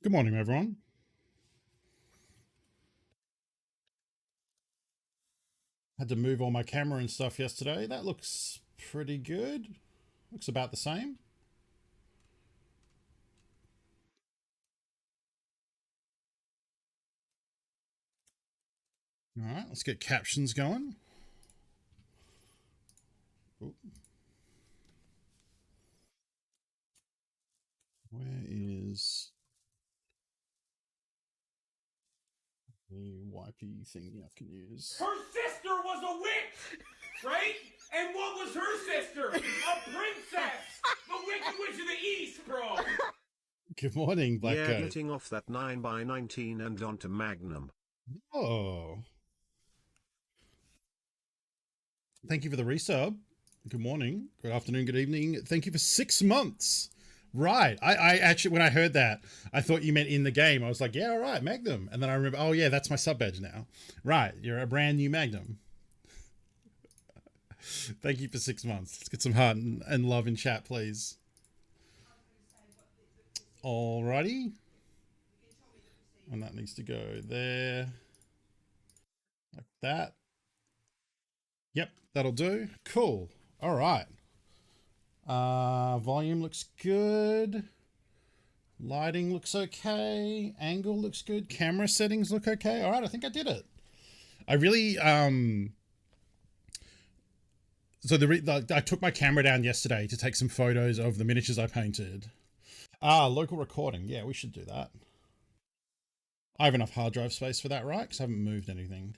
Good morning, everyone. Had to move all my camera and stuff yesterday. That looks pretty good. Looks about the same. All right, let's get captions going. Ooh, where is the wipey thing I can use? Her sister was a witch, right? And what was her sister? A princess! The Wicked Witch of the East, bro! Good morning, Black Yeah, Goat. getting off that 9x19 and onto Magnum. Oh, thank you for the resub. Good morning, good afternoon, good evening. Thank you for 6 months. Right. I actually, when I heard that, I thought you meant in the game. I was like, yeah, all right, Magnum. And then I remember, oh, yeah, that's my sub badge now. Right. You're a brand new Magnum. Thank you for 6 months. Let's get some heart and love in chat, please. Alrighty. And that needs to go there. Like that. Yep, that'll do. Cool. All right. Volume looks good. Lighting looks okay. Angle looks good. Camera settings look okay. All right, I think I did it. I really so I took my camera down yesterday to take some photos of the miniatures I painted. Local recording. Yeah, we should do that. I have enough hard drive space for that, right? Because I haven't moved anything.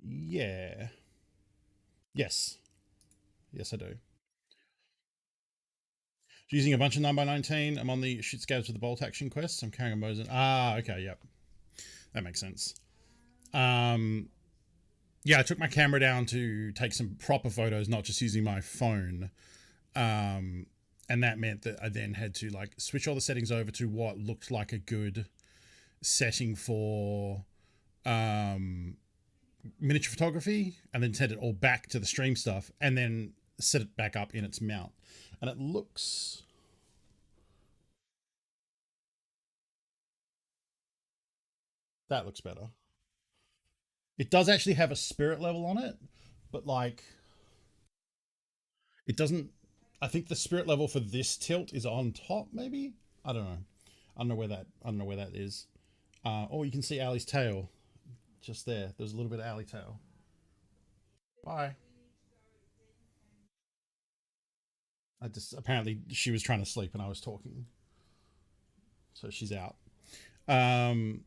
Yeah. Yes. Yes, I do. Using a bunch of 9x19. I'm on the shoot scabs with the bolt action quest. I'm carrying a Mosin. Okay, yep. That makes sense. Yeah, I took my camera down to take some proper photos, not just using my phone. And that meant that I then had to like switch all the settings over to what looked like a good setting for miniature photography, and then set it all back to the stream stuff, and then set it back up in its mount. And it looks, that looks better. It does actually have a spirit level on it, but like it doesn't. I think the spirit level for this tilt is on top. Maybe I don't know. I don't know where that. I don't know where that is. Oh, you can see Ali's tail just there. There's a little bit of Ali tail. Bye. I just apparently she was trying to sleep and I was talking, so she's out. Um.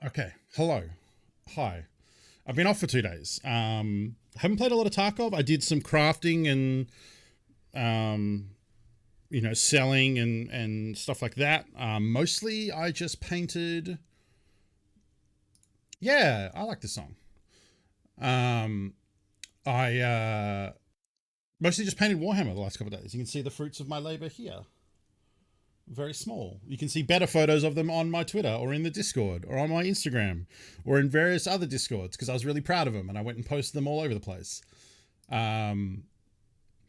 Okay. Hello. Hi. I've been off for 2 days. Haven't played a lot of Tarkov. I did some crafting and selling and stuff like that. Mostly, I just painted. Yeah, I like the song. I mostly just painted Warhammer the last couple of days. You can see the fruits of my labor here. Very small. You can see better photos of them on my Twitter or in the Discord or on my Instagram or in various other Discords because I was really proud of them and I went and posted them all over the place. But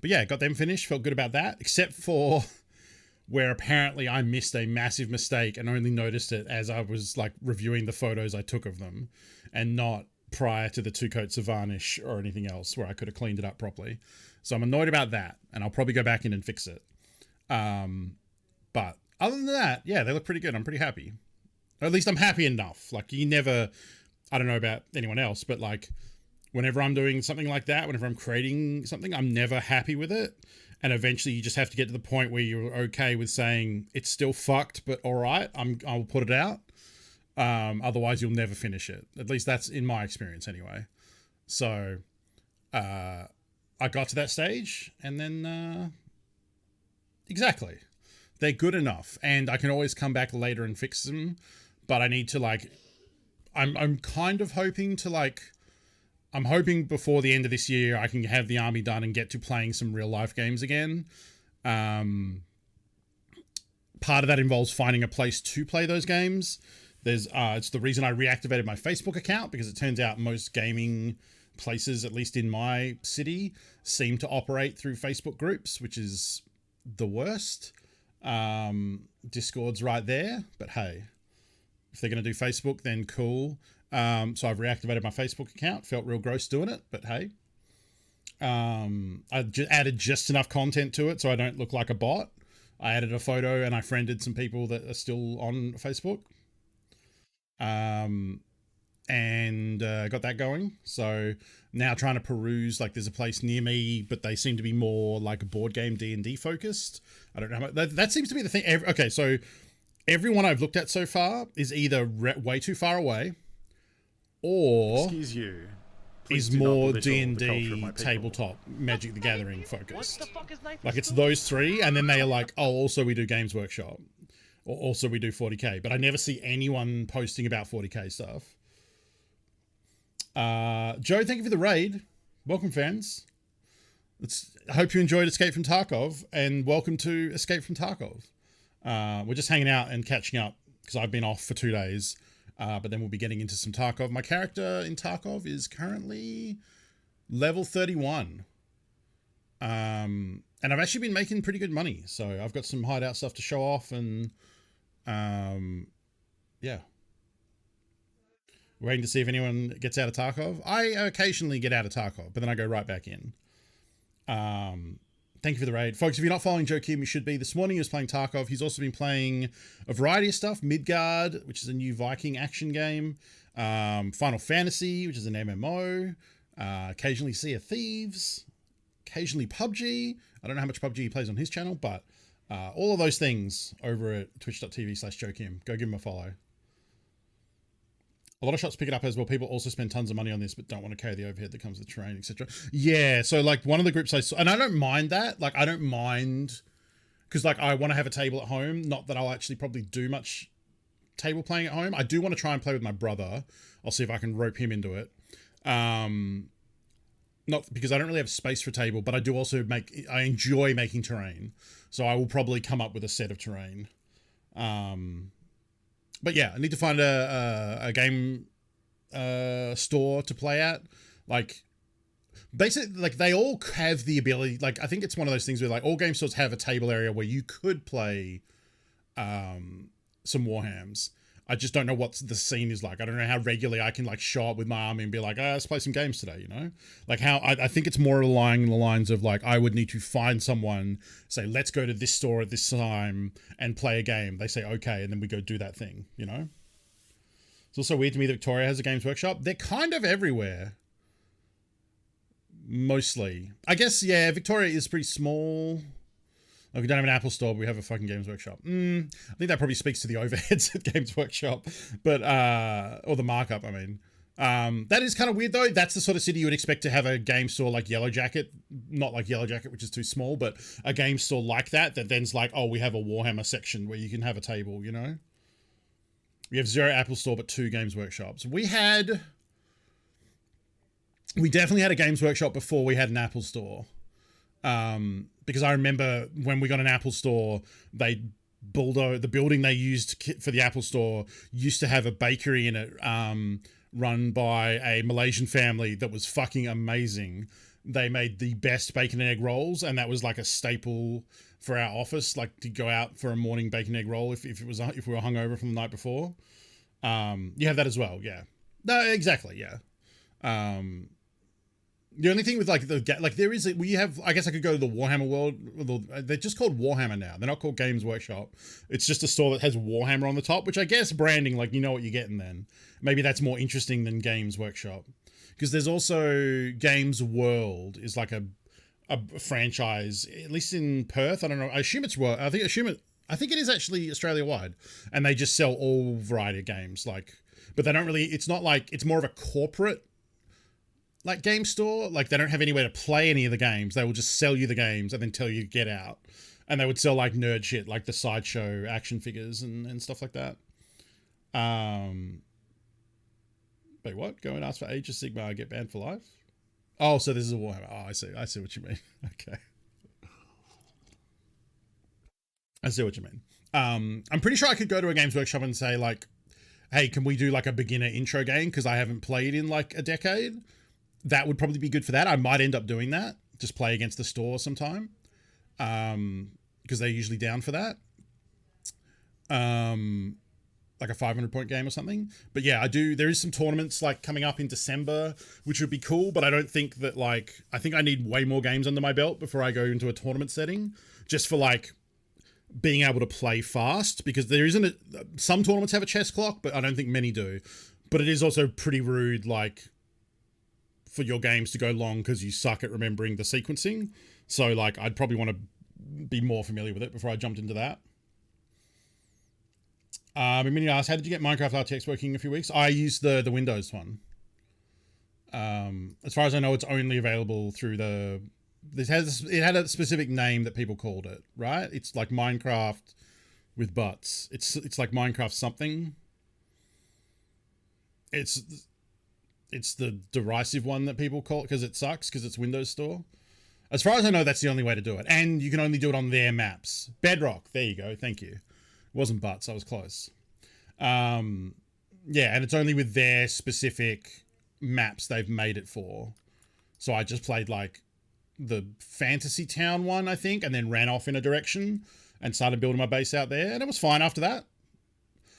yeah, got them finished. Felt good about that, except for where apparently I missed a massive mistake and only noticed it as I was like reviewing the photos I took of them and not prior to the 2 coats of varnish or anything else where I could have cleaned it up properly. So I'm annoyed about that and I'll probably go back in and fix it. But other than that, yeah, they look pretty good. I'm pretty happy. Or at least I'm happy enough. Like you never, I don't know about anyone else, but like whenever I'm doing something like that, whenever I'm creating something, I'm never happy with it. And eventually you just have to get to the point where you're okay with saying it's still fucked, but all right, I'll put it out. Otherwise you'll never finish it. At least that's in my experience anyway. So I got to that stage and then exactly. They're good enough and I can always come back later and fix them, but I need to like I'm kind of hoping to like I'm hoping before the end of this year I can have the army done and get to playing some real life games again. Part of that involves finding a place to play those games. There's it's the reason I reactivated my Facebook account because it turns out most gaming places, at least in my city, seem to operate through Facebook groups, which is the worst. Discord's right there, but hey, if they're going to do Facebook, then cool. So I've reactivated my Facebook account. Felt real gross doing it, but hey. I added just enough content to it so I don't look like a bot. I added a photo and I friended some people that are still on Facebook. And got that going. So now trying to peruse, like there's a place near me, but they seem to be more like a board game D&D focused. I don't know how much, that seems to be the thing. Okay, so everyone I've looked at so far is either way too far away or excuse you. Is more D&D tabletop Magic the Gathering focused. Like it's those three, and then they are like, oh, also we do Games Workshop, or also we do 40k. But I never see anyone posting about 40k stuff. Joe, thank you for the raid. Welcome, fans. I hope you enjoyed Escape from Tarkov, and welcome to Escape from Tarkov. We're just hanging out and catching up because I've been off for 2 days. But then we'll be getting into some Tarkov. My character in Tarkov is currently level 31. And I've actually been making pretty good money. So I've got some hideout stuff to show off and, yeah. Waiting to see if anyone gets out of Tarkov. I occasionally get out of Tarkov, but then I go right back in. Thank you for the raid. Folks, if you're not following Joe Kim, you should be. This morning he was playing Tarkov. He's also been playing a variety of stuff. Midgard, which is a new Viking action game. Final Fantasy, which is an MMO. Occasionally Sea of Thieves. Occasionally PUBG. I don't know how much PUBG he plays on his channel, but all of those things over at twitch.tv/Joe Kim. Go give him a follow. A lot of shops pick it up as well. People also spend tons of money on this, but don't want to carry the overhead that comes with terrain, etc. Yeah, so like one of the groups I saw, and I don't mind that. Like I don't mind, because like I want to have a table at home. Not that I'll actually probably do much table playing at home. I do want to try and play with my brother. I'll see if I can rope him into it. Not because I don't really have space for table, but I do also I enjoy making terrain. So I will probably come up with a set of terrain. But yeah, I need to find a game store to play at. Like, basically, like they all have the ability. Like, I think it's one of those things where like all game stores have a table area where you could play some Warhams. I just don't know what the scene is like. I don't know how regularly I can like show up with my army and be like, let's play some games today, you know? Like how I think it's more along the lines of like, I would need to find someone, say, let's go to this store at this time and play a game. They say, okay. And then we go do that thing, you know? It's also weird to me that Victoria has a Games Workshop. They're kind of everywhere. Mostly. I guess, yeah, Victoria is pretty small. Like we don't have an Apple store, but we have a fucking Games Workshop. I think that probably speaks to the overheads at Games Workshop, but or the markup. I mean, that is kind of weird though. That's the sort of city you would expect to have a game store like Yellow Jacket, not like Yellow Jacket, which is too small, but a game store like that. That then's like, oh, we have a Warhammer section where you can have a table. You know, we have 0 Apple store, but 2 Games Workshops. We definitely had a Games Workshop before we had an Apple store. Because I remember when we got an Apple store, the building they used for the Apple store used to have a bakery in it, run by a Malaysian family that was fucking amazing. They made the best bacon and egg rolls, and that was like a staple for our office, like to go out for a morning bacon egg roll if we were hungover from the night before. You have that as well, yeah. No, exactly, yeah. The only thing with like there is, we have, I guess I could go to the Warhammer world. They're just called Warhammer now. They're not called Games Workshop. It's just a store that has Warhammer on the top, which I guess branding, like, you know what you're getting then. Maybe that's more interesting than Games Workshop. Because there's also Games World is like a franchise, at least in Perth. I don't know. I assume it's world. I think it is actually Australia wide, and they just sell all variety of games. Like, but they don't really. It's not like, it's more of a corporate like game store. Like they don't have anywhere to play any of the games. They will just sell you the games and then tell you to get out. And they would sell like nerd shit, like the Sideshow action figures and stuff like that. Wait, what? Go and ask for Age of Sigmar, get banned for life? Oh, so this is a Warhammer. Oh, I see what you mean. Okay. I see what you mean. I'm pretty sure I could go to a Games Workshop and say like, hey, can we do like a beginner intro game? Because I haven't played in like a decade. That would probably be good for that. I might end up doing that. Just play against the store sometime. because they're usually down for that. Like a 500-point game or something. But yeah, there is some tournaments like coming up in December, which would be cool, but I don't think that like, I think I need way more games under my belt before I go into a tournament setting, just for like being able to play fast, because there isn't some tournaments have a chess clock, but I don't think many do. But it is also pretty rude, like, for your games to go long because you suck at remembering the sequencing. So like, I'd probably want to be more familiar with it before I jumped into that. Mini asked, how did you get Minecraft RTX working in a few weeks? I used the Windows one. As far as I know, it's only available through it had a specific name that people called it, right? It's like Minecraft with butts. It's like Minecraft something. It's the derisive one that people call it because it sucks because it's Windows Store. As far as I know, that's the only way to do it. And you can only do it on their maps. Bedrock. There you go. Thank you. It wasn't butts. I was close. Yeah, and it's only with their specific maps they've made it for. So I just played like the Fantasy Town one, I think, and then ran off in a direction and started building my base out there. And it was fine after that.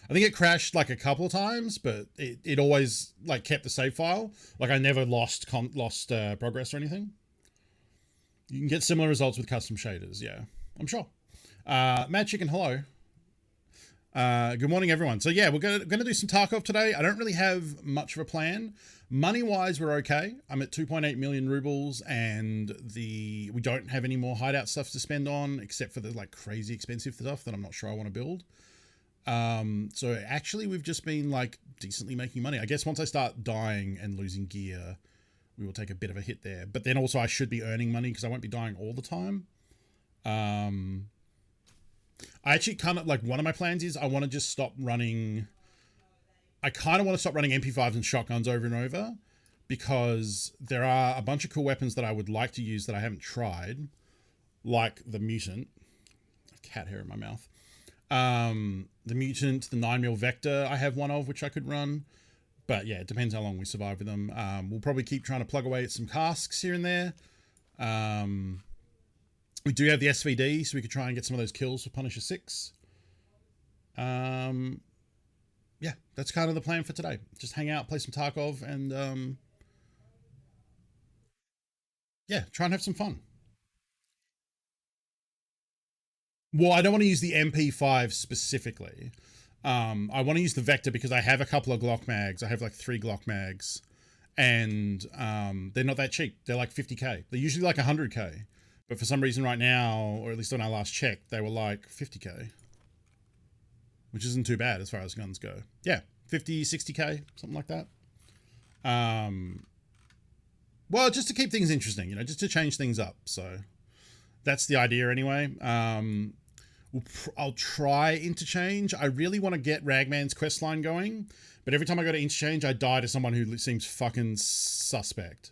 I think it crashed like a couple of times, but it always like kept the save file. Like I never lost progress or anything. You can get similar results with custom shaders. Yeah, I'm sure. Mad Chicken, hello. Good morning, everyone. So yeah, we're gonna do some Tarkov today. I don't really have much of a plan. Money-wise, we're okay. I'm at 2.8 million rubles, and we don't have any more hideout stuff to spend on, except for the like crazy expensive stuff that I'm not sure I want to build. So actually, we've just been like decently making money. I guess once I start dying and losing gear, we will take a bit of a hit there. But then also, I should be earning money because I won't be dying all the time. I actually kind of like, one of my plans is I want to just stop running. I kind of want to stop running MP5s and shotguns over and over, because there are a bunch of cool weapons that I would like to use that I haven't tried, like the mutant. Cat hair in my mouth. The mutant, the 9mm Vector, I have one of which I could run, but yeah, it depends how long we survive with them. We'll probably keep trying to plug away at some casks here and there. We do have the SVD, so we could try and get some of those kills for Punisher 6. Yeah, that's kind of the plan for today. Just hang out, play some Tarkov, and yeah, try and have some fun. Well, I don't want to use the MP5 specifically. I want to use the Vector because I have a couple of Glock mags. I have like 3 Glock mags, and they're not that cheap. They're like 50k. They're usually like 100k. But for some reason right now, or at least when I last checked, they were like 50k. Which isn't too bad as far as guns go. Yeah, 50, 60k, something like that. Well, just to keep things interesting, you know, just to change things up. So that's the idea anyway. I'll try interchange. I really want to get Ragman's questline going, but every time I go to interchange, I die to someone who seems fucking suspect.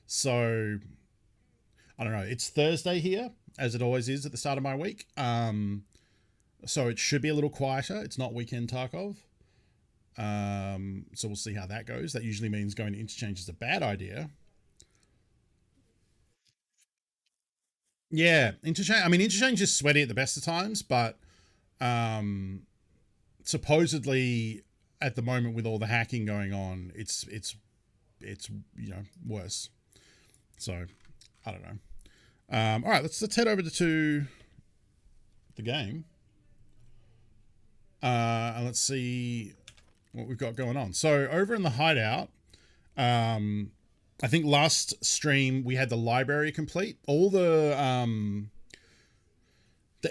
So I don't know. It's Thursday here, as it always is at the start of my week. So it should be a little quieter. It's not weekend Tarkov. So we'll see how that goes. That usually means going to interchange is a bad idea. Yeah, interchange. I mean, interchange is sweaty at the best of times, but supposedly at the moment with all the hacking going on, it's you know, worse. So I don't know. All right, let's head over to the game. And let's see what we've got going on. So over in the hideout, I think last stream we had the library complete. All the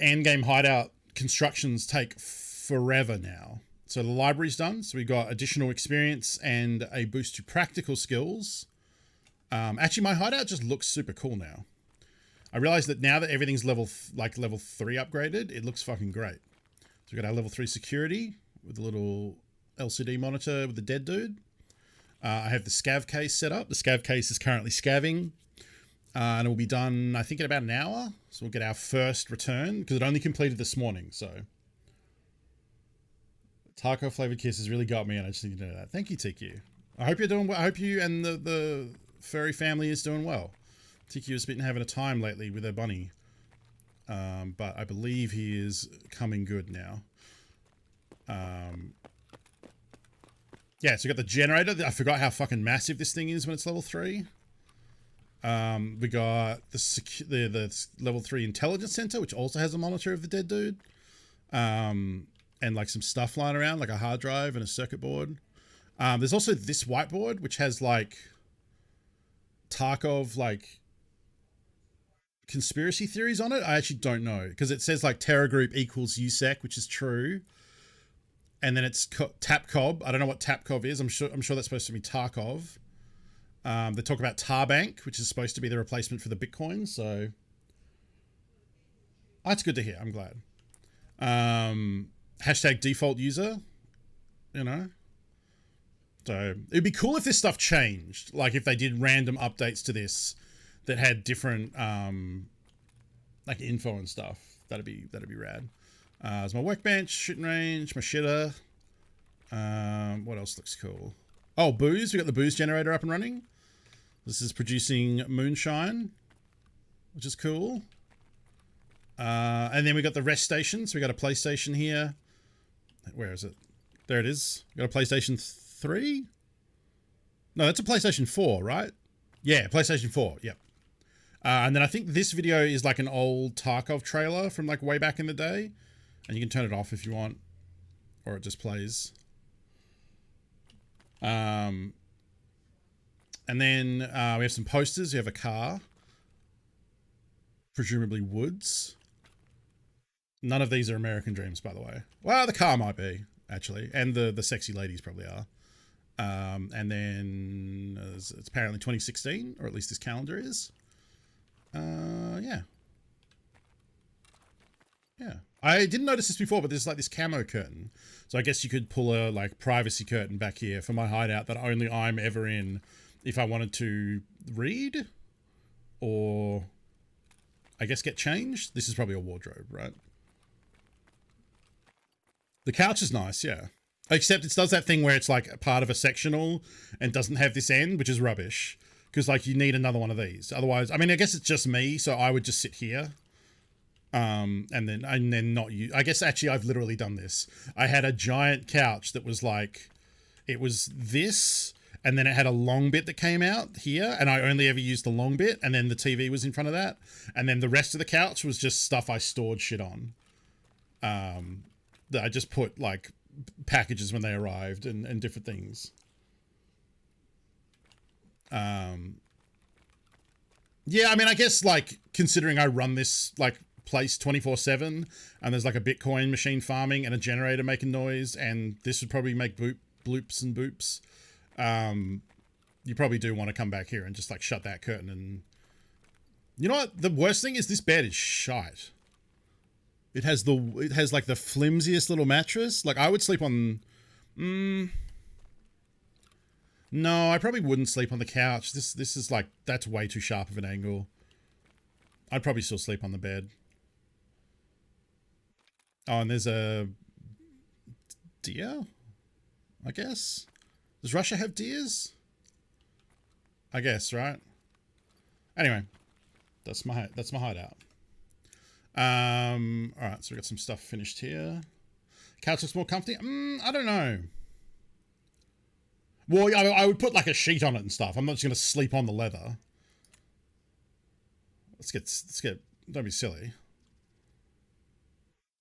end game hideout constructions take forever now. So the library's done. So we got additional experience and a boost to practical skills. Actually, my hideout just looks super cool now. I realized that now that everything's level 3 upgraded, it looks fucking great. So we got our level 3 security with a little LCD monitor with the dead dude. I have the scav case set up. The scav case is currently scavving. And it will be done, I think, in about an hour. So we'll get our first return, because it only completed this morning. So taco flavored kisses really got me, and I just need to know that. Thank you, TQ. I hope you're doing well. I hope you and the furry family is doing well. TQ has been having a time lately with her bunny. but I believe he is coming good now. Yeah, so we got the generator. I forgot how fucking massive this thing is when it's level 3. We got the level 3 intelligence center, which also has a monitor of the dead dude. And like some stuff lying around, like a hard drive and a circuit board. There's also this whiteboard, which has like Tarkov, like conspiracy theories on it. I actually don't know, because it says like Terror Group equals USEC, which is true. And then it's Tapcov. I don't know what Tapcov is. I'm sure that's supposed to be Tarkov. They talk about Tarbank, which is supposed to be the replacement for the Bitcoin. So that's good to hear. I'm glad. Hashtag default user, you know. So it'd be cool if this stuff changed. Like if they did random updates to this that had different like info and stuff. That'd be rad. There's my workbench, shooting range, my shitter. What else looks cool? Oh, booze. We got the booze generator up and running. This is producing moonshine, which is cool. And then we got the rest station. So we got a PlayStation here. Where is it? There it is. We got a PlayStation 3? No, that's a PlayStation 4, right? Yeah, PlayStation 4. Yep. And then I think this video is like an old Tarkov trailer from like way back in the day. And you can turn it off if you want, or it just plays. And then we have some posters. We have a car, presumably Woods. None of these are American Dreams, by the way. Well, the car might be, actually, and the sexy ladies probably are. And then it's apparently 2016, or at least this calendar is. Yeah. Yeah. I didn't notice this before, but there's like this camo curtain. So I guess you could pull a like privacy curtain back here for my hideout that only I'm ever in if I wanted to read or I guess get changed. This is probably a wardrobe, right? The couch is nice, yeah. Except it does that thing where it's like part of a sectional and doesn't have this end, which is rubbish. Because like you need another one of these. Otherwise, I mean, I guess it's just me, so I would just sit here. And then not you. I guess actually I've literally done this. I had a giant couch that was like, it was this, and then it had a long bit that came out here, and I only ever used the long bit, and then the TV was in front of that, and then the rest of the couch was just stuff I stored shit on. That I just put like packages when they arrived and different things. Yeah, I mean, I guess like considering I run this like place 24/7 and there's like a Bitcoin machine farming and a generator making noise, and this would probably make bloops and boops. You probably do want to come back here and just like shut that curtain. And you know what? The worst thing is this bed is shite. It has like the flimsiest little mattress. Like I would sleep on, no, I probably wouldn't sleep on the couch. This is like, that's way too sharp of an angle. I'd probably still sleep on the bed. Oh, and there's a deer, I guess. Does Russia have deers? I guess, right? Anyway, that's my hideout. All right, so we got some stuff finished here. Couch looks more comfy. I don't know. Well, I would put like a sheet on it and stuff. I'm not just gonna sleep on the leather. Let's get. Don't be silly.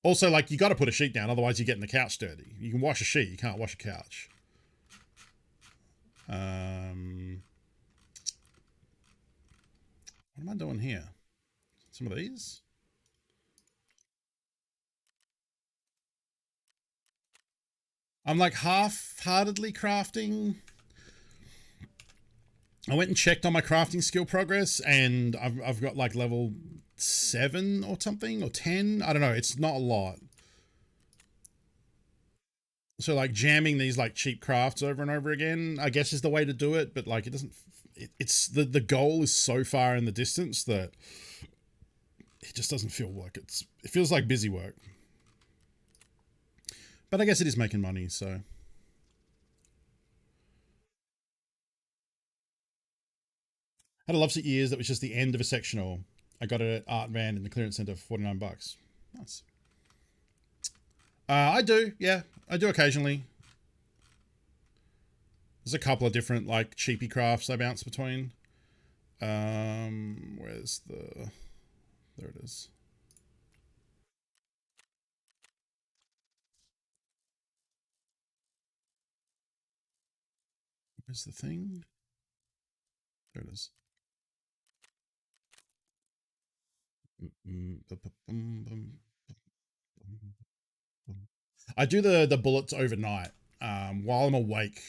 Also, like you got to put a sheet down, otherwise you're getting the couch dirty. You can wash a sheet, you can't wash a couch. What am I doing here? Some of these. I'm like half-heartedly crafting. I went and checked on my crafting skill progress, and I've got like level 7 or something, or 10. I don't know. It's not a lot. So like jamming these like cheap crafts over and over again, I guess is the way to do it. But like it doesn't. It's the goal is so far in the distance that it just doesn't feel like it feels like busy work. But I guess it is making money, so. Had a Lovesick Years that was just the end of a sectional. I got it at Art Van in the clearance center for $49. Nice. I do, yeah. I do occasionally. There's a couple of different like cheapy crafts I bounce between. Where's the... There it is. Where's the thing? There it is. I do the bullets overnight while I'm awake,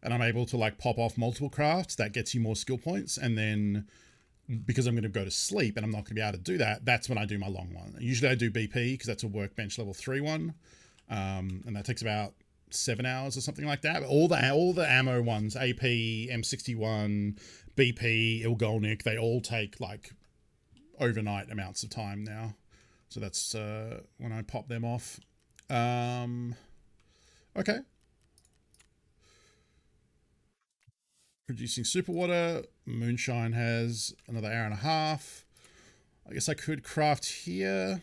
and I'm able to like pop off multiple crafts. That gets you more skill points, and then because I'm going to go to sleep and I'm not going to be able to do that, that's when I do my long one. Usually I do BP because that's a workbench level 3 one, and that takes about 7 hours or something like that. But all the ammo ones, AP, M61, BP, Ilgolnik, they all take like overnight amounts of time now. So that's when I pop them off. Okay. Producing super water. Moonshine has another hour and a half. I guess I could craft here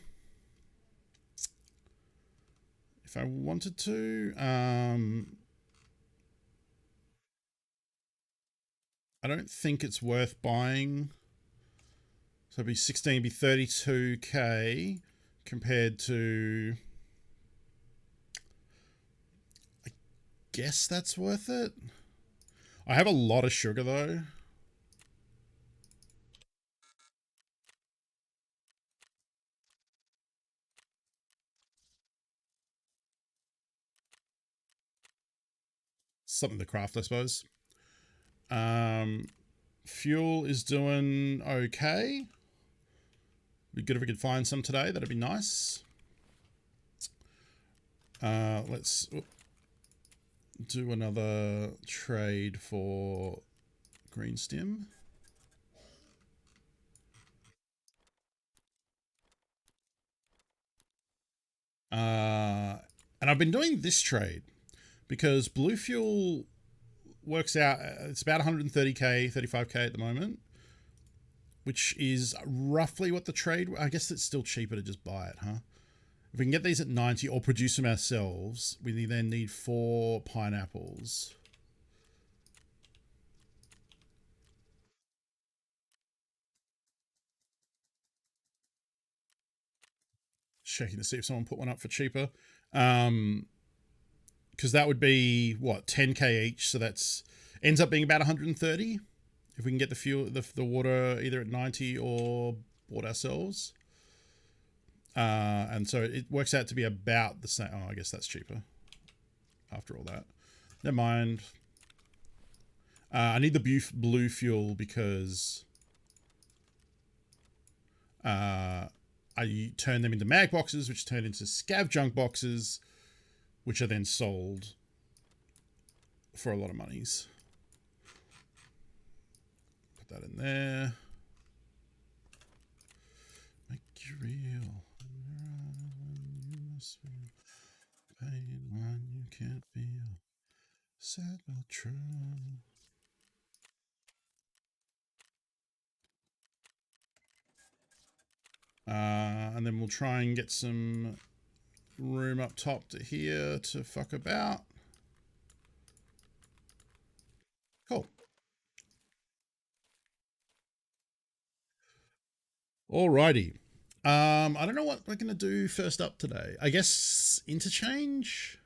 if I wanted to. I don't think it's worth buying. So it'd be 16, be 32k compared to... I guess that's worth it. I have a lot of sugar though. Something to craft, I suppose. Fuel is doing okay. Be good if we could find some today. That'd be nice. Let's do another trade for green stem. And I've been doing this trade because blue fuel works out, it's about 130k, 35k at the moment, which is roughly what the trade, I guess it's still cheaper to just buy it, huh? If we can get these at 90 or produce them ourselves, we then need 4 pineapples. Checking to see if someone put one up for cheaper. Because that would be, what, 10k each, so that's ends up being about 130 if we can get the fuel, the water either at 90 or bought ourselves. And so it works out to be about the same. Oh, I guess that's cheaper after all that. Never mind. I need the blue fuel because I turn them into mag boxes, which turn into scav junk boxes, which are then sold for a lot of monies. Put that in there. Make you real. You must feel pain when you can't feel. Sad but true. And then we'll try and get some room up top to here to fuck about. Cool. Alrighty. I don't know what we're going to do first up today. I guess interchange?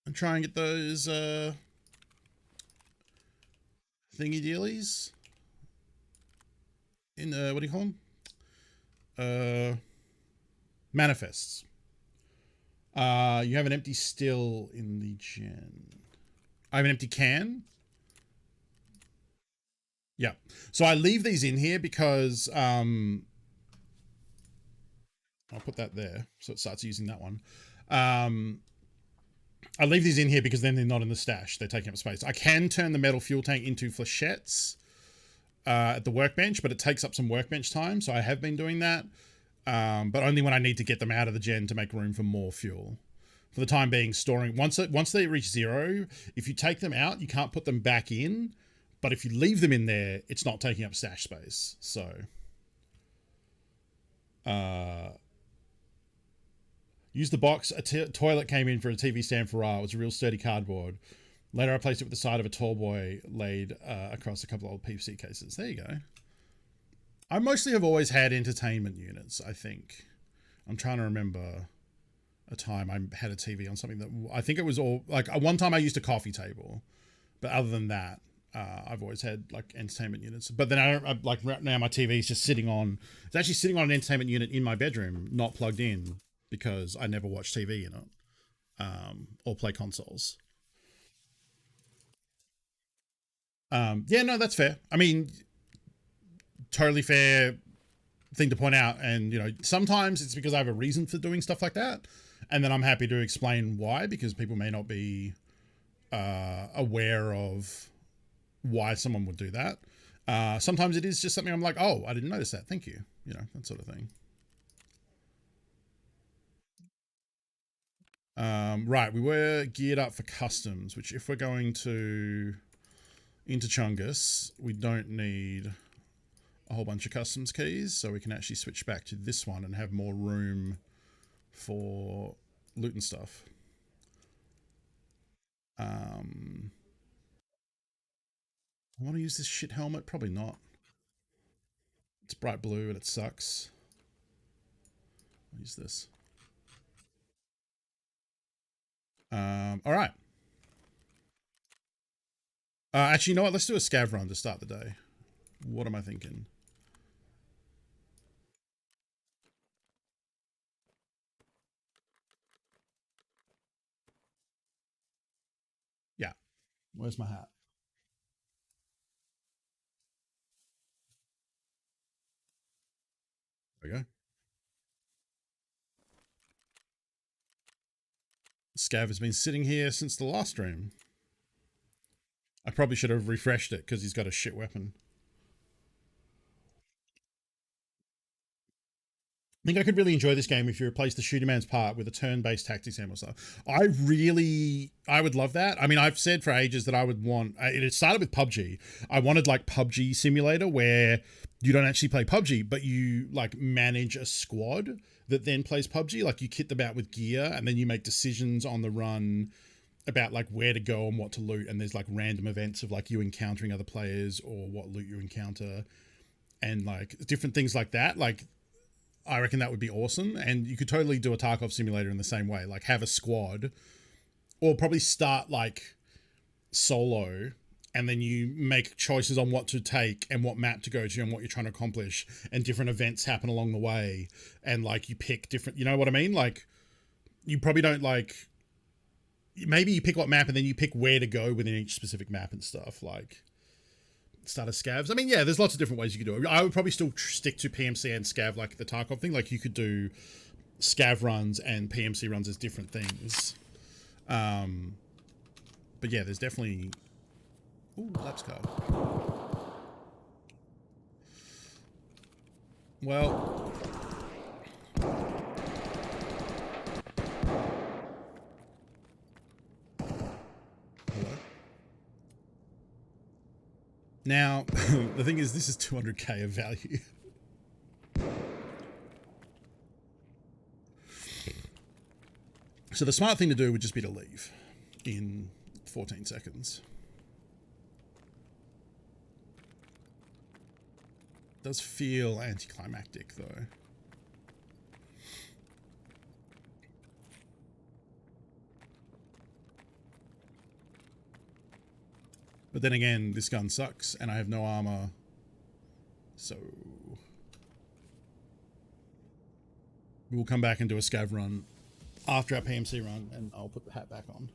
And try and get those thingy dealies. In, what do you call them? Manifests. You have an empty still in the gen. I have an empty can. Yeah. So I leave these in here because I'll put that there so it starts using that one. I leave these in here because then they're not in the stash. They're taking up space. I can turn the metal fuel tank into flechettes at the workbench, but it takes up some workbench time. So I have been doing that, but only when I need to get them out of the gen to make room for more fuel. For the time being, storing once they reach 0, if you take them out, you can't put them back in. But if you leave them in there, it's not taking up stash space. So, use the box. A toilet came in for a TV stand for Ra. It was a real sturdy cardboard. Later, I placed it with the side of a tall boy laid across a couple of old PC cases. There you go. I mostly have always had entertainment units, I think. I'm trying to remember a time I had a TV on something that I think it was all like one time I used a coffee table, but other than that, I've always had like entertainment units. But then I like right now my TV is just it's actually sitting on an entertainment unit in my bedroom, not plugged in because I never watch TV in it or play consoles. Yeah, no, that's fair. I mean, totally fair thing to point out. And, you know, sometimes it's because I have a reason for doing stuff like that. And then I'm happy to explain why, because people may not be aware of why someone would do that. Sometimes it is just something I'm like, oh, I didn't notice that. Thank you. You know, that sort of thing. Right, we were geared up for customs, which if we're going to into Chungus, we don't need a whole bunch of customs keys, so we can actually switch back to this one and have more room for loot and stuff. I want to use this shit helmet? Probably not. It's bright blue and it sucks. I'll use this. All right. Actually, you know what? Let's do a scav run to start the day. What am I thinking? Yeah. Where's my hat? There we go. Scav has been sitting here since the last stream. I probably should have refreshed it because he's got a shit weapon. I think I could really enjoy this game if you replace the shooter man's part with a turn-based tactics game or stuff. I would love that. I mean, I've said for ages that I would want, it started with PUBG. I wanted like PUBG simulator where you don't actually play PUBG, but you like manage a squad that then plays PUBG. Like you kit them out with gear and then you make decisions on the run about like where to go and what to loot. And there's like random events of like you encountering other players or what loot you encounter and like different things like that. Like, I reckon that would be awesome. And you could totally do a Tarkov simulator in the same way, like have a squad or probably start like solo and then you make choices on what to take and what map to go to and what you're trying to accomplish and different events happen along the way. And like you pick different, you know what I mean? Like you probably don't like, maybe you pick what map and then you pick where to go within each specific map and stuff. Like, start as scavs. I mean, yeah, there's lots of different ways you could do it. I would probably still stick to PMC and scav like the Tarkov thing. Like you could do scav runs and PMC runs as different things. But yeah, there's definitely... Ooh, lapse card. Well... Now, the thing is, this is 200k of value. So the smart thing to do would just be to leave in 14 seconds. It does feel anticlimactic, though. But then again, this gun sucks and I have no armor. So we'll come back and do a scav run after our PMC run and I'll put the hat back on.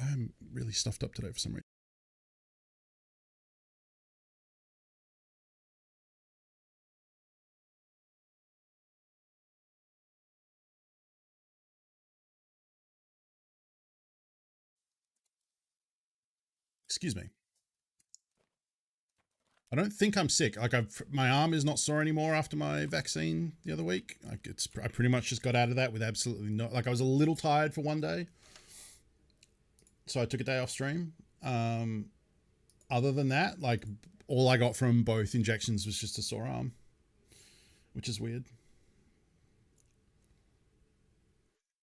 I'm really stuffed up today for some reason. Excuse me. I don't think I'm sick. Like my arm is not sore anymore after my vaccine the other week. Like I pretty much just got out of that with absolutely no, like I was a little tired for one day. so I took a day off stream. Other than that, like, all I got from both injections was just a sore arm, which is weird.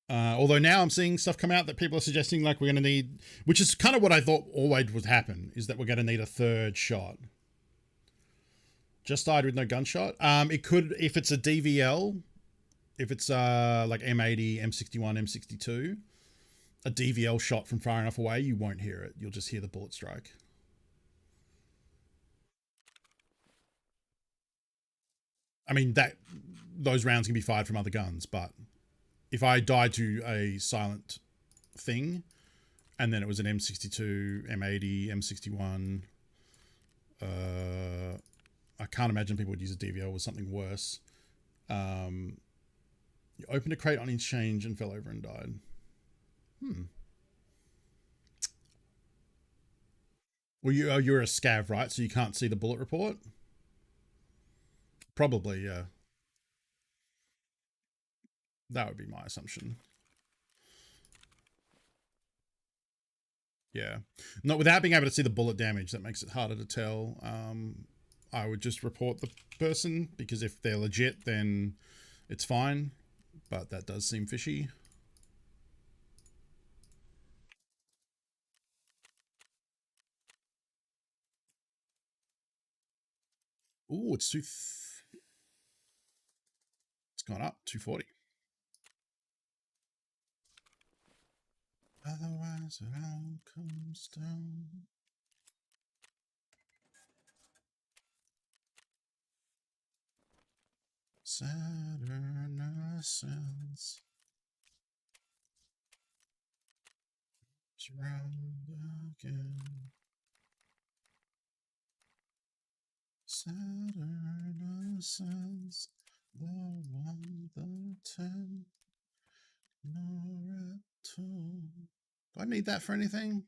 Although now I'm seeing stuff come out that people are suggesting, like, we're going to need, which is kind of what I thought always would happen, is that we're going to need a third shot. Just died with no gunshot. It could, if it's a DVL, if it's like M80, M61, M62, a DVL shot from far enough away, you won't hear it. You'll just hear the bullet strike. I mean, those rounds can be fired from other guns, but if I died to a silent thing and then it was an M62, M80, M61, I can't imagine people would use a DVL with something worse. You opened a crate on exchange and fell over and died. Well, you're a scav, right? So you can't see the bullet report? Probably, yeah. That would be my assumption. Yeah. Not without being able to see the bullet damage, that makes it harder to tell. I would just report the person, because if they're legit, then it's fine. But that does seem fishy. Ooh, it's it's gone up, 240. Otherwise it all comes down. Saturn ascends. It's round again. Saturn ascends. The 1, the 10. No red 2. Do I need that for anything?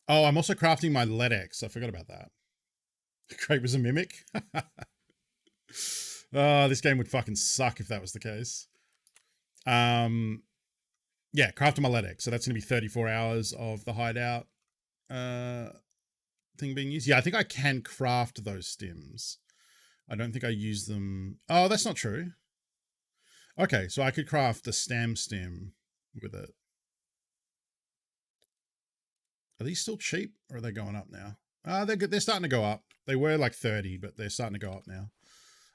Oh, I'm also crafting my LEDX. I forgot about that. Craig was a mimic. Oh, this game would fucking suck if that was the case. Yeah, crafting my LEDX. So that's going to be 34 hours of the hideout thing being used. Yeah, I think I can craft those stims. I don't think I use them. Oh, that's not true. Okay, so I could craft the stem with it. Are these still cheap, or are they going up now? They're starting to go up. They were like 30, but they're starting to go up now.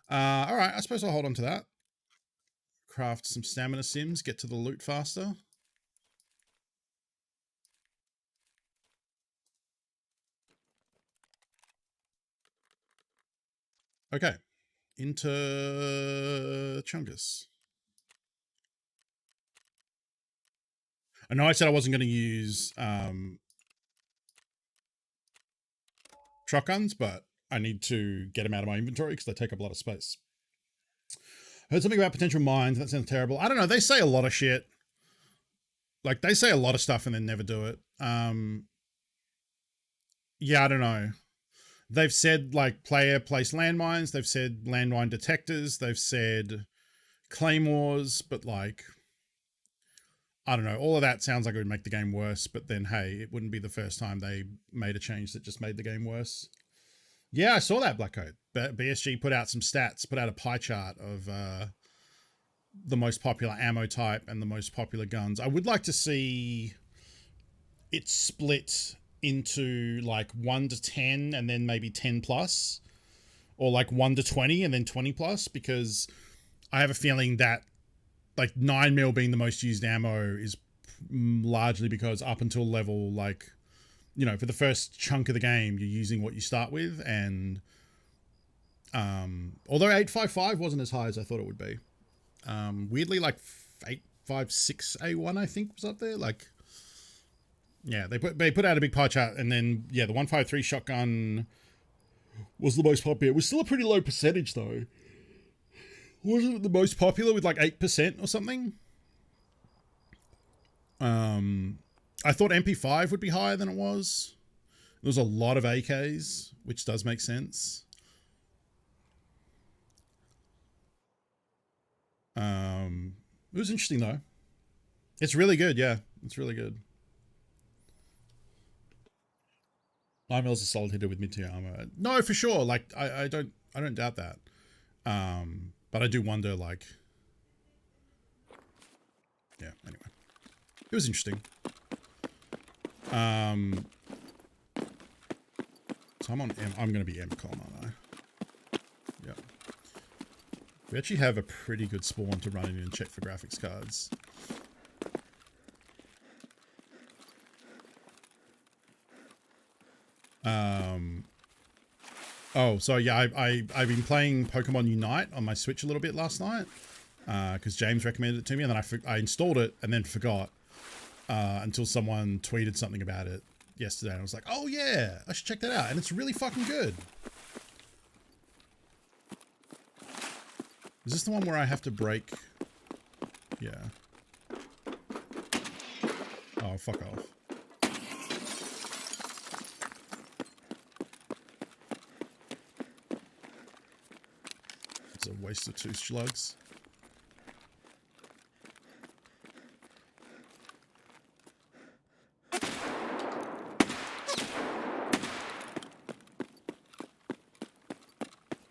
All right, I suppose I'll hold on to that. Craft some stamina sims, get to the loot faster. Okay, into Chungus. I know I said I wasn't going to use shotguns, but I need to get them out of my inventory because they take up a lot of space. Heard something about potential mines. That sounds terrible. I don't know. They say a lot of shit. Like, they say a lot of stuff and then never do it. Yeah, I don't know. They've said, like, player place landmines. They've said landmine detectors. They've said claymores, but, like, I don't know. All of that sounds like it would make the game worse, but then, hey, it wouldn't be the first time they made a change that just made the game worse. Yeah, I saw that, Blackcoat. BSG put out some stats, put out a pie chart of the most popular ammo type and the most popular guns. I would like to see it split into like 1 to 10 and then maybe 10 plus, or like 1 to 20 and then 20 plus, because I have a feeling that like 9mm being the most used ammo is largely because up until level, like, you know, for the first chunk of the game, you're using what you start with. And although 855 wasn't as high as I thought it would be, weirdly, like 856A1, I think, was up there. Like, yeah, they put out a big pie chart, and then, yeah, the 153 shotgun was the most popular. It was still a pretty low percentage, though. Wasn't it the most popular with like 8% or something? I thought MP5 would be higher than it was. There was a lot of AKs, which does make sense. It was interesting though. It's really good, yeah. It's really good. 9 mils a solid hitter with mid-tier armor. No, for sure. Like I don't doubt that. But I do wonder, like, yeah. Anyway, it was interesting. So I'm on M. I'm going to be MCOM, aren't I? Yeah. We actually have a pretty good spawn to run in and check for graphics cards. Oh, so yeah, I've been playing Pokemon Unite on my Switch a little bit last night because James recommended it to me, and then I installed it and then forgot until someone tweeted something about it yesterday, and I was like, oh yeah, I should check that out, and it's really fucking good. Is this the one where I have to break? Yeah. Oh, fuck off. It's a waste of 2 slugs.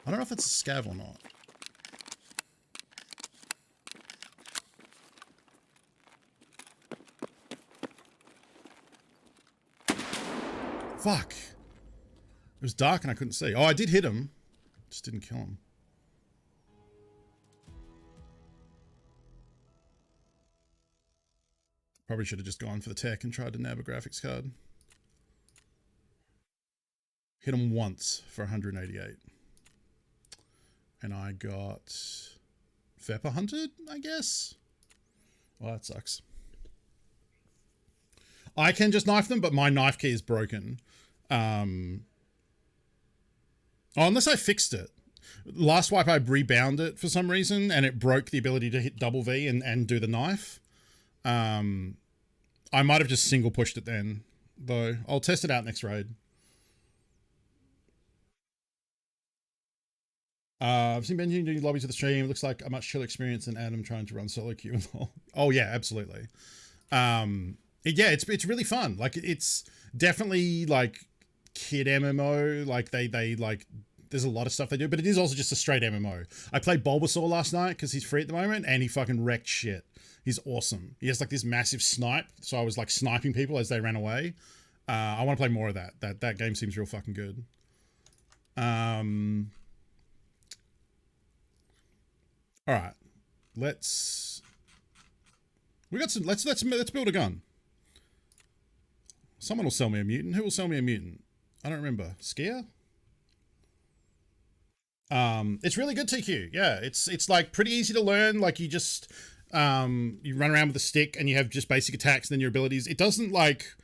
I don't know if it's a scav or not. Fuck. It was dark and I couldn't see. Oh, I did hit him. Just didn't kill him. Probably should have just gone for the tech and tried to nab a graphics card. Hit him once for 188. And I got Vepper hunted, I guess. Well, that sucks. I can just knife them, but my knife key is broken. Oh, unless I fixed it. Last wipe I rebound it for some reason, and it broke the ability to hit double V and do the knife. I might have just single pushed it then, though. I'll test it out next raid. I've seen Benji doing lobbies with the stream. It looks like a much chiller experience than Adam trying to run solo queue and all. Oh yeah, absolutely. Yeah, it's really fun. Like it's definitely like kid MMO. Like they like there's a lot of stuff they do, but it is also just a straight MMO. I played Bulbasaur last night because he's free at the moment, and he fucking wrecked shit. He's awesome. He has like this massive snipe, so I was like sniping people as they ran away. I want to play more of that. That game seems real fucking good. All right, let's build a gun. Someone will sell me a mutant. Who will sell me a mutant? I don't remember. Skier? It's really good, TQ. Yeah, it's like pretty easy to learn. Like you just you run around with a stick and you have just basic attacks and then your abilities. It doesn't like,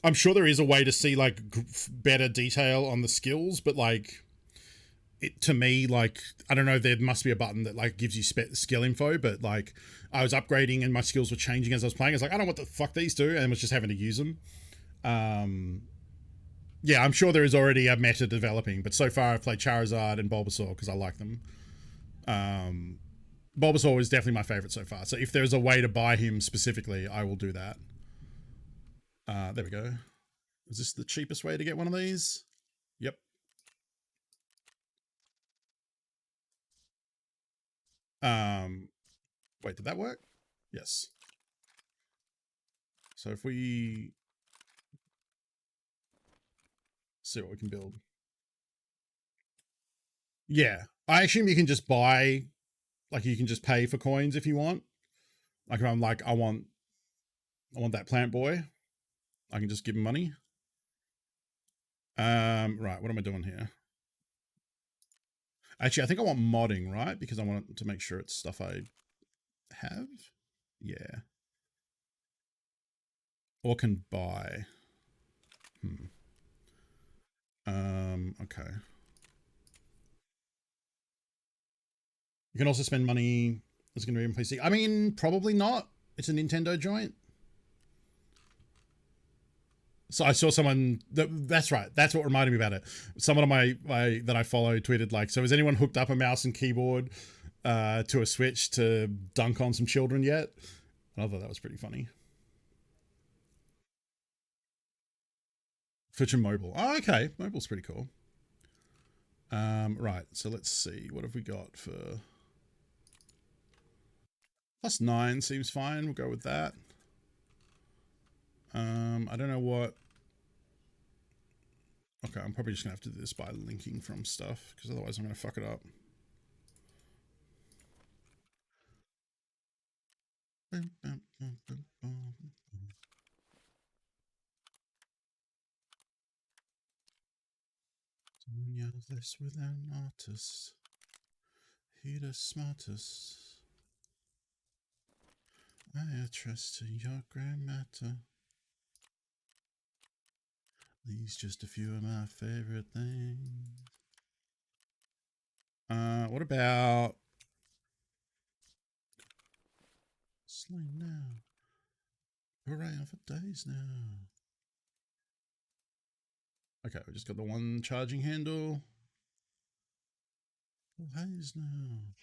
I'm sure there is a way to see like better detail on the skills, but like it, to me, like, I don't know, there must be a button that like gives you skill info, but like I was upgrading and my skills were changing as I was playing. I was like, I don't know what the fuck these do, and was just having to use them. Yeah, I'm sure there is already a meta developing, but so far I've played Charizard and Bulbasaur because I like them. Bulbasaur is definitely my favorite so far. So if there's a way to buy him specifically, I will do that. There we go. Is this the cheapest way to get one of these? Yep. Wait, did that work? Yes. So if we see what we can build. Yeah, I assume you can just buy, like you can just pay for coins if you want. Like if I'm like, I want that plant boy, I can just give him money. Right, what am I doing here? Actually, I think I want modding, right? Because I want to make sure it's stuff I have. Yeah. Or can buy. Okay. You can also spend money. It's going to be in PC. I mean, probably not. It's a Nintendo joint. So I saw someone that's right. That's what reminded me about it. Someone on my that I follow tweeted like, so is anyone hooked up a mouse and keyboard to a Switch to dunk on some children yet. And I thought that was pretty funny. Switch and mobile. Oh, okay. Mobile's pretty cool. Right. So let's see. What have we got for +9 seems fine. We'll go with that. I don't know what. Okay, I'm probably just gonna have to do this by linking from stuff because otherwise I'm gonna fuck it up. This with an artist. He the smartest. I trust to your grand matter. These just a few of my favorite things. What about Slain now? Hooray for days now. Okay, we just got the one charging handle. Full haze now.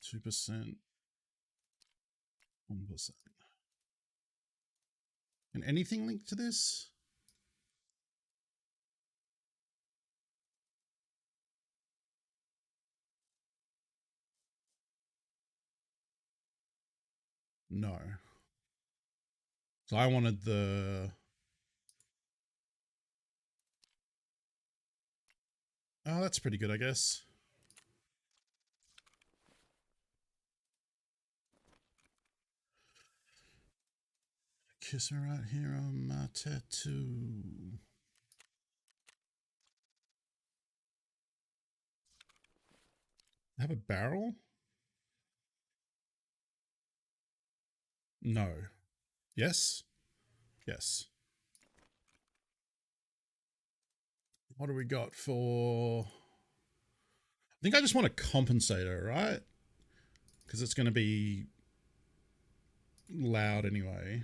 2%. 1%. And anything linked to this? No. So I wanted the... Oh, that's pretty good, I guess. Kiss her right here on my tattoo. Have a barrel? No. Yes? Yes. What do we got for... I think I just want a compensator, right? Because it's going to be loud anyway.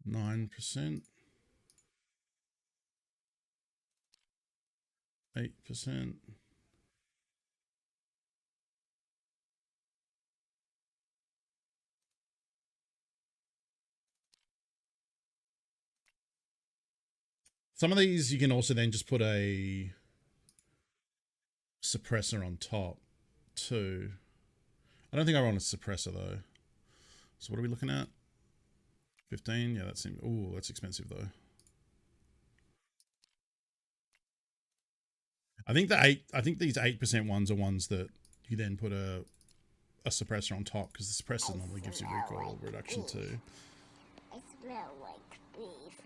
9%. 8%. Some of these you can also then just put a suppressor on top too. I don't think I want a suppressor though. So what are we looking at? 15? Yeah, that seems... Ooh, that's expensive though. I think these 8% ones are ones that you then put a suppressor on top because the suppressor normally gives you recoil reduction too. I smell like beef.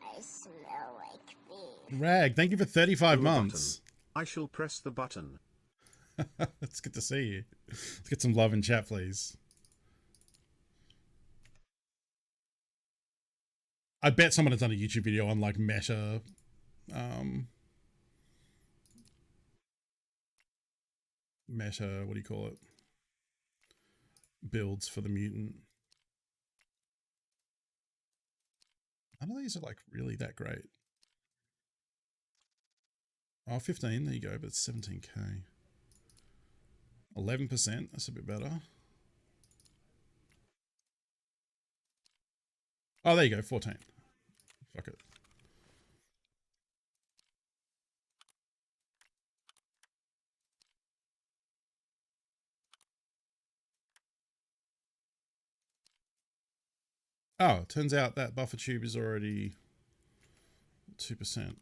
I smell like beef. Rag, thank you for 35 months. I shall press the button. It's good to see you. Let's get some love in chat, please. I bet someone has done a YouTube video on like meta meta, what do you call it? Builds for the mutant. None of these are like really that great. Oh, 15, there you go, but it's 17k. 11%, that's a bit better. Oh, there you go, 14. Fuck it. Oh, turns out that buffer tube is already 2%.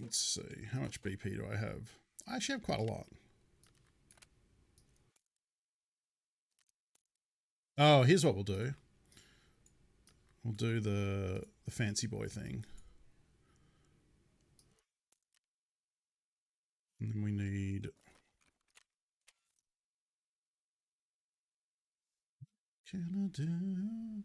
Let's see. How much BP do I have? I actually have quite a lot. Oh, here's what we'll do. We'll do the fancy boy thing. And then we need... Can I do...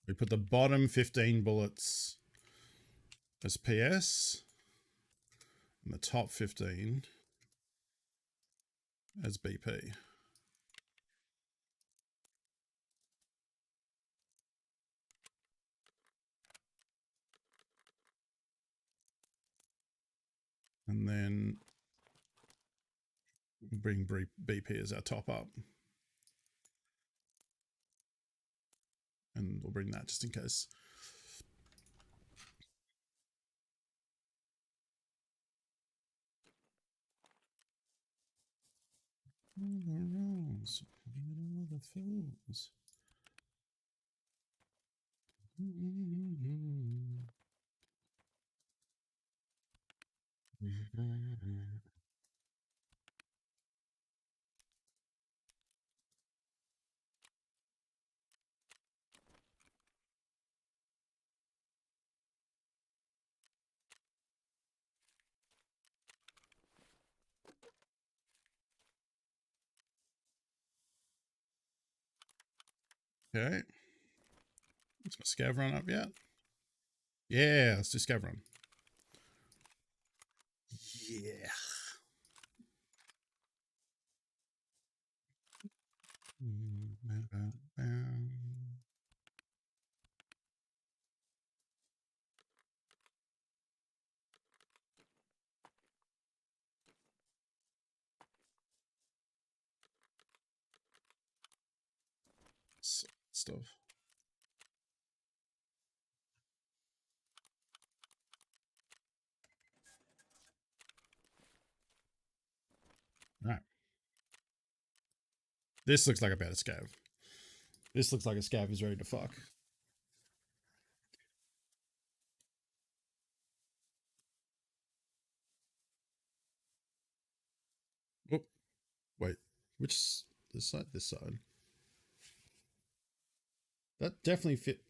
We put the bottom 15 bullets as PS and the top 15 as BP. And then bring BP as our top up. And we'll bring that just in case. All the rounds, all the films. Okay. Is my scav run up yet? Yeah, let's do scav run. Yeah. Stuff. All right. This looks like a better scav. This looks like a scav is ready to fuck. Oh, wait. Which this side? This side. That definitely fit.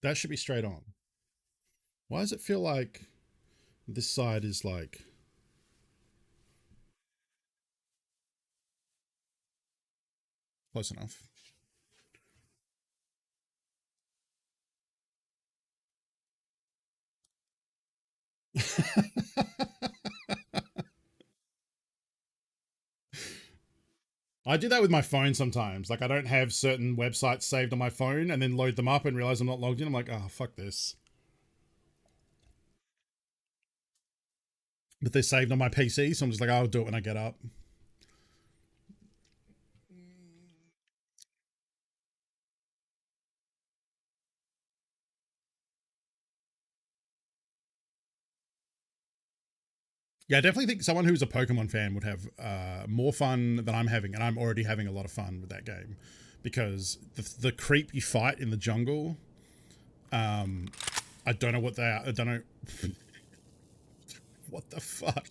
That should be straight on. Why does it feel like this side is like close enough? I do that with my phone sometimes. Like I don't have certain websites saved on my phone and then load them up and realize I'm not logged in. I'm like, oh, fuck this. But they're saved on my PC, so I'm just like, I'll do it when I get up. Yeah, I definitely think someone who's a Pokemon fan would have more fun than I'm having, and I'm already having a lot of fun with that game because the creep you fight in the jungle, I don't know what they are. I don't know. What the fuck?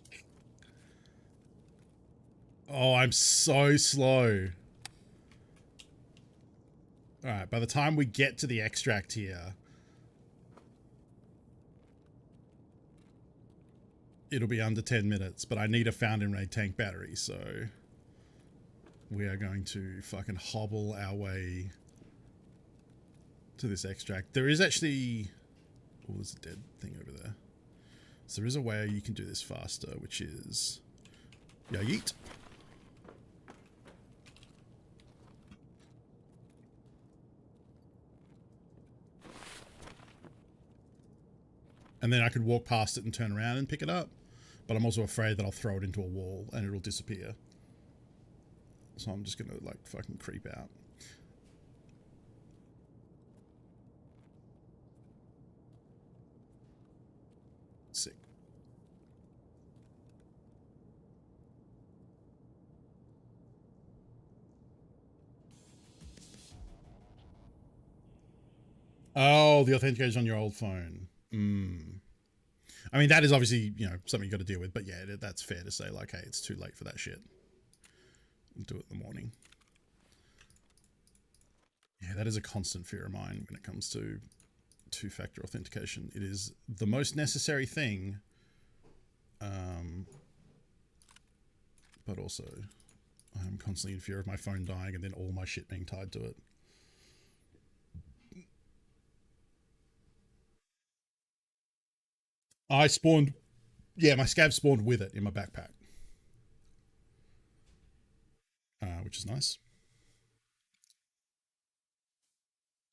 Oh, I'm so slow. All right, by the time we get to the extract here, it'll be under 10 minutes, but I need a fountain ray tank battery, so we are going to fucking hobble our way to this extract. There is actually... Oh, there's a dead thing over there. So there is a way you can do this faster, which is... Yeah, yeet. And then I could walk past it and turn around and pick it up. But I'm also afraid that I'll throw it into a wall and it'll disappear. So I'm just gonna like fucking creep out. Sick. Oh, the authentication on your old phone. I mean, that is obviously, you know, something you got to deal with. But yeah, that's fair to say, like, hey, it's too late for that shit. We'll do it in the morning. Yeah, that is a constant fear of mine when it comes to two-factor authentication. It is the most necessary thing, but also I'm constantly in fear of my phone dying and then all my shit being tied to it. I spawned... Yeah, my scav spawned with it in my backpack. Which is nice.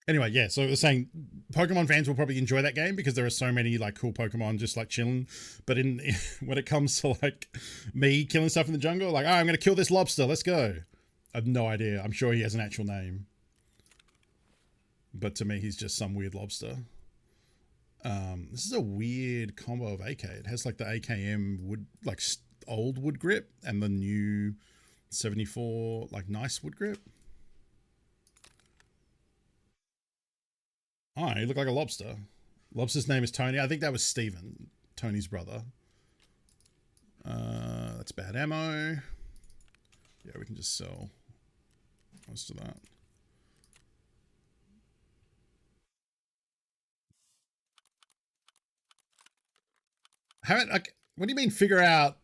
Anyway, yeah, so I was saying Pokemon fans will probably enjoy that game because there are so many like cool Pokemon just like chilling. But when it comes to like me killing stuff in the jungle, like, oh, I'm going to kill this lobster, let's go. I have no idea. I'm sure he has an actual name. But to me, he's just some weird lobster. This is a weird combo of AK. It has like the AKM wood, like old wood grip and the new 74 like nice wood grip. Oh, you look like a lobster. Lobster's name is Tony. I think that was Steven, Tony's brother. That's bad ammo. Yeah, we can just sell most of that. Like, what do you mean figure out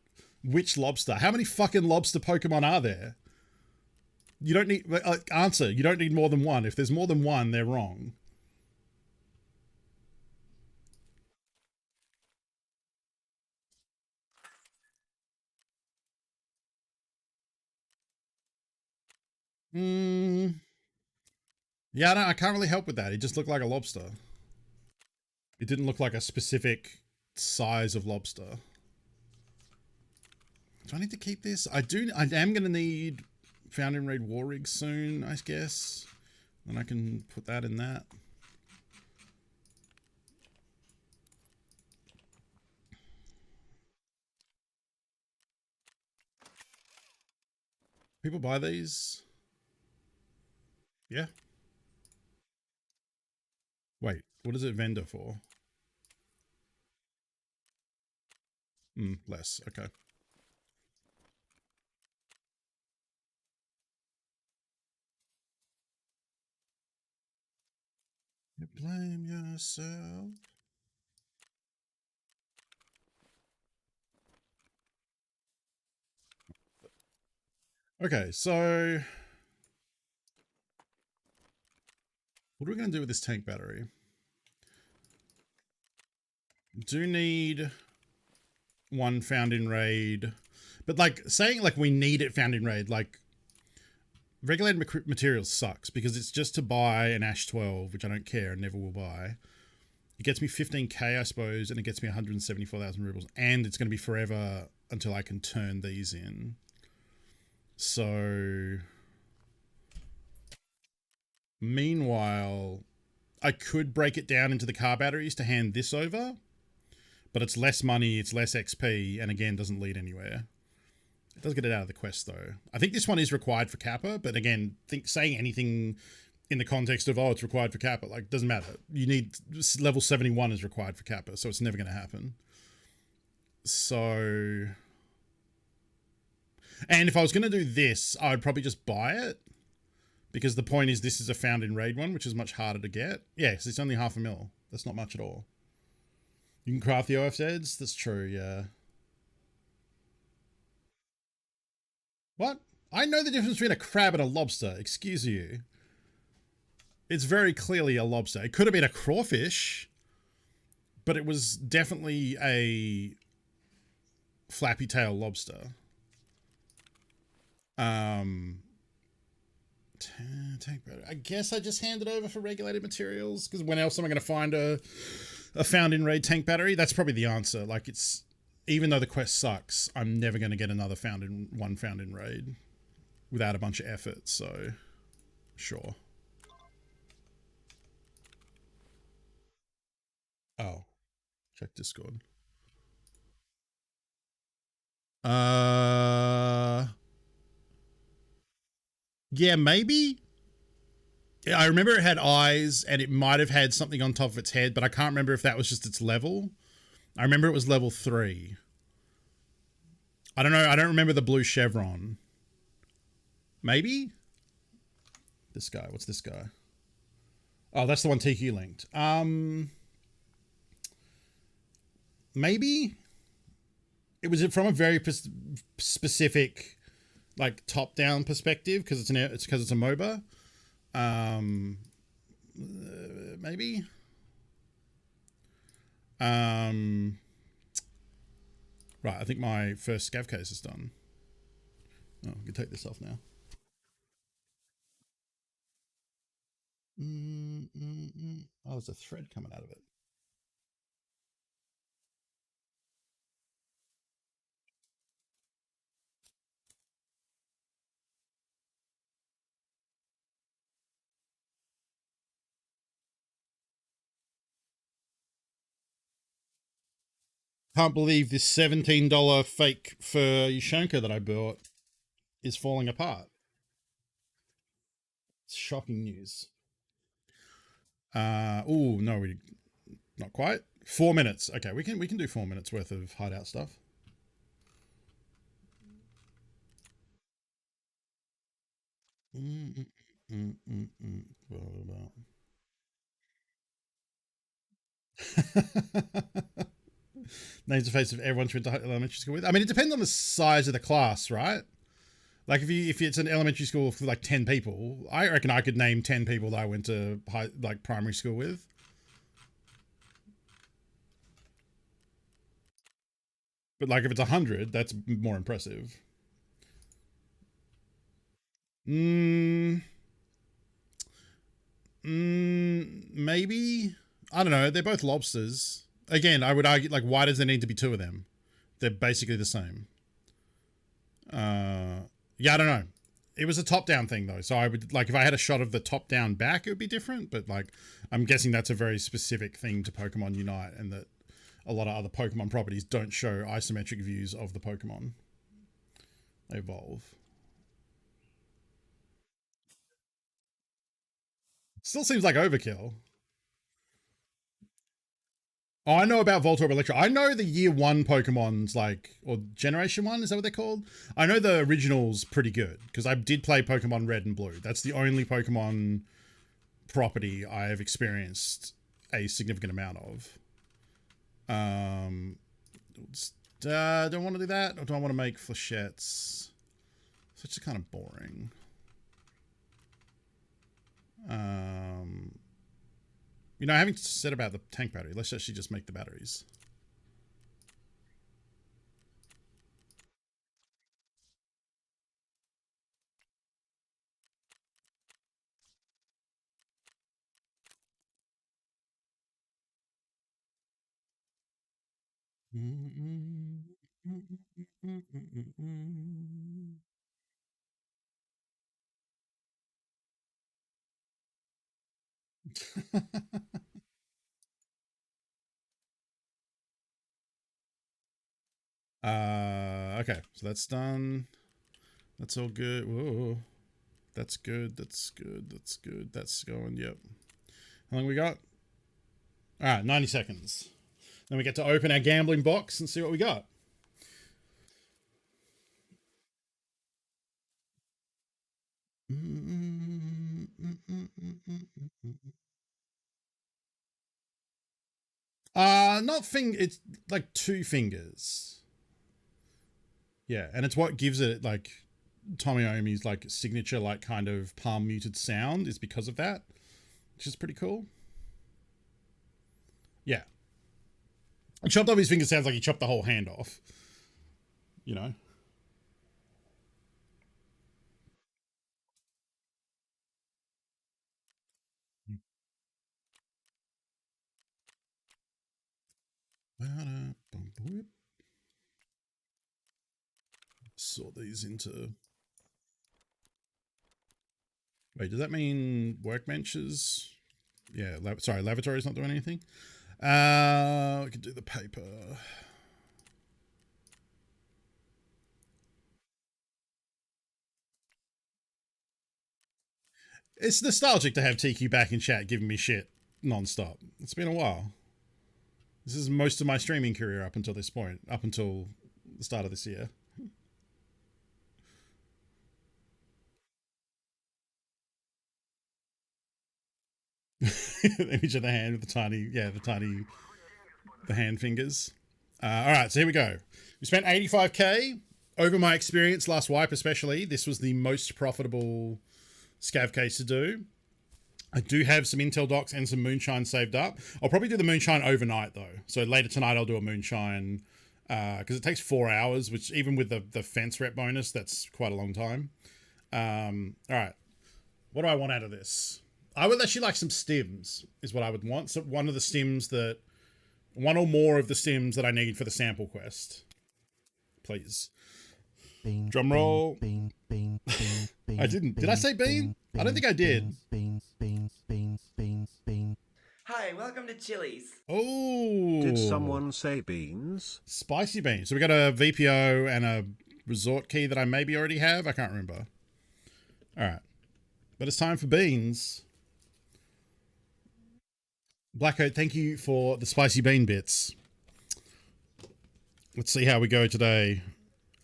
which lobster? How many fucking lobster Pokemon are there? You don't need... answer. You don't need more than one. If there's more than one, they're wrong. Yeah, I can't really help with that. It just looked like a lobster. It didn't look like a specific size of lobster. Do I need to keep this? I am going to need Found in Raid War Rig soon, I guess. Then I can put that in that. People buy these? Yeah. Wait, what is it vendor for? Less. Okay. You blame yourself. Okay, so what are we going to do with this tank battery? Do need one found in raid, but like saying like we need it found in raid, like regulated materials sucks because it's just to buy an Ash 12, which I don't care and never will buy. It gets me 15k, I suppose, and it gets me 174,000 rubles, and it's going to be forever until I can turn these in. So meanwhile, I could break it down into the car batteries to hand this over, but it's less money, it's less XP, and again, doesn't lead anywhere. It does get it out of the quest, though. I think this one is required for Kappa, but again, saying anything in the context of, oh, it's required for Kappa, like, doesn't matter. You need... level 71 is required for Kappa, so it's never going to happen. So... And if I was going to do this, I would probably just buy it, because the point is this is a found in raid one, which is much harder to get. Yes, it's only 500,000. That's not much at all. You can craft the OFZs? That's true, yeah. What? I know the difference between a crab and a lobster, excuse you. It's very clearly a lobster. It could have been a crawfish, but it was definitely a flappy tail lobster. I guess I just hand it over for regulated materials, because when else am I going to find a found in raid tank battery? That's probably the answer. Like, it's, even though the quest sucks, I'm never going to get another found in raid without a bunch of effort. So sure. Oh, check Discord. Yeah, maybe. I remember it had eyes and it might have had something on top of its head, but I can't remember if that was just its level. I remember it was level 3. I don't know. I don't remember the blue chevron. Maybe? This guy. What's this guy? Oh, that's the one TQ linked. Maybe? It was from a very specific like top-down perspective because it's a MOBA. Maybe. Right, I think my first scav case is done. Oh, I can take this off now. Oh, there's a thread coming out of it. Can't believe this $17 fake fur Yushenka that I bought is falling apart. It's shocking news. Oh no, we not quite. 4 minutes. Okay, we can do 4 minutes worth of hideout stuff. Names the face of everyone you went to elementary school with. I mean, it depends on the size of the class, right? Like if it's an elementary school for like 10 people, I reckon I could name 10 people that I went to primary school with. But like if it's 100, that's more impressive. Maybe. I don't know. They're both lobsters. Again, I would argue, like, why does there need to be two of them? They're basically the same. Yeah, I don't know. It was a top-down thing, though. So I would, like, if I had a shot of the top-down back, it would be different. But, like, I'm guessing that's a very specific thing to Pokemon Unite, and that a lot of other Pokemon properties don't show isometric views of the Pokemon. They evolve. Still seems like overkill. Oh, I know about Voltorb Electro. I know the year one Pokemon's like, or generation one, is that what they're called? I know the original's pretty good because I did play Pokemon Red and Blue. That's the only Pokemon property I have experienced a significant amount of. Don't want to do that, or do I want to make flechettes? Such a kind of boring. You know, having said about the tank battery, let's actually just make the batteries. Okay, so that's done. That's all good. Whoa. That's good. That's good. That's good. That's going. Yep. How long we got? All right, 90 seconds. Then we get to open our gambling box and see what we got. Not it's like 2 fingers. Yeah, and it's what gives it like Tomiomi's like signature like kind of palm muted sound is because of that, which is pretty cool. Yeah. And chopped off his finger sounds like he chopped the whole hand off. You know? Sort these into... Wait, does that mean workbenches? Yeah, sorry, lavatory's not doing anything. We could do the paper. It's nostalgic to have TQ back in chat giving me shit non-stop. It's been a while. This is most of my streaming career up until this point, up until the start of this year. Image of the hand with the tiny, the hand fingers. All right, so here we go. We spent 85k over my experience last wipe especially, this was the most profitable scav case to do. I do have some Intel docs and some moonshine saved up. I'll probably do the moonshine overnight though. So later tonight I'll do a moonshine because it takes 4 hours, which even with the fence rep bonus, that's quite a long time. All right. What do I want out of this? I would actually like some stims is what I would want. So one of the stims that, one or more of the stims that I need for the sample quest. Please. Bean, Drum roll. Bean, bean, bean, bean, I didn't. Did I say bean? I don't think I did. Beans, beans, beans, beans, beans. Hi, welcome to Chili's. Oh. Did someone say beans? Spicy beans. So we got a VPO and a resort key that I maybe already have. I can't remember. All right. But it's time for beans. Blackout, thank you for the spicy bean bits. Let's see how we go today.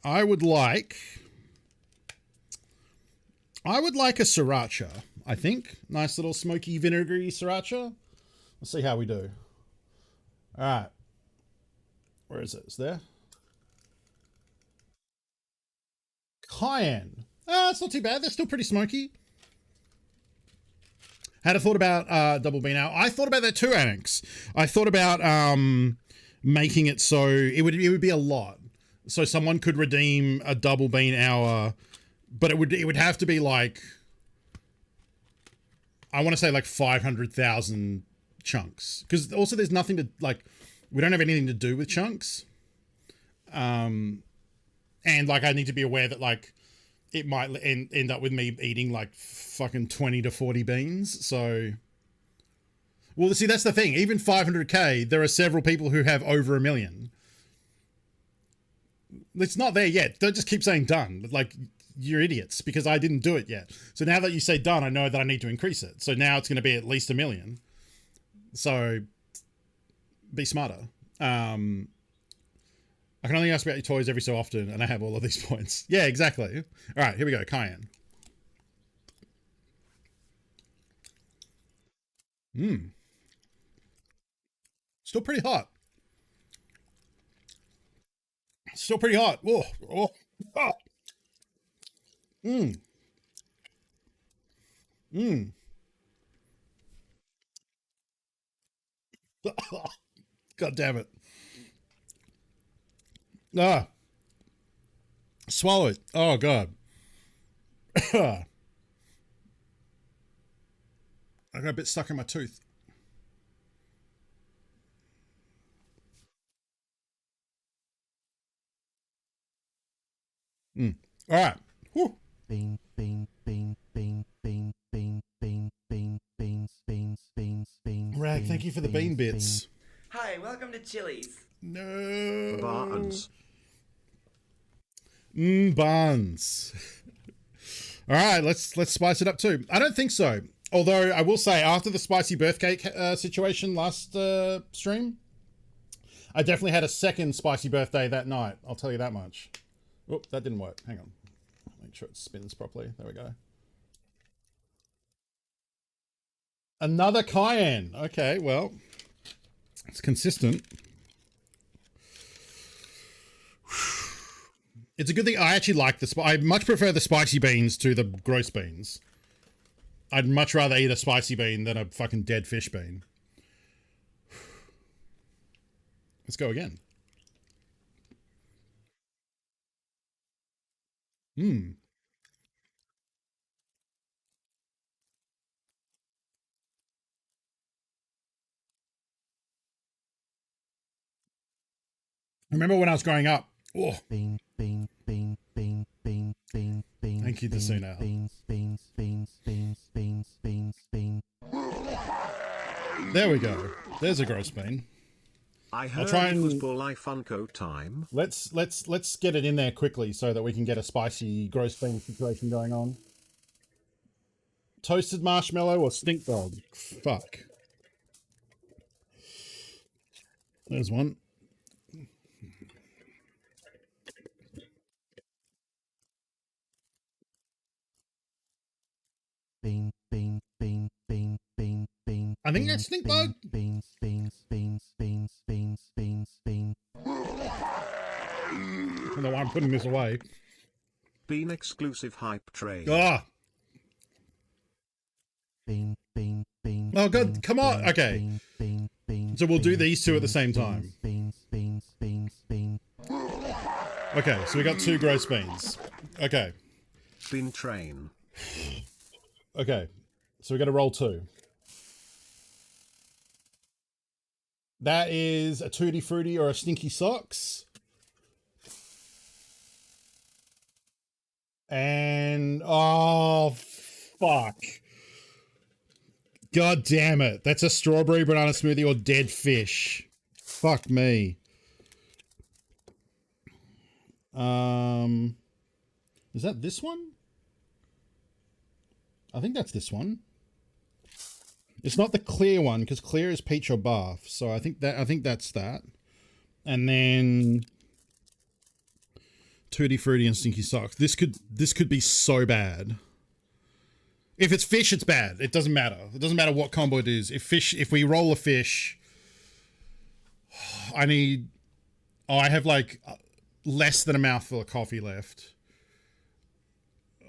I would like a sriracha, I think. Nice little smoky vinegary sriracha. Let's see how we do. All right. Where is it? It's there. Cayenne. It's not too bad. They're still pretty smoky. Had a thought about double bean hour. I thought about that too, Annex. I thought about making it so it would be a lot. So someone could redeem a double bean hour, but it would have to be like, I want to say like 500,000 chunks, because also there's nothing to like. We don't have anything to do with chunks, and like I need to be aware that like it might end up with me eating like fucking 20 to 40 beans. So, well, see, that's the thing. Even 500k, there are several people who have over 1 million. It's not there yet. Don't just keep saying done. Like, you're idiots because I didn't do it yet. So now that you say done, I know that I need to increase it. So now it's going to be at least 1 million. So be smarter. I can only ask about your toys every so often, and I have all of these points. Yeah, exactly. All right, here we go. Cayenne. Still pretty hot. Still pretty hot. Oh, oh, oh. God damn it. Swallow it. Oh, God. I got a bit stuck in my tooth. All right. Whew. Bean, bean, bean, bean, bean, bean, bean, bean, beans, beans, beans, beans. Rag, thank you for the bean bits. Hi, welcome to Chili's. No. Buns. Buns. All right, let's spice it up too. I don't think so. Although I will say, after the spicy birth cake situation last stream, I definitely had a second spicy birthday that night. I'll tell you that much. Oh, that didn't work. Hang on. Make sure it spins properly. There we go. Another cayenne. Okay, well, it's consistent. It's a good thing. I actually like the I much prefer the spicy beans to the gross beans. I'd much rather eat a spicy bean than a fucking dead fish bean. Let's go again. Remember when I was growing up? Oh. Bean, bean, bean, bean, bean, bean, bean. Thank you, Desuna. Beans, beans, beans, beans, beans, beans, beans. There we go. There's a gross bean. I heard try it was and- Bulleye Funko time. Let's get it in there quickly so that we can get a spicy gross bean situation going on. Toasted marshmallow or stink dog? Fuck. There's one. Bean, bean, bean, bean, bean, bean. I think that's stink bug. Beans, beans, beans, beans, beans, beans, beans. don't know why I'm putting this away. Bean exclusive hype train. Ah. Bean, bean, bean. Oh god, bean, come on. bean, Okay. bean, bean, bean, So we'll do bean, these two at the bean, same beans, time. Beans, beans, beans, beans. Okay, so we got 2 gross beans. Okay. Bean train. Okay. So we got to roll 2. That is a Tutti Frutti or a Stinky Socks. And oh fuck. God damn it. That's a strawberry banana smoothie or dead fish. Fuck me. Is that this one? I think that's this one. It's not the clear one because clear is peach or bath. So I think that's that. And then Tutti Frutti and Stinky Socks. This could be so bad. If it's fish, it's bad. It doesn't matter. It doesn't matter what combo it is. If we roll a fish, I have like less than a mouthful of coffee left.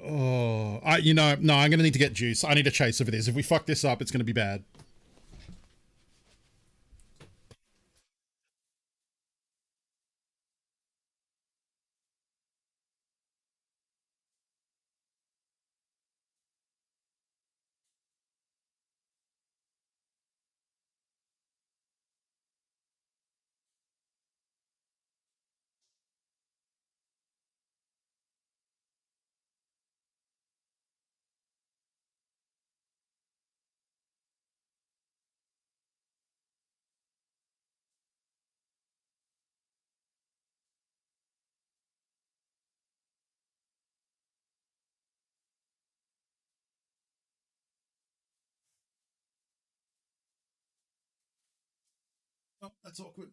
Oh, no, I'm going to need to get juice. I need a chaser for this. If we fuck this up, it's going to be bad. Oh, that's awkward.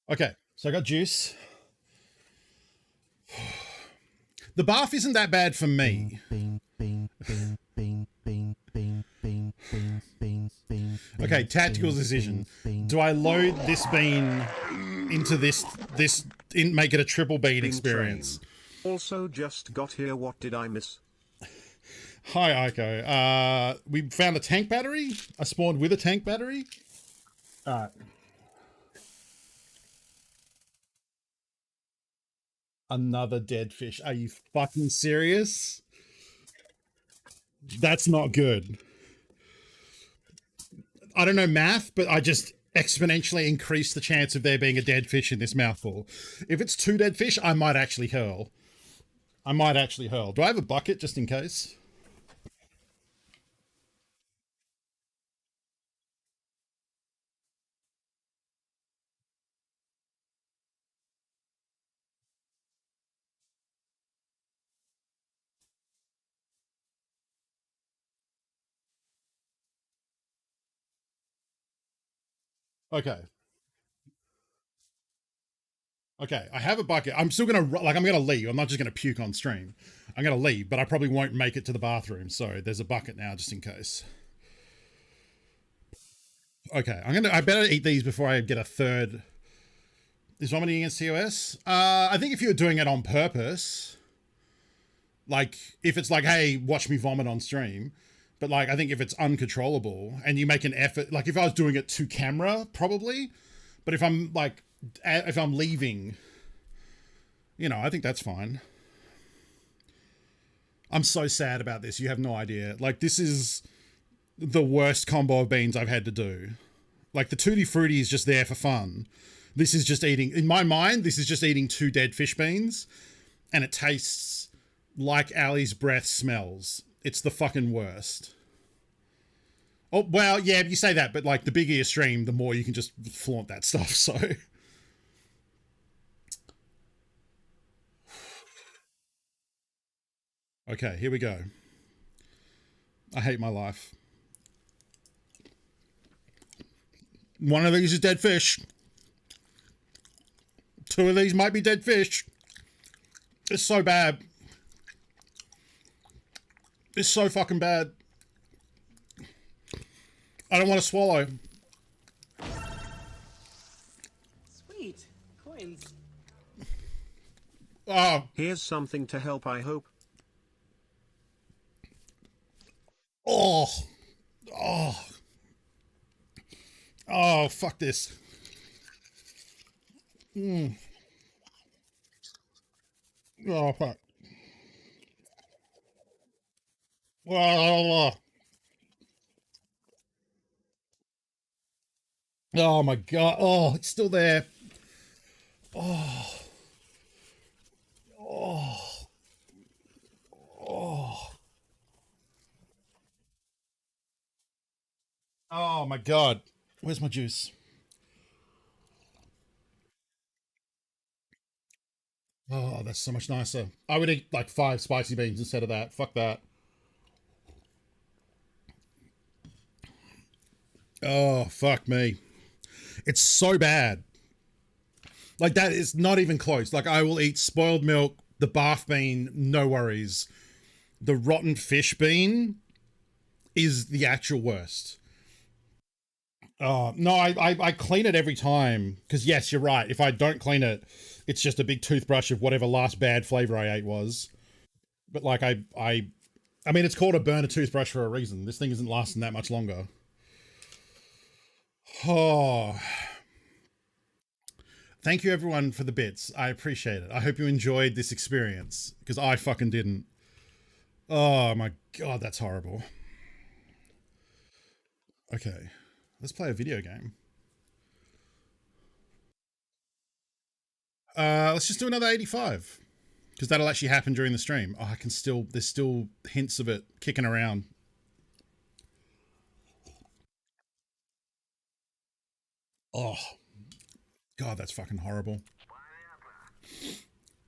Okay, so I got juice. The bath isn't that bad for me. Bean, bean, bean, bean, bean, bean, bean, beans, beans, beans. Okay, tactical decision. Do I load this bean into this make it a triple bean experience? Train. Also just got here, what did I miss? Hi, Aiko. We found a tank battery. I spawned with a tank battery. Alright. Another dead fish. Are you fucking serious? That's not good. I don't know math, but I just exponentially increased the chance of there being a dead fish in this mouthful. If it's 2 dead fish, I might actually hurl. Do I have a bucket just in case? Okay. Okay, I have a bucket. I'm still gonna I'm gonna leave. I'm not just gonna puke on stream. I'm gonna leave, but I probably won't make it to the bathroom. So there's a bucket now, just in case. Okay, I better eat these before I get a third. Is vomiting against TOS? I think if you're doing it on purpose, like if it's like, hey, watch me vomit on stream, but like I think if it's uncontrollable and you make an effort, like if I was doing it to camera, probably, but if I'm leaving, I think that's fine. I'm so sad about this. You have no idea. Like this is the worst combo of beans I've had to do. Like the Tutti Frutti is just there for fun. This is just eating, in my mind, this is just eating 2 dead fish beans and it tastes like Ali's breath smells. It's the fucking worst. Oh, well, yeah, you say that, but like the bigger you stream, the more you can just flaunt that stuff, so. Okay, here we go. I hate my life. One of these is dead fish. 2 of these might be dead fish. It's so bad. It's so fucking bad. I don't want to swallow. coins. Oh, Here's something to help, I hope. oh, oh, oh, fuck this. Oh, fuck. Oh, oh my god. Oh, it's still there. Oh, oh, oh. Oh my god. Where's my juice? Oh, that's so much nicer. I would eat like 5 spicy beans instead of that. Fuck that. Oh, fuck me. It's so bad. Like, that is not even close. Like, I will eat spoiled milk, the bath bean, no worries. The rotten fish bean is the actual worst. Oh, no, I clean it every time. Because, yes, you're right. If I don't clean it, it's just a big toothbrush of whatever last bad flavor I ate was. But, like, I mean, it's called a burner toothbrush for a reason. This thing isn't lasting that much longer. Oh, thank you everyone for the bits. I appreciate it. I hope you enjoyed this experience because I fucking didn't. Oh my god, that's horrible. Okay, let's play a video game. Let's just do another 85 because that'll actually happen during the stream. Oh, I can still, there's still hints of it kicking around. Oh, god, that's fucking horrible.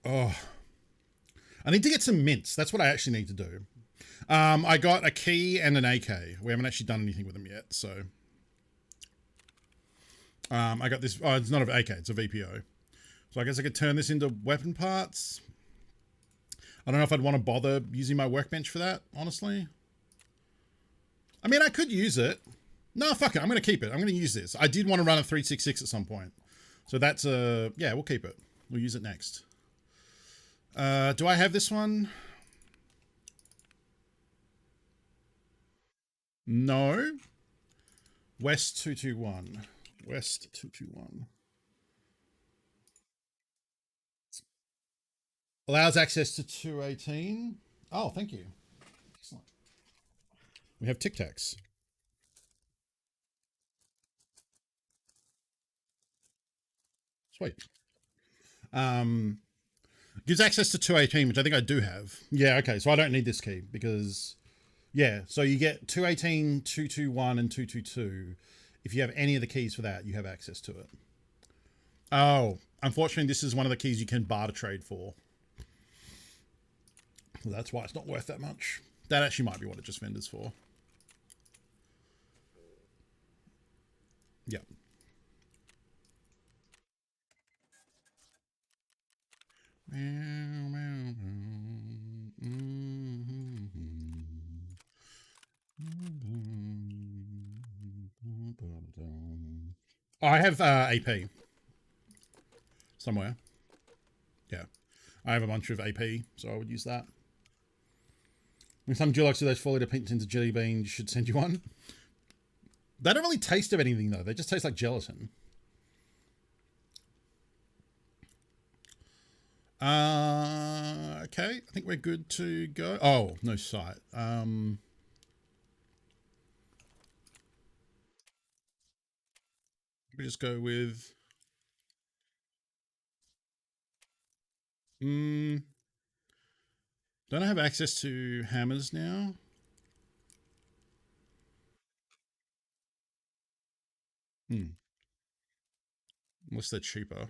Oh, I need to get some mints. That's what I actually need to do. I got a key and an AK. We haven't actually done anything with them yet, so. I got this. Oh, it's not an AK, it's a VPO. So I guess I could turn this into weapon parts. I don't know if I'd want to bother using my workbench for that, honestly. I mean, I could use it. No, fuck it. I'm going to keep it. I'm going to use this. I did want to run a 366 at some point. So that's yeah, we'll keep it. We'll use it next. Do I have this one? No. West 221. West 221. Allows access to 218. Oh, thank you. Excellent. We have Tic Tacs. Sweet. Gives access to 218, which I think I do have. Yeah, okay, so I don't need this key because, yeah, so you get 218, 221, and 222. If you have any of the keys for that, you have access to it. Oh, unfortunately, this is one of the keys you can barter trade for. So that's why it's not worth that much. That actually might be what it just vendors for. Yep. I have AP somewhere. Yeah, I have a bunch of AP, so I would use that. When some Dulux of those fall into jelly beans, should send you one. They don't really taste of anything though. They just taste like gelatin. Okay, I think we're good to go. Oh, no sight. We just go with. Don't I have access to hammers now? Unless they're cheaper.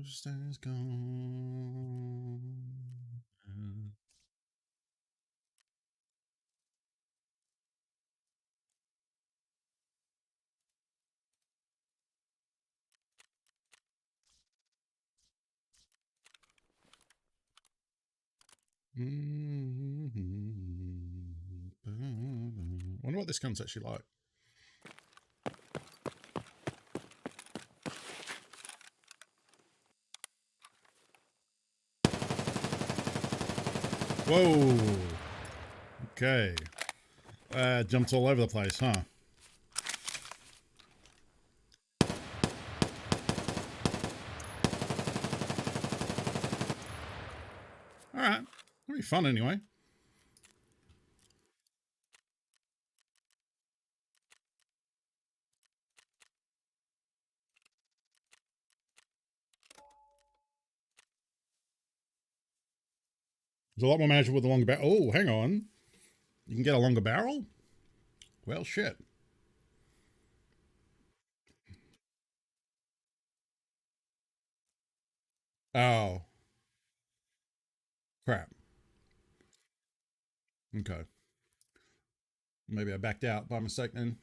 Stars gone. Wonder what this gun's actually like. Whoa. Okay. Jumped all over the place, huh? Alright. That'll be fun anyway. There's a lot more manageable with a longer barrel. Oh, hang on. You can get a longer barrel? Well, shit. Oh. Crap. Okay. Maybe I backed out by mistake then.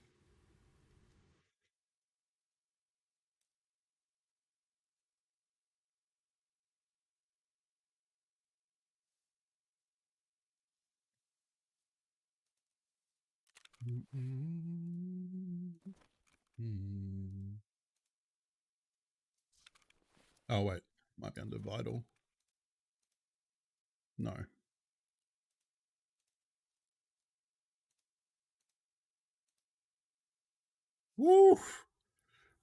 Oh, wait. Might be under vital. No. Woo!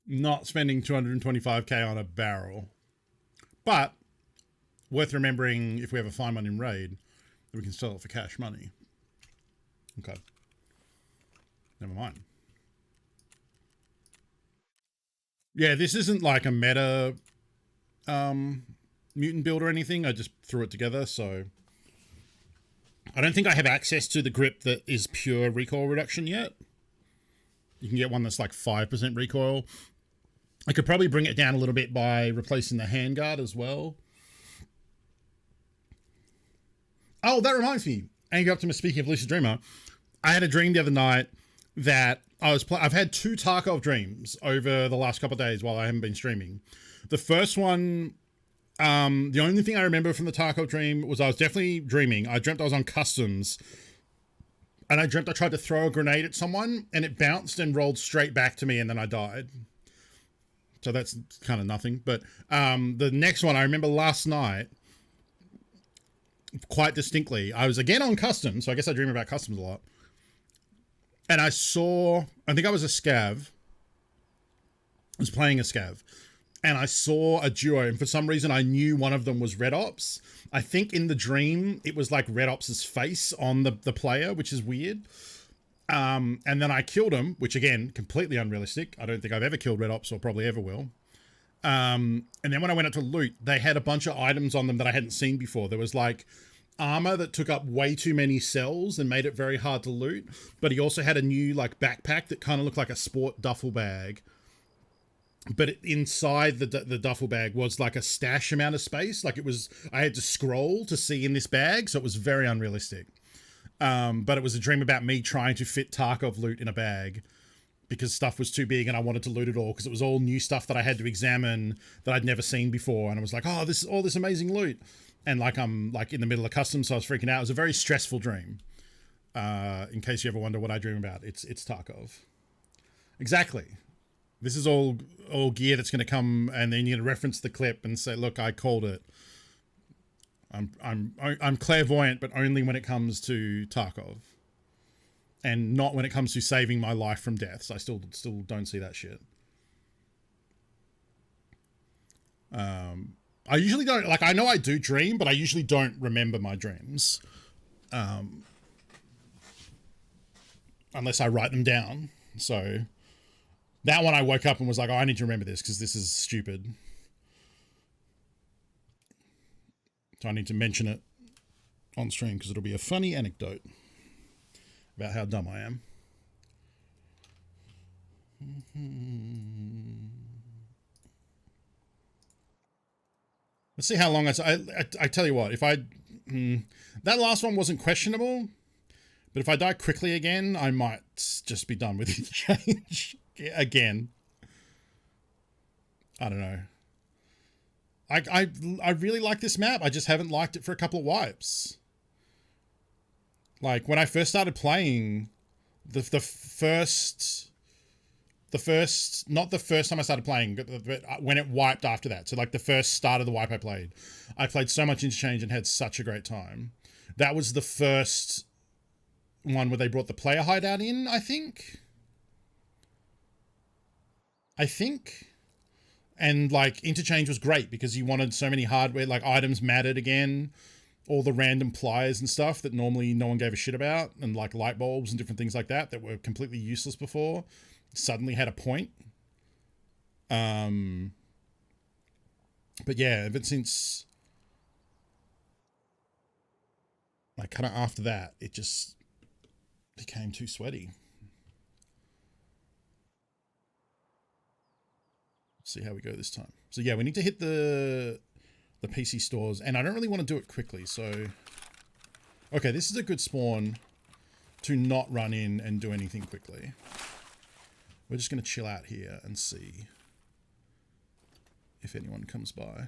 Not spending 225k on a barrel. But worth remembering, if we ever find one in raid, that we can sell it for cash money. Okay. Never mind. Yeah, this isn't like a meta mutant build or anything. I just threw it together, so I don't think I have access to the grip that is pure recoil reduction yet. You can get one that's like 5% recoil. I could probably bring it down a little bit by replacing the handguard as well. Oh, that reminds me. Angry Optimus, speaking of Lucid Dreamer, I had a dream the other night that I've had 2 Tarkov dreams over the last couple of days while I haven't been streaming. The first one, the only thing I remember from the Tarkov dream was I was definitely dreaming. I dreamt I was on customs, and I dreamt I tried to throw a grenade at someone, and it bounced and rolled straight back to me, and then I died. So that's kind of nothing. But the next one, I remember last night, quite distinctly. I was again on customs, so I guess I dream about customs a lot. And I think I was a scav. I was playing a scav. And I saw a duo, and for some reason I knew one of them was Red Ops. I think in the dream, it was like Red Ops' face on the player, which is weird. And then I killed him, which again, completely unrealistic. I don't think I've ever killed Red Ops or probably ever will. And then when I went up to loot, they had a bunch of items on them that I hadn't seen before. There was like armor that took up way too many cells and made it very hard to loot. But he also had a new like backpack that kind of looked like a sport duffel bag. But inside the duffel bag was like a stash amount of space. Like I had to scroll to see in this bag. So it was very unrealistic. But it was a dream about me trying to fit Tarkov loot in a bag because stuff was too big and I wanted to loot it all because it was all new stuff that I had to examine that I'd never seen before. And I was like, oh, this is all this amazing loot. And like, I'm like in the middle of customs, so I was freaking out. It was a very stressful dream. In case you ever wonder what I dream about, it's Tarkov. Exactly. This is all gear that's going to come, and then you're going to reference the clip and say, look, I called it. I'm clairvoyant, but only when it comes to Tarkov. And not when it comes to saving my life from deaths. I still don't see that shit. I usually don't, like, I know I do dream, but I usually don't remember my dreams. Unless I write them down. So that one I woke up and was like, oh, I need to remember this because this is stupid. So I need to mention it on stream because it'll be a funny anecdote about how dumb I am. Let's see how long I tell you what, if I... that last one wasn't questionable, but if I die quickly again, I might just be done with the change again. I don't know. I really like this map. I just haven't liked it for a couple of wipes. Like when I first started playing, the first, not the first time I started playing, but when it wiped after that. So like the first start of the wipe I played so much Interchange and had such a great time. That was the first one where they brought the player hideout in, I think. And like interchange was great because you wanted so many hardware, like items mattered again. All the random pliers and stuff that normally no one gave a shit about, and like light bulbs and different things like that that were completely useless before, suddenly had a point. But yeah, ever since like kind of after that, it just became too sweaty. See how we go this time. So yeah, we need to hit the PC stores, and I don't really want to do it quickly. So okay, this is a good spawn to not run in and do anything quickly. We're just going to chill out here and see if anyone comes by.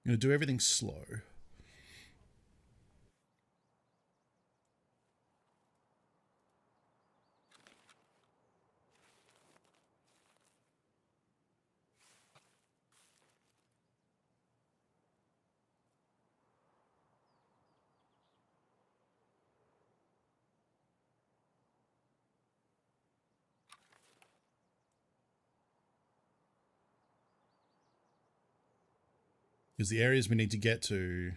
I'm going to do everything slow. Because the areas we need to get to,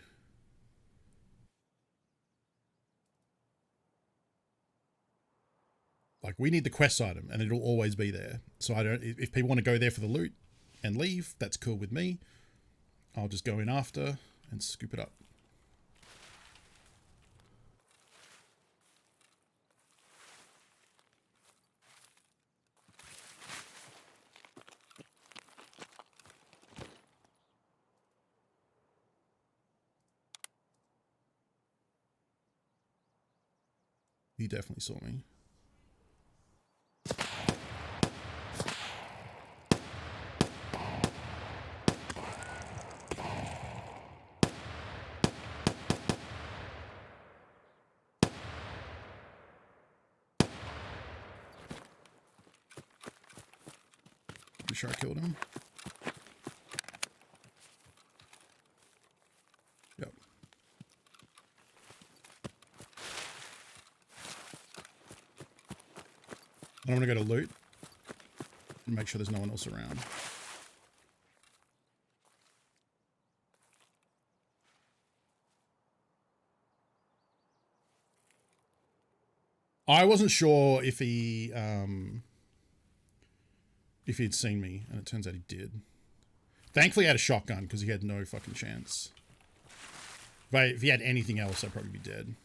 like we need the quest item and it'll always be there. So I don't, if people want to go there for the loot and leave, that's cool with me. I'll just go in after and scoop it up. He definitely saw me. Pretty sure I killed him. Yep. I'm gonna go to loot and make sure there's no one else around. I wasn't sure if he'd seen me, and it turns out he did. Thankfully, I had a shotgun because he had no fucking chance. If he had anything else, I'd probably be dead.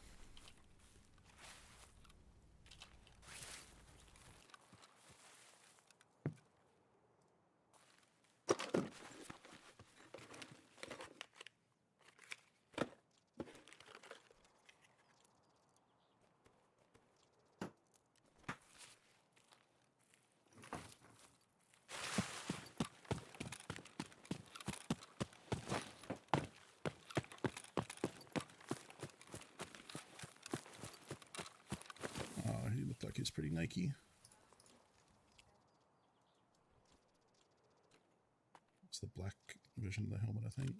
Like he's pretty naked. It's the black version of the helmet, I think.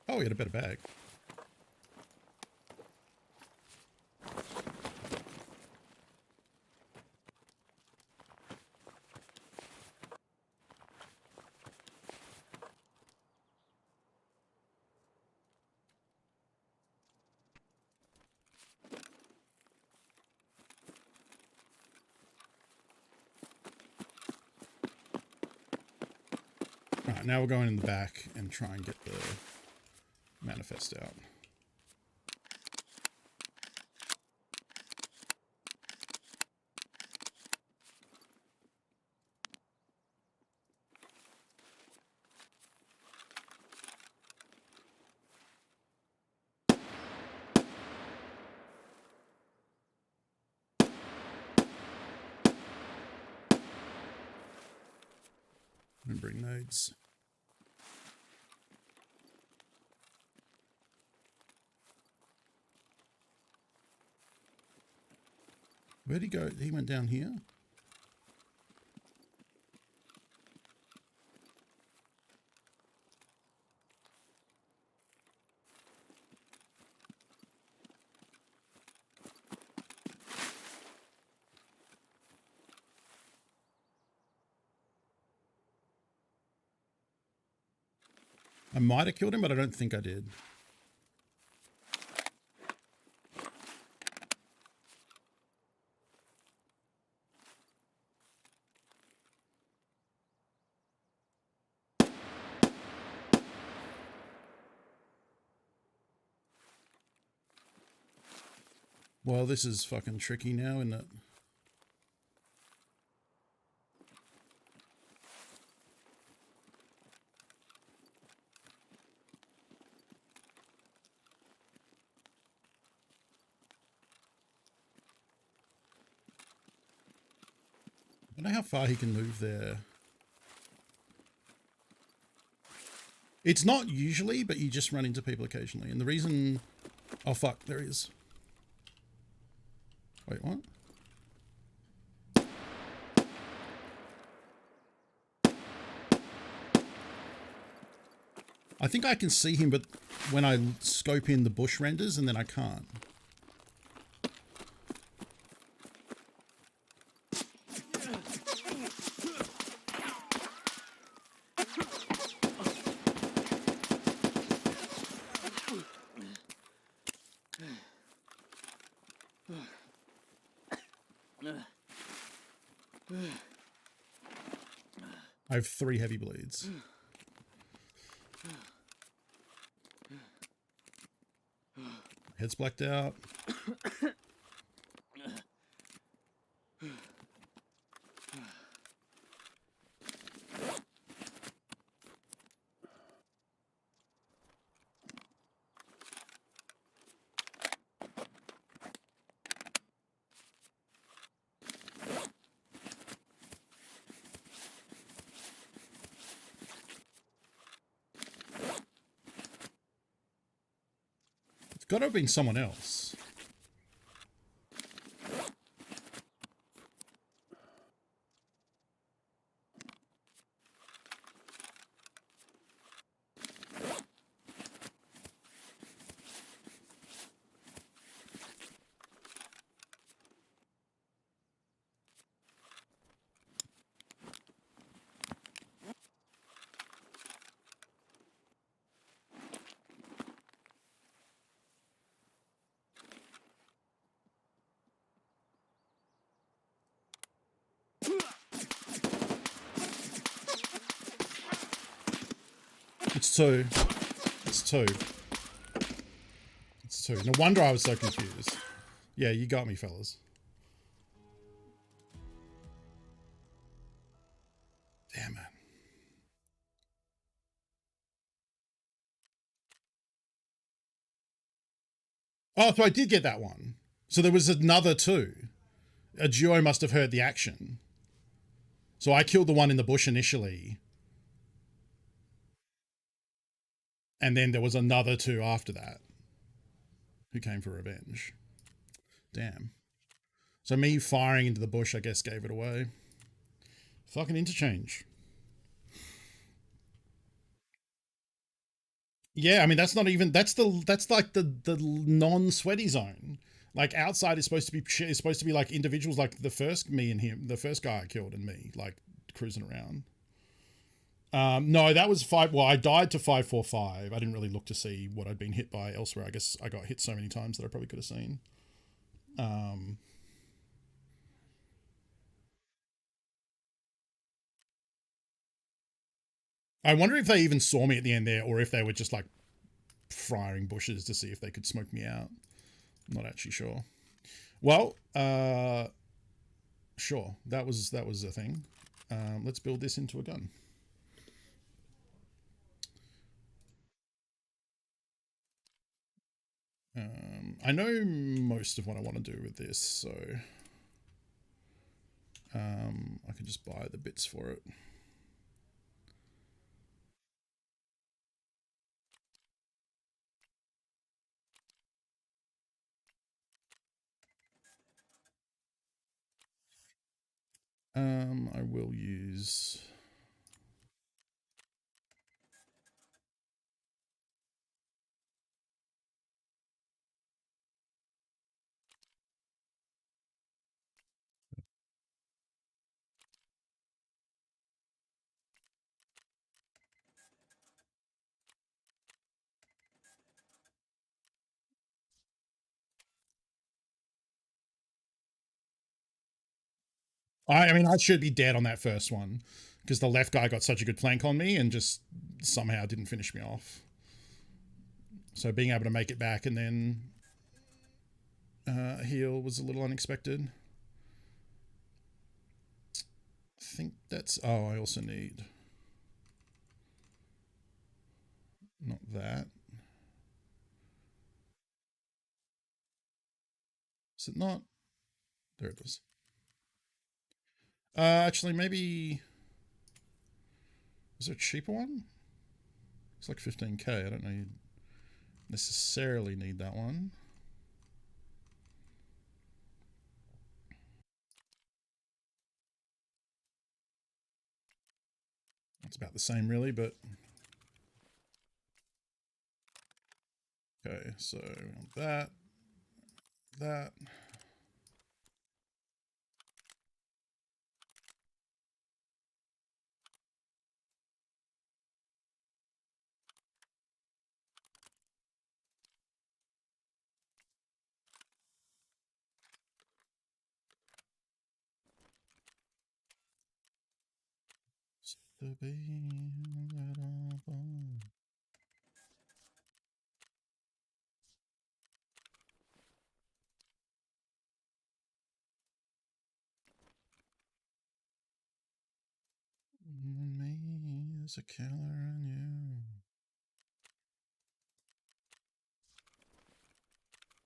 Oh, he had a better bag. Alright, now we're going in the back and try and get the manifest out. remembering nodes. Where'd he go? He went down here? I might have killed him, but I don't think I did. Well, this is fucking tricky now, isn't it? I don't know how far he can move there. It's not usually, but you just run into people occasionally. And the reason... Oh, fuck. There he is. Wait, what? I think I can see him, but when I scope in the bush renders, and then I can't. I have 3 heavy bleeds. Head's blacked out. It's got to have been someone else. It's 2. It's 2. It's 2. No wonder I was so confused. Yeah, you got me, fellas. Damn it. Oh, so I did get that one. So there was another 2. A duo must have heard the action. So I killed the one in the bush initially. And then there was another 2 after that who came for revenge. Damn. So me firing into the bush, I guess, gave it away. Fucking interchange. Yeah, I mean, that's not even... That's like the non-sweaty zone. Like, outside is supposed to be like individuals like the first me and him, the first guy I killed and me, like, cruising around. No, that was 5. Well, I died to 545. I didn't really look to see what I'd been hit by elsewhere. I guess I got hit so many times that I probably could have seen. I wonder if they even saw me at the end there, or if they were just like firing bushes to see if they could smoke me out. I'm not actually sure. Well, sure. That was a thing. Let's build this into a gun. I know most of what I want to do with this, so I can just buy the bits for it. I will use... I mean, I should be dead on that first one because the left guy got such a good flank on me and just somehow didn't finish me off. So being able to make it back and then heal was a little unexpected. I think that's... Oh, I also need... Not that. Is it not? There it is. Actually, maybe... Is there a cheaper one? It's like 15k. I don't know you necessarily need that one. It's about the same, really, but... Okay, so we want that. That. To be me is a killer in you.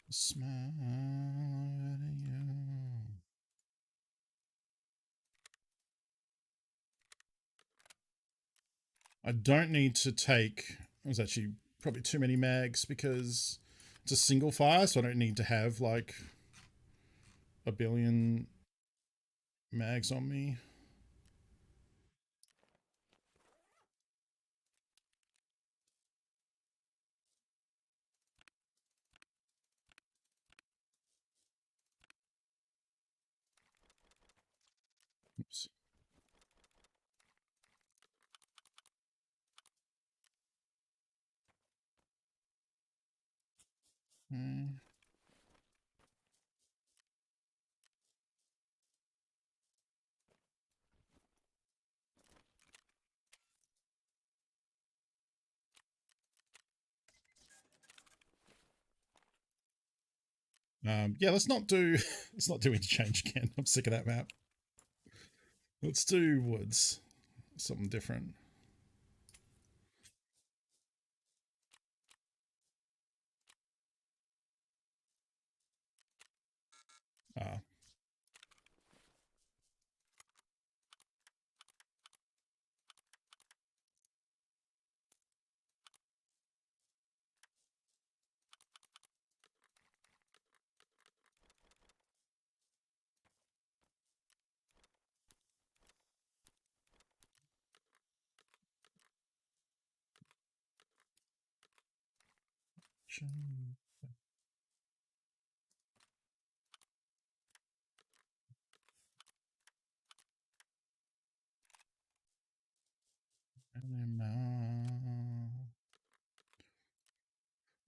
A smile at you. I don't need to take... It was actually probably too many mags because it's a single fire, so I don't need to have like a billion mags on me. Oops. Okay. Yeah, let's not do interchange again. I'm sick of that map. Let's do woods. Something different. Ah.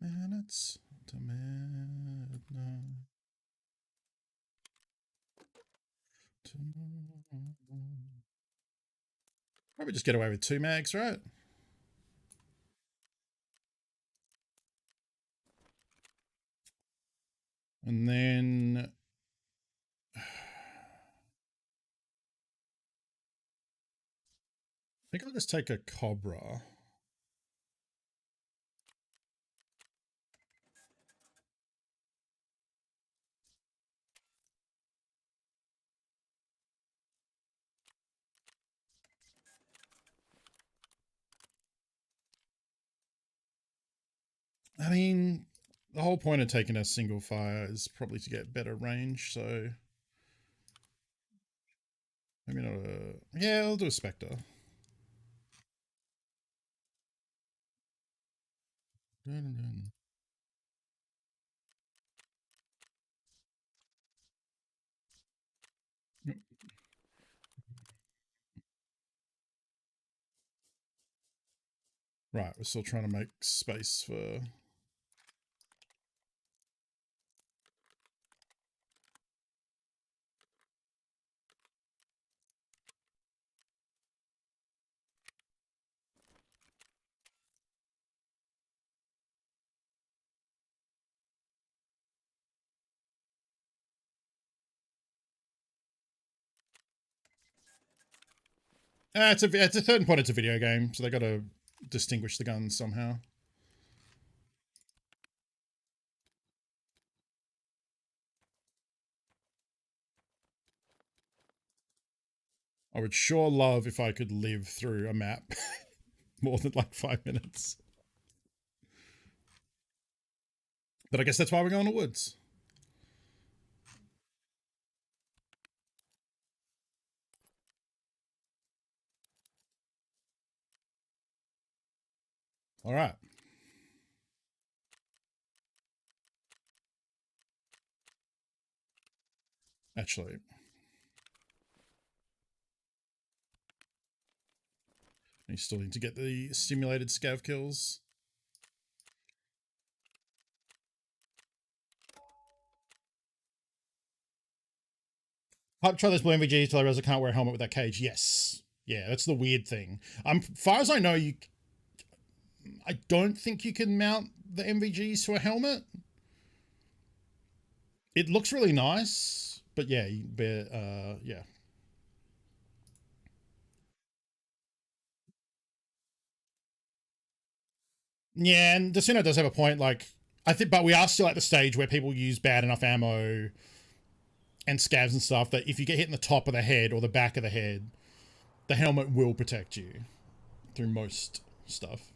Minutes to midnight. Probably just get away with 2 mags, right? And then I think I'll just take a Cobra. I mean, the whole point of taking a single fire is probably to get better range, so Maybe not a... Yeah, I'll do a Spectre. Right, we're still trying to make space for... it's a certain point. It's a video game, so they got to distinguish the guns somehow. I would sure love if I could live through a map more than like 5 minutes. But I guess that's why we're going to woods. All right. Actually, you still need to get the stimulated scav kills. Try those blue MVGs till I realize I can't wear a helmet with that cage. Yes. Yeah, that's the weird thing. Far as I know, I don't think you can mount the MVGs to a helmet. It looks really nice, but yeah, yeah. Yeah, and Decino does have a point. Like, I think, but we are still at the stage where people use bad enough ammo and scavs and stuff that if you get hit in the top of the head or the back of the head, the helmet will protect you through most stuff.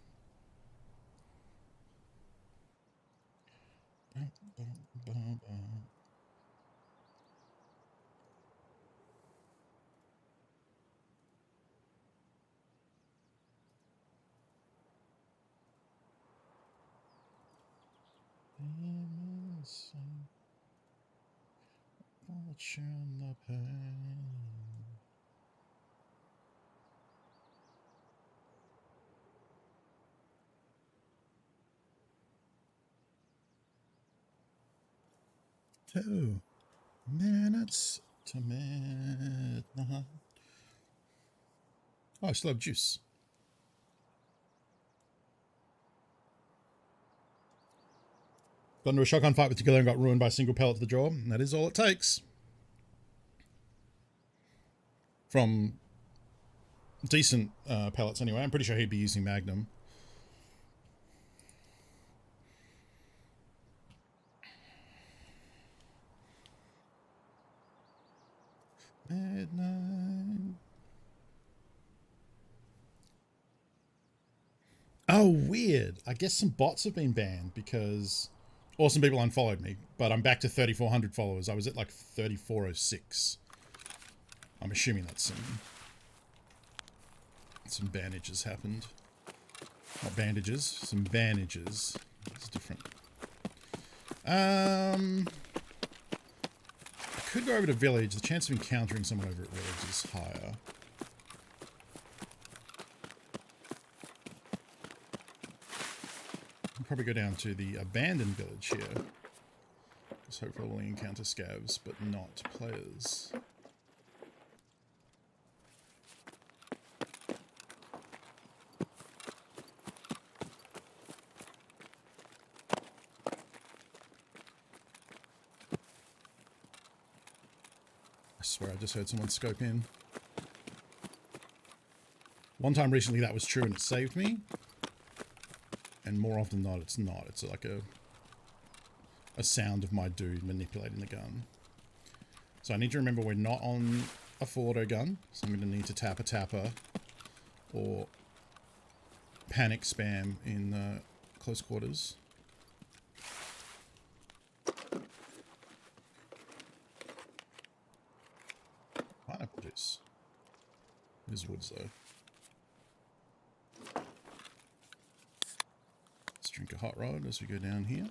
Fortune the pain. Two minutes to midnight. Oh, I still have juice. Got into a shotgun fight with Tequila and got ruined by a single pellet to the jaw. And that is all it takes. From decent pellets anyway. I'm pretty sure he'd be using Magnum. Midnight. Oh, weird. I guess some bots have been banned because... Or some people unfollowed me. But I'm back to 3,400 followers. I was at like 3,406. I'm assuming that some bandages happened. Not bandages, some bandages. It's different. I could go over to village. The chance of encountering someone over at village is higher. I'll probably go down to the abandoned village here. Just hopefully we'll encounter scavs, but not players. I swear I just heard someone scope in. One time recently that was true and it saved me. And more often than not, it's not. It's like a sound of my dude manipulating the gun. So I need to remember we're not on a full auto gun. So I'm going to need to tap a tapper or panic spam in close quarters. Pineapple juice. There's woods though. Let's drink a hot rod as we go down here.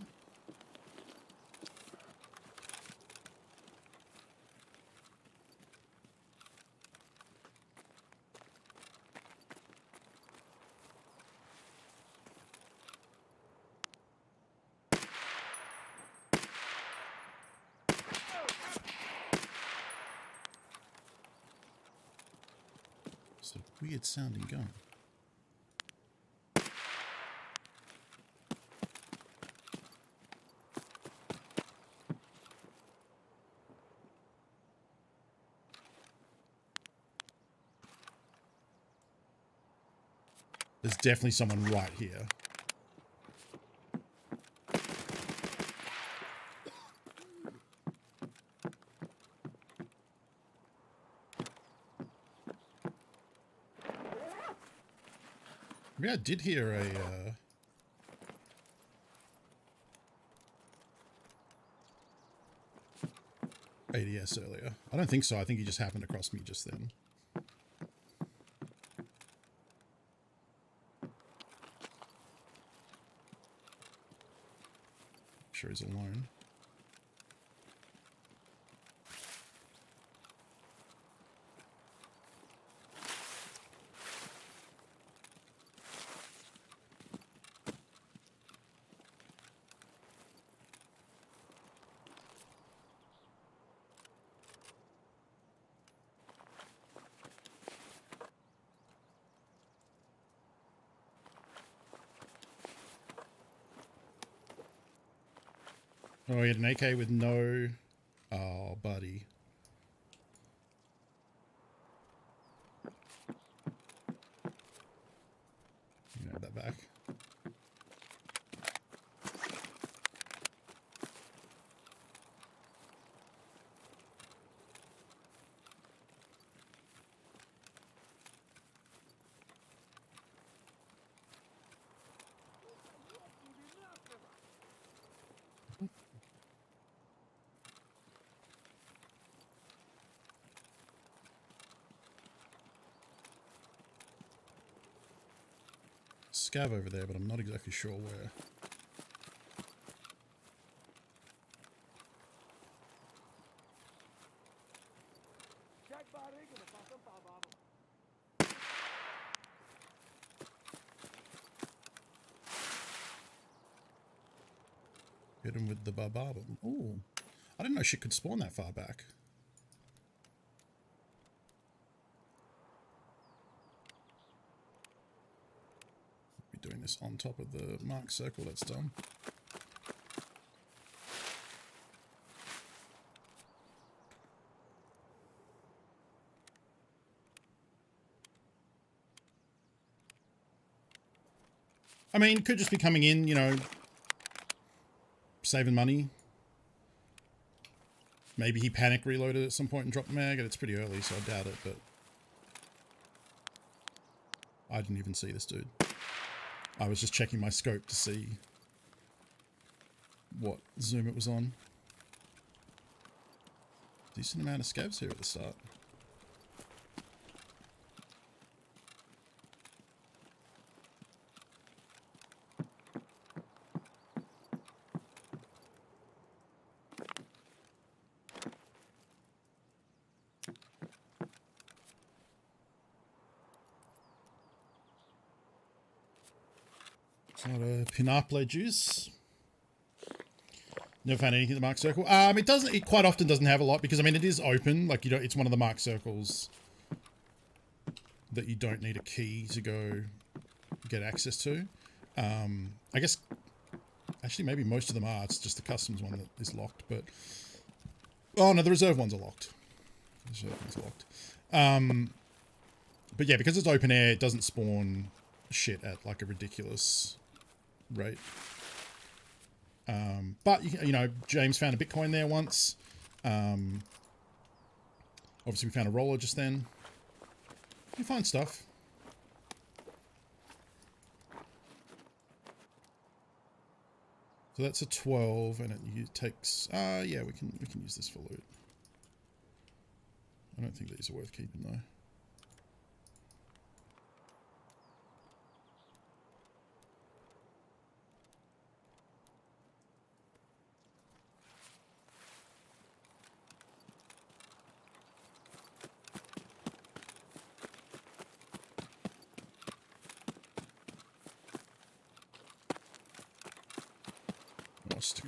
It's a weird sounding gun. There's definitely someone right here. Yeah, I did hear a ADS earlier. I don't think so. I think he just happened across me just then. Sure he's alone. Oh, he had an AK with no... Oh, buddy. You can have that back. Scav over there, but I'm not exactly sure where. Hit him with the barbarian. Oh, I didn't know shit could spawn that far back. Be doing this on top of the marked circle. That's dumb. I mean, could just be coming in, you know, saving money. Maybe he panic reloaded at some point and dropped the mag, and it's pretty early, so I doubt it, but I didn't even see this dude. I was just checking my scope to see what zoom it was on. Decent amount of scavs here at the start. It's not a pineapple juice. Never found anything in the marked circle. It doesn't. It quite often doesn't have a lot because I mean it is open. Like you don't. It's one of the marked circles that you don't need a key to go get access to. I guess actually maybe most of them are. It's just the customs one that is locked. But oh no, the reserve ones are locked. The reserve ones are locked. But yeah, because it's open air, it doesn't spawn shit at like a ridiculous rate. But you know, James found a Bitcoin there once. Obviously we found a roller just then. You find stuff. So that's a 12 and it takes yeah, we can use this for loot. I don't think these are worth keeping though.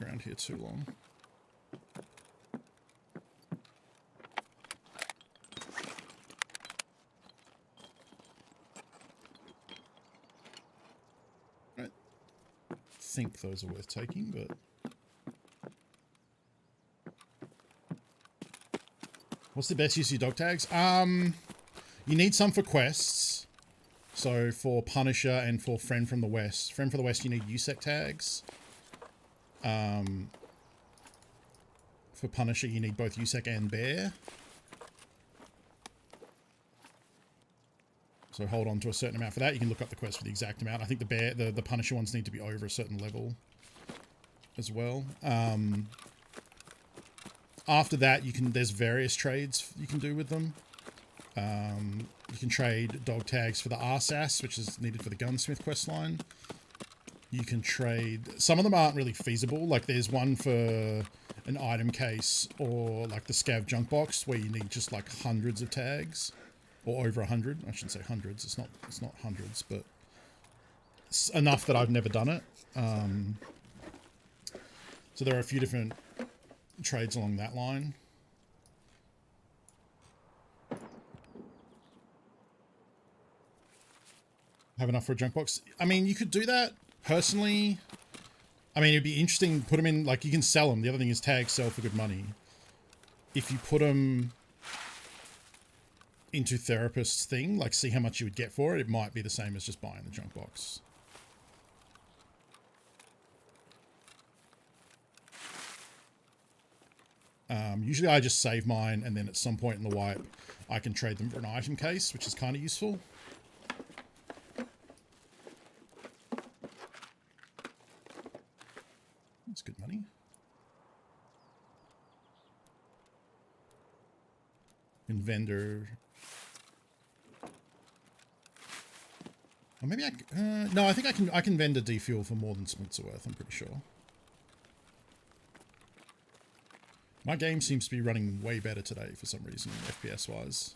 around here too long. I think those are worth taking, but what's the best use of your dog tags? You need some for quests. So for Punisher and for Friend from the West. Friend from the West, you need USEC tags. For Punisher, you need both USEC and Bear. So hold on to a certain amount for that. You can look up the quest for the exact amount. I think the Bear, the Punisher ones need to be over a certain level as well. After that, there's various trades you can do with them. You can trade dog tags for the RSAS, which is needed for the gunsmith quest line. You can trade... Some of them aren't really feasible. Like there's one for an item case or like the scav junk box where you need just like hundreds of tags. Or over 100. I shouldn't say hundreds. It's not hundreds, but it's enough that I've never done it. So there are a few different trades along that line. Have enough for a junk box? I mean, you could do that. Personally, I mean, it'd be interesting. Put them in, like, you can sell them. The other thing is tags sell for good money. If you put them into therapist's thing, like see how much you would get for it, it might be the same as just buying the junk box. Usually I just save mine and then at some point in the wipe, I can trade them for an item case, which is kind of useful. That's good money. And vendor. Or maybe no, I think I can vendor defuel for more than splits are worth, I'm pretty sure. My game seems to be running way better today for some reason, FPS wise.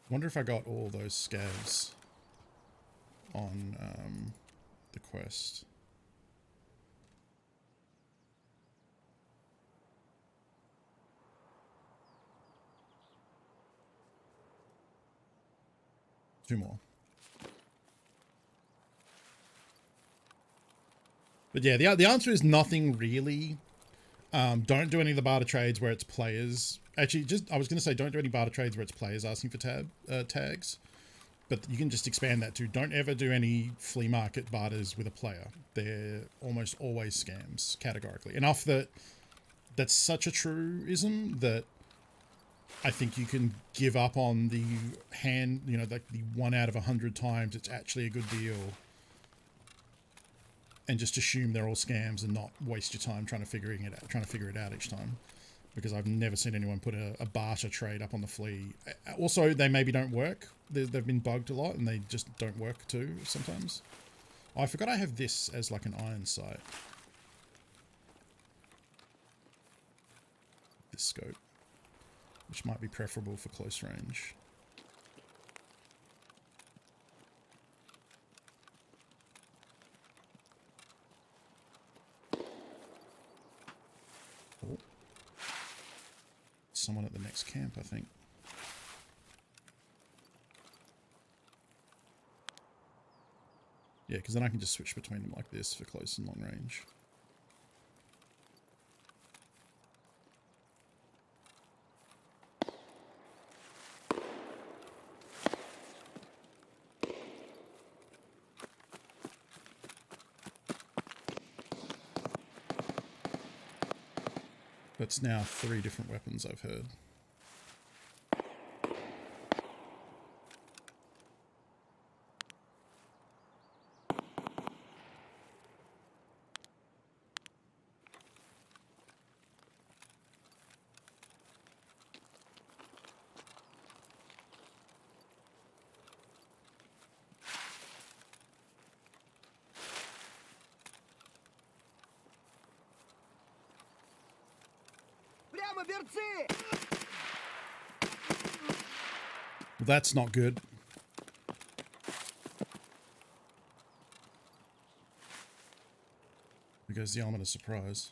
Wonder if I got all those scavs on the quest. Two more. But yeah, the answer is nothing really. Don't do any of the barter trades where it's players. Actually, I was going to say don't do any barter trades where it's players asking for tags. But you can just expand that to don't ever do any flea market barters with a player. They're almost always scams, categorically. Enough that that's such a truism that I think you can give up on the like the 1 out of 100 times it's actually a good deal. And just assume they're all scams and not waste your time trying to figure it out each time. Because I've never seen anyone put a barter trade up on the flea. Also, they maybe don't work. They've been bugged a lot and they just don't work too sometimes. Oh, I forgot I have this as like an iron sight. This scope. Which might be preferable for close range. Oh. Someone at the next camp, I think. Yeah, because then I can just switch between them like this for close and long range. That's now 3 different weapons I've heard. That's not good. There goes the element of surprise.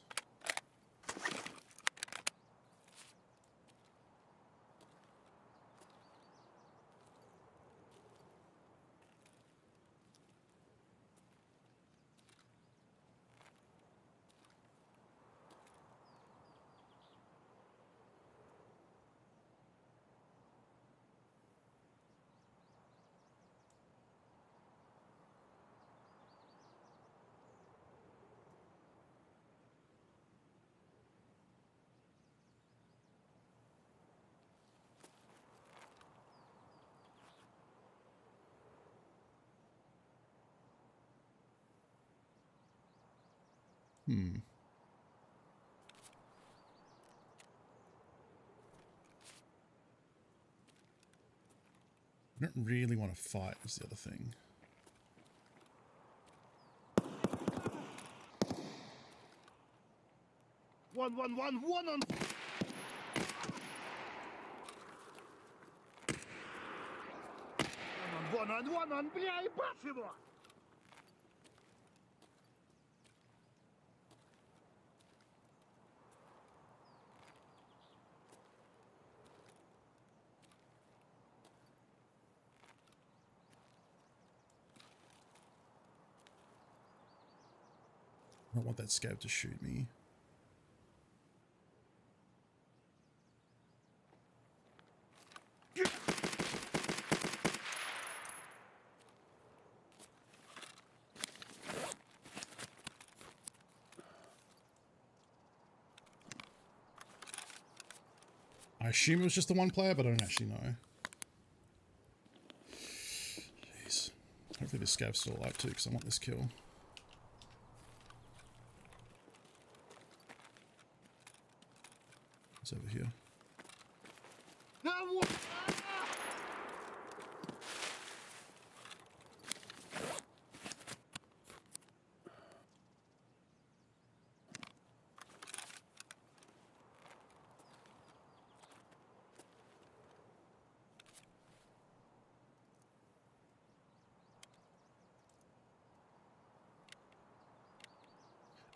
Hmm. I don't really want to fight is the other thing. One on. One on, бля, ебать его! I don't want that scab to shoot me. I assume it was just the one player, but I don't actually know. Jeez. Hopefully this scab's still alive too, because I want this kill. It's over here.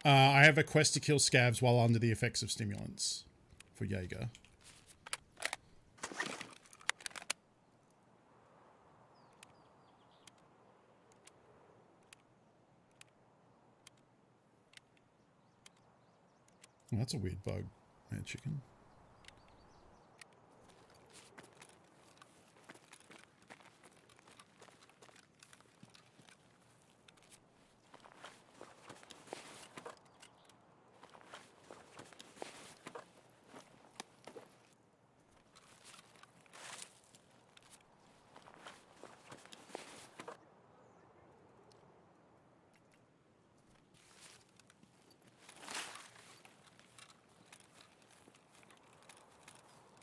I have a quest to kill scabs while under the effects of stimulants for Jaeger. Oh, that's a weird bug. Man, chicken.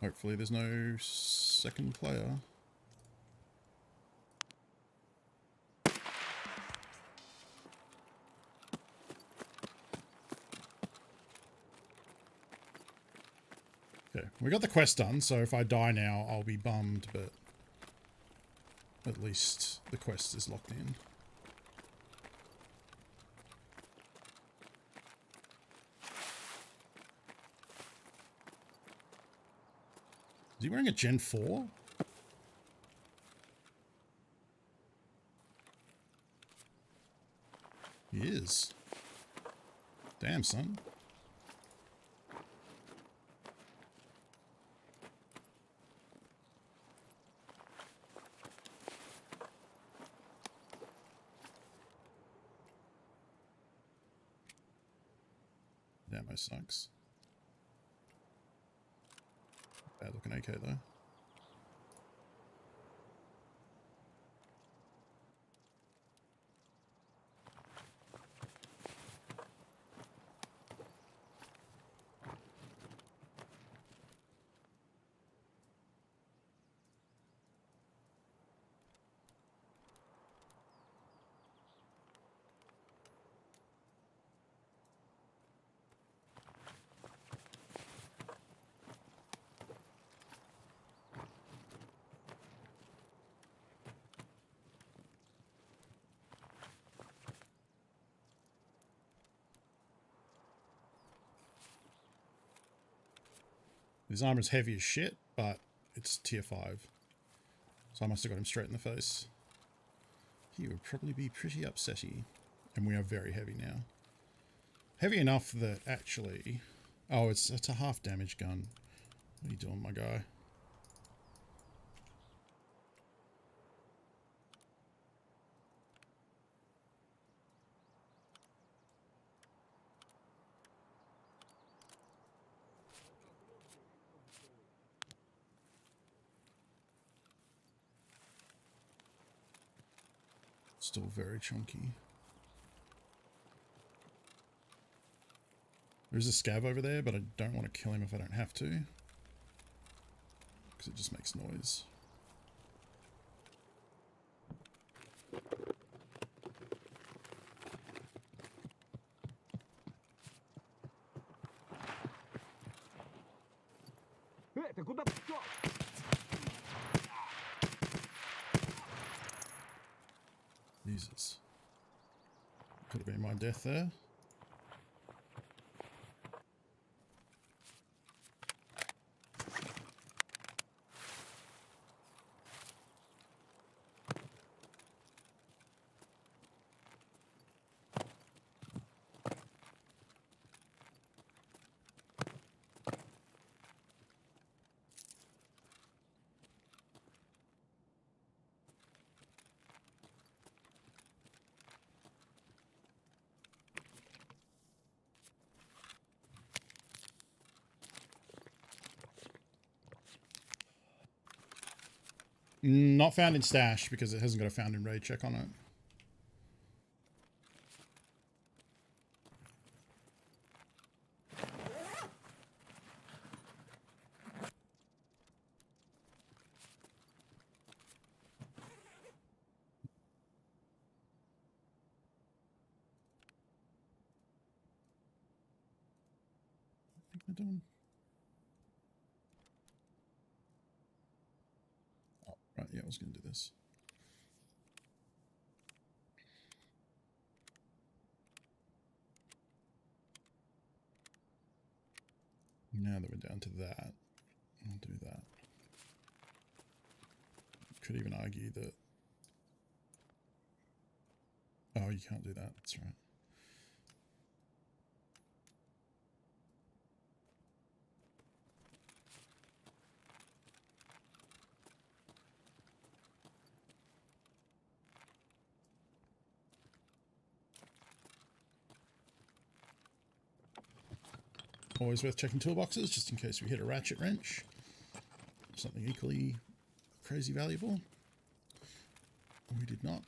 Hopefully there's no second player. Okay, we got the quest done, so if I die now, I'll be bummed, but at least the quest is locked in. Is he wearing a Gen 4? He is. Damn, son. Ammo sucks. Bad looking AK though. His armor's heavy as shit, but it's tier 5. So I must have got him straight in the face. He would probably be pretty upsetty. And we are very heavy now. Heavy enough that actually... Oh, it's a half damage gun. What are you doing, my guy? Still very chunky. There's a scav over there, but I don't want to kill him if I don't have to. Because it just makes noise. Ты куда пошел? Jesus. Could have been my death there. Not found in stash because it hasn't got a found in raid check on it. What am I doing? Right, yeah, I was going to do this. Now that we're down to that, I'll do that. Could even argue that... Oh, you can't do that. That's right. Always worth checking toolboxes, just in case we hit a ratchet wrench. Something equally crazy valuable. We did not.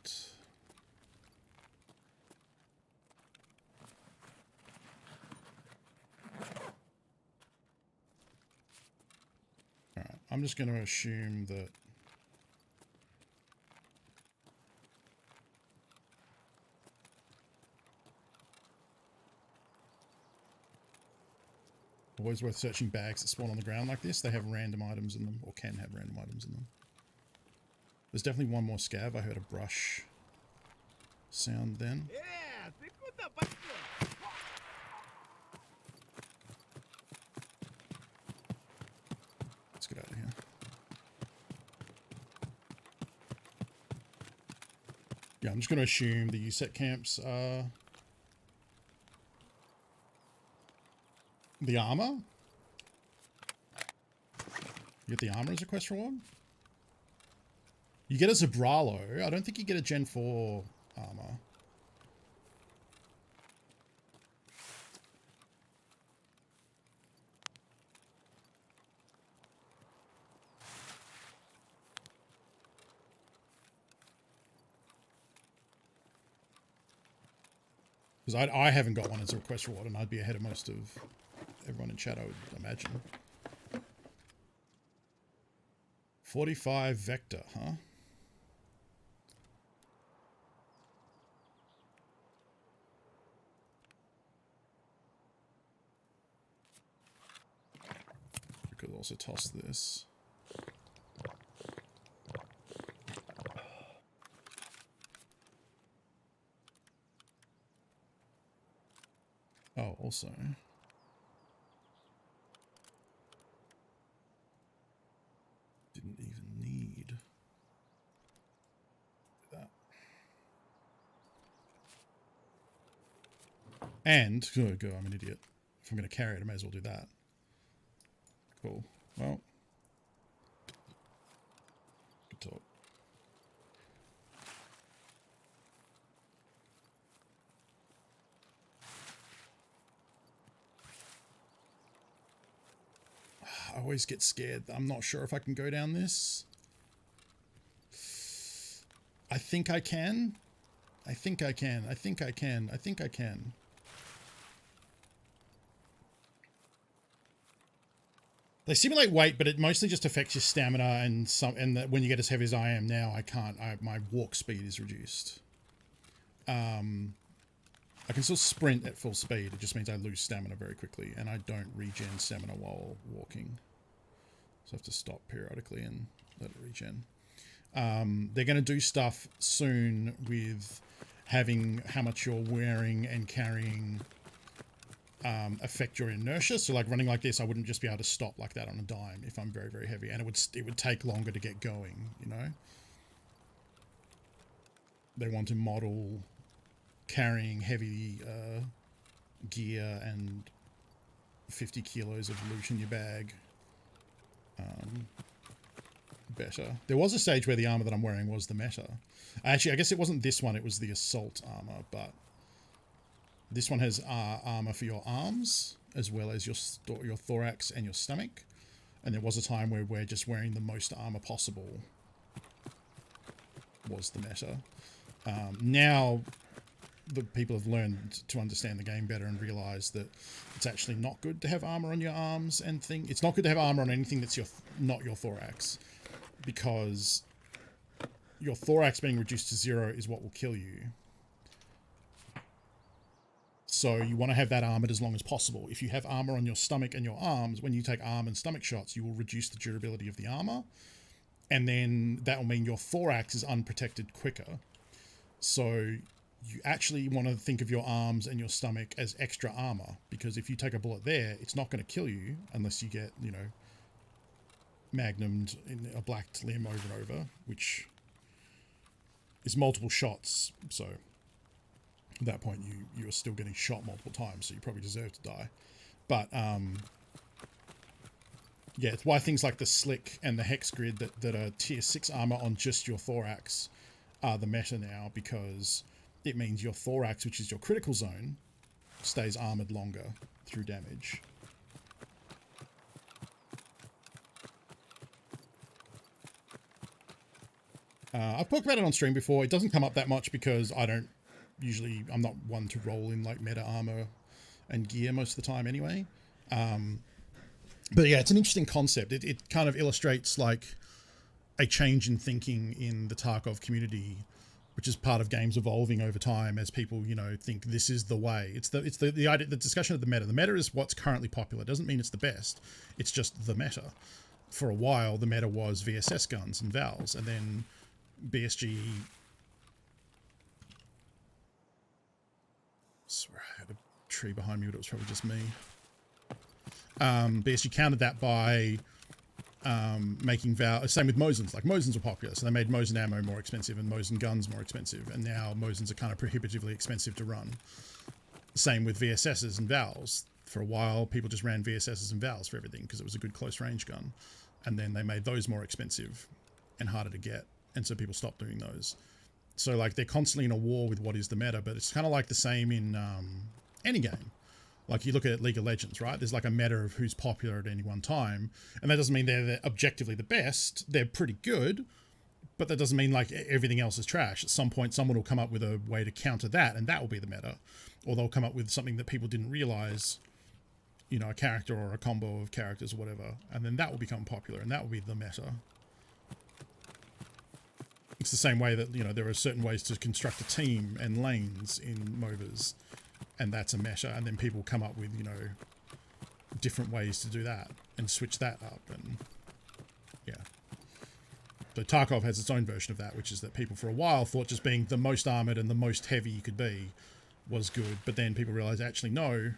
Alright, I'm just going to assume that... Always worth searching bags that spawn on the ground like this. They have random items in them, or can have random items in them. There's definitely one more scav. I heard a brush sound then. Ты куда пошел? Let's get out of here. Yeah, I'm just going to assume the USEC camps are... The armor? You get the armor as a quest reward? You get a Zabralo. I don't think you get a Gen 4 armor. Because I haven't got one as a request reward, and I'd be ahead of most of everyone in chat, I would imagine. 45 Vector, huh? We could also toss this. Oh, also... And, oh god, I'm an idiot. If I'm going to carry it, I may as well do that. Cool. Well. Good talk. I always get scared. I'm not sure if I can go down this. I think I can. I think I can. I think I can. I think I can. They simulate weight, but it mostly just affects your stamina and when you get as heavy as I am now, I can't. My walk speed is reduced. I can still sprint at full speed. It just means I lose stamina very quickly, and I don't regen stamina while walking. So I have to stop periodically and let it regen. They're going to do stuff soon with having how much you're wearing and carrying affect your inertia. So like running like this, I wouldn't just be able to stop like that on a dime if I'm very, very heavy, and it would take longer to get going, you know? They want to model carrying heavy gear and 50 kilos of loot in your bag better. There was a stage where the armor that I'm wearing was the meta. Actually, I guess it wasn't this one, it was the assault armor, but this one has armor for your arms as well as your thorax and your stomach. And there was a time where we're just wearing the most armor possible was the meta. Now the people have learned to understand the game better and realize that it's actually not good to have armor on your arms and things. It's not good to have armor on anything that's not your thorax, because your thorax being reduced to 0 is what will kill you. So you want to have that armored as long as possible. If you have armor on your stomach and your arms, when you take arm and stomach shots, you will reduce the durability of the armor. And then that will mean your thorax is unprotected quicker. So you actually want to think of your arms and your stomach as extra armor, because if you take a bullet there, it's not going to kill you unless you get, you know, magnumed in a blacked limb over and over, which is multiple shots. So at that point, you are still getting shot multiple times, so you probably deserve to die. But yeah, it's why things like the slick and the hex grid that are tier 6 armor on just your thorax are the meta now, because it means your thorax, which is your critical zone, stays armored longer through damage. I've talked about it on stream before. It doesn't come up that much because I'm not one to roll in like meta armor and gear most of the time anyway. But yeah, it's an interesting concept. It kind of illustrates like a change in thinking in the Tarkov community, which is part of games evolving over time as people, you know, think this is the way. It's the idea, the discussion of the meta. The meta is what's currently popular. It doesn't mean it's the best. It's just the meta. For a while, the meta was VSS guns and Vals, and then BSG. I swear I had a tree behind me, but it was probably just me. BSG countered that by making same with Mosins. Like Mosins were popular, so they made Mosin ammo more expensive and Mosin guns more expensive, and now Mosins are kind of prohibitively expensive to run. Same with VSSs and Vals. For a while, people just ran VSSs and Vals for everything because it was a good close range gun, and then they made those more expensive and harder to get, and so people stopped doing those. So like they're constantly in a war with what is the meta, but it's kind of like the same in any game. Like you look at League of Legends, right? There's like a meta of who's popular at any one time. And that doesn't mean they're objectively the best. They're pretty good, but that doesn't mean like everything else is trash. At some point, someone will come up with a way to counter that, and that will be the meta. Or they'll come up with something that people didn't realize, you know, a character or a combo of characters or whatever. And then that will become popular, and that will be the meta. It's the same way that, you know, there are certain ways to construct a team and lanes in MOBAs, and that's a meta, and then people come up with, you know, different ways to do that and switch that up, and yeah. So Tarkov has its own version of that, which is that people for a while thought just being the most armored and the most heavy you could be was good, but then people realized actually no,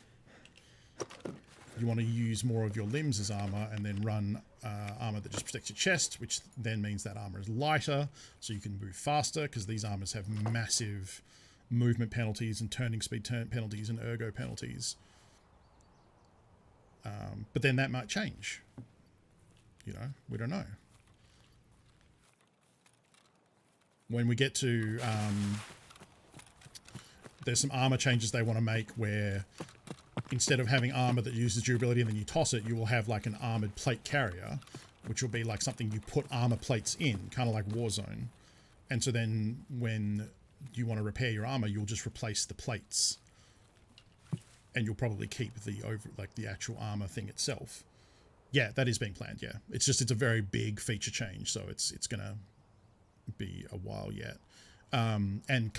you want to use more of your limbs as armor and then run armor that just protects your chest, which then means that armor is lighter, so you can move faster, because these armors have massive movement penalties and turning speed penalties and ergo penalties. But then that might change. You know, we don't know. When we get to, there's some armor changes they want to make where instead of having armor that uses durability and then you toss it, you will have like an armored plate carrier, which will be like something you put armor plates in, kind of like Warzone. And so then when you want to repair your armor, you'll just replace the plates. And you'll probably keep the actual armor thing itself. Yeah, that is being planned, yeah. It's a very big feature change, so it's gonna be a while yet. And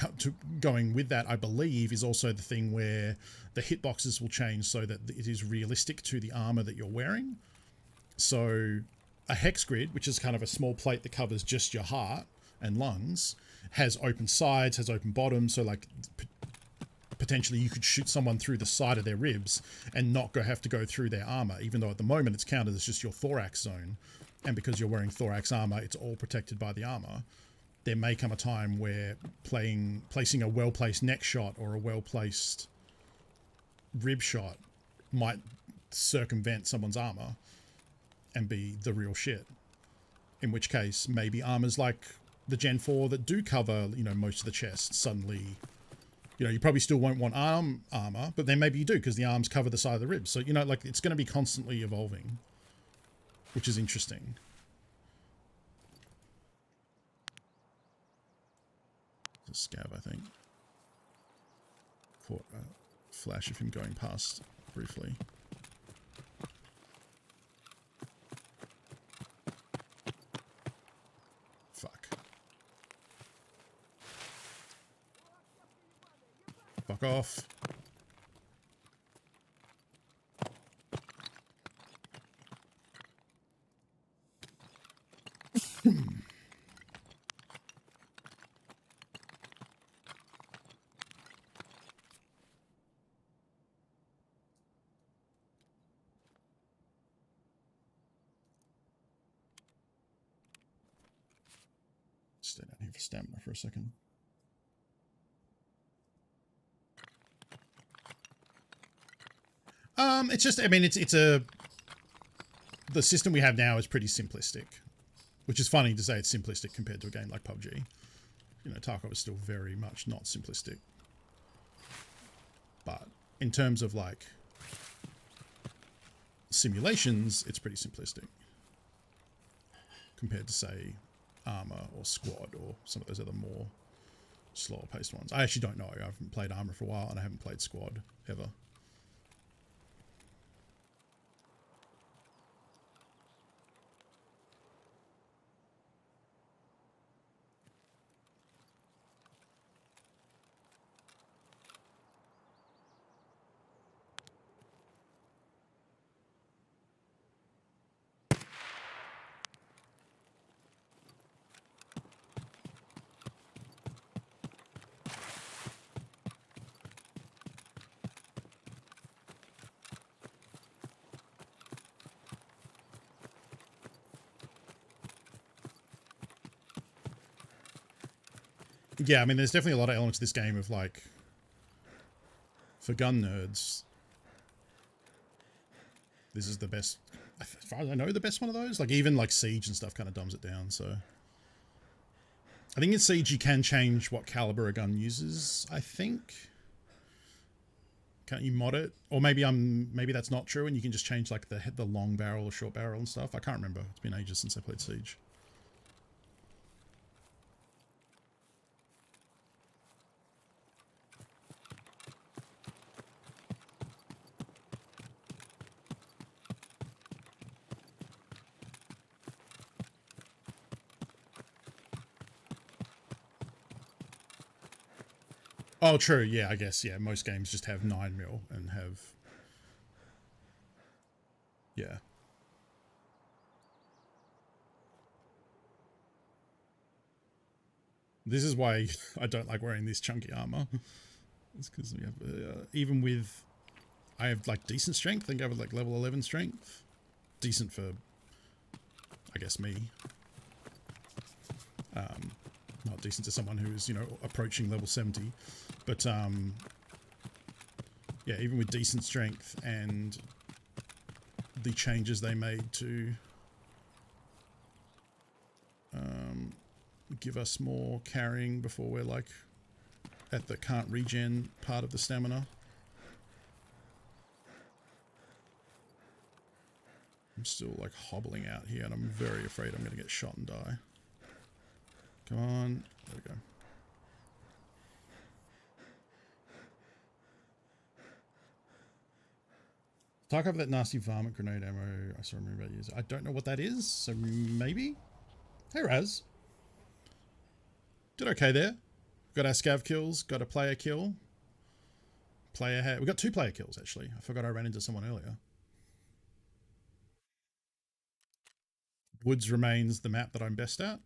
going with that, I believe, is also the thing where the hitboxes will change so that it is realistic to the armor that you're wearing. So a hex grid, which is kind of a small plate that covers just your heart and lungs, has open sides, has open bottoms, so like potentially you could shoot someone through the side of their ribs and not have to go through their armor, even though at the moment it's counted as just your thorax zone. And because you're wearing thorax armor, it's all protected by the armor. There may come a time where placing a well-placed neck shot or a well-placed rib shot might circumvent someone's armor and be the real shit. In which case, maybe armors like the Gen 4 that do cover, you know, most of the chest suddenly, you know, you probably still won't want arm armor, but then maybe you do because the arms cover the side of the ribs. So, you know, like it's going to be constantly evolving, which is interesting. A scav, I think. Caught a flash of him going past briefly. Fuck. Fuck off. Stay down here for stamina for a second. It's just, I mean, the system we have now is pretty simplistic, which is funny to say it's simplistic compared to a game like PUBG. You know, Tarkov is still very much not simplistic. But in terms of like simulations, it's pretty simplistic compared to, say, Armor or Squad or some of those other more slower paced ones. I actually don't know. I haven't played Armor for a while and I haven't played Squad ever. Yeah, I mean, there's definitely a lot of elements to this game of, like, for gun nerds, this is the best, as far as I know, the best one of those. Like, even, like, Siege and stuff kind of dumbs it down, so. I think in Siege you can change what caliber a gun uses, I think. Can't you mod it? Or maybe maybe that's not true and you can just change, like, the long barrel or short barrel and stuff. I can't remember. It's been ages since I played Siege. Oh, true. Yeah, I guess. Yeah, most games just have 9mm and have... Yeah. This is why I don't like wearing this chunky armor. It's because we have... even with... I have, like, decent strength. I think I have, like, level 11 strength. Decent for, I guess, me. Not decent to someone who is, you know, approaching level 70. But, yeah, even with decent strength and the changes they made to give us more carrying before we're, like, at the can't regen part of the stamina. I'm still, like, hobbling out here, and I'm very afraid I'm going to get shot and die. Come on. There we go. Tarkov, that nasty varmint grenade ammo I saw him about years. I don't know what that is, so maybe? Hey, Raz. Did okay there. Got our scav kills, got a player kill. We got 2 player kills, actually. I forgot I ran into someone earlier. Woods remains the map that I'm best at.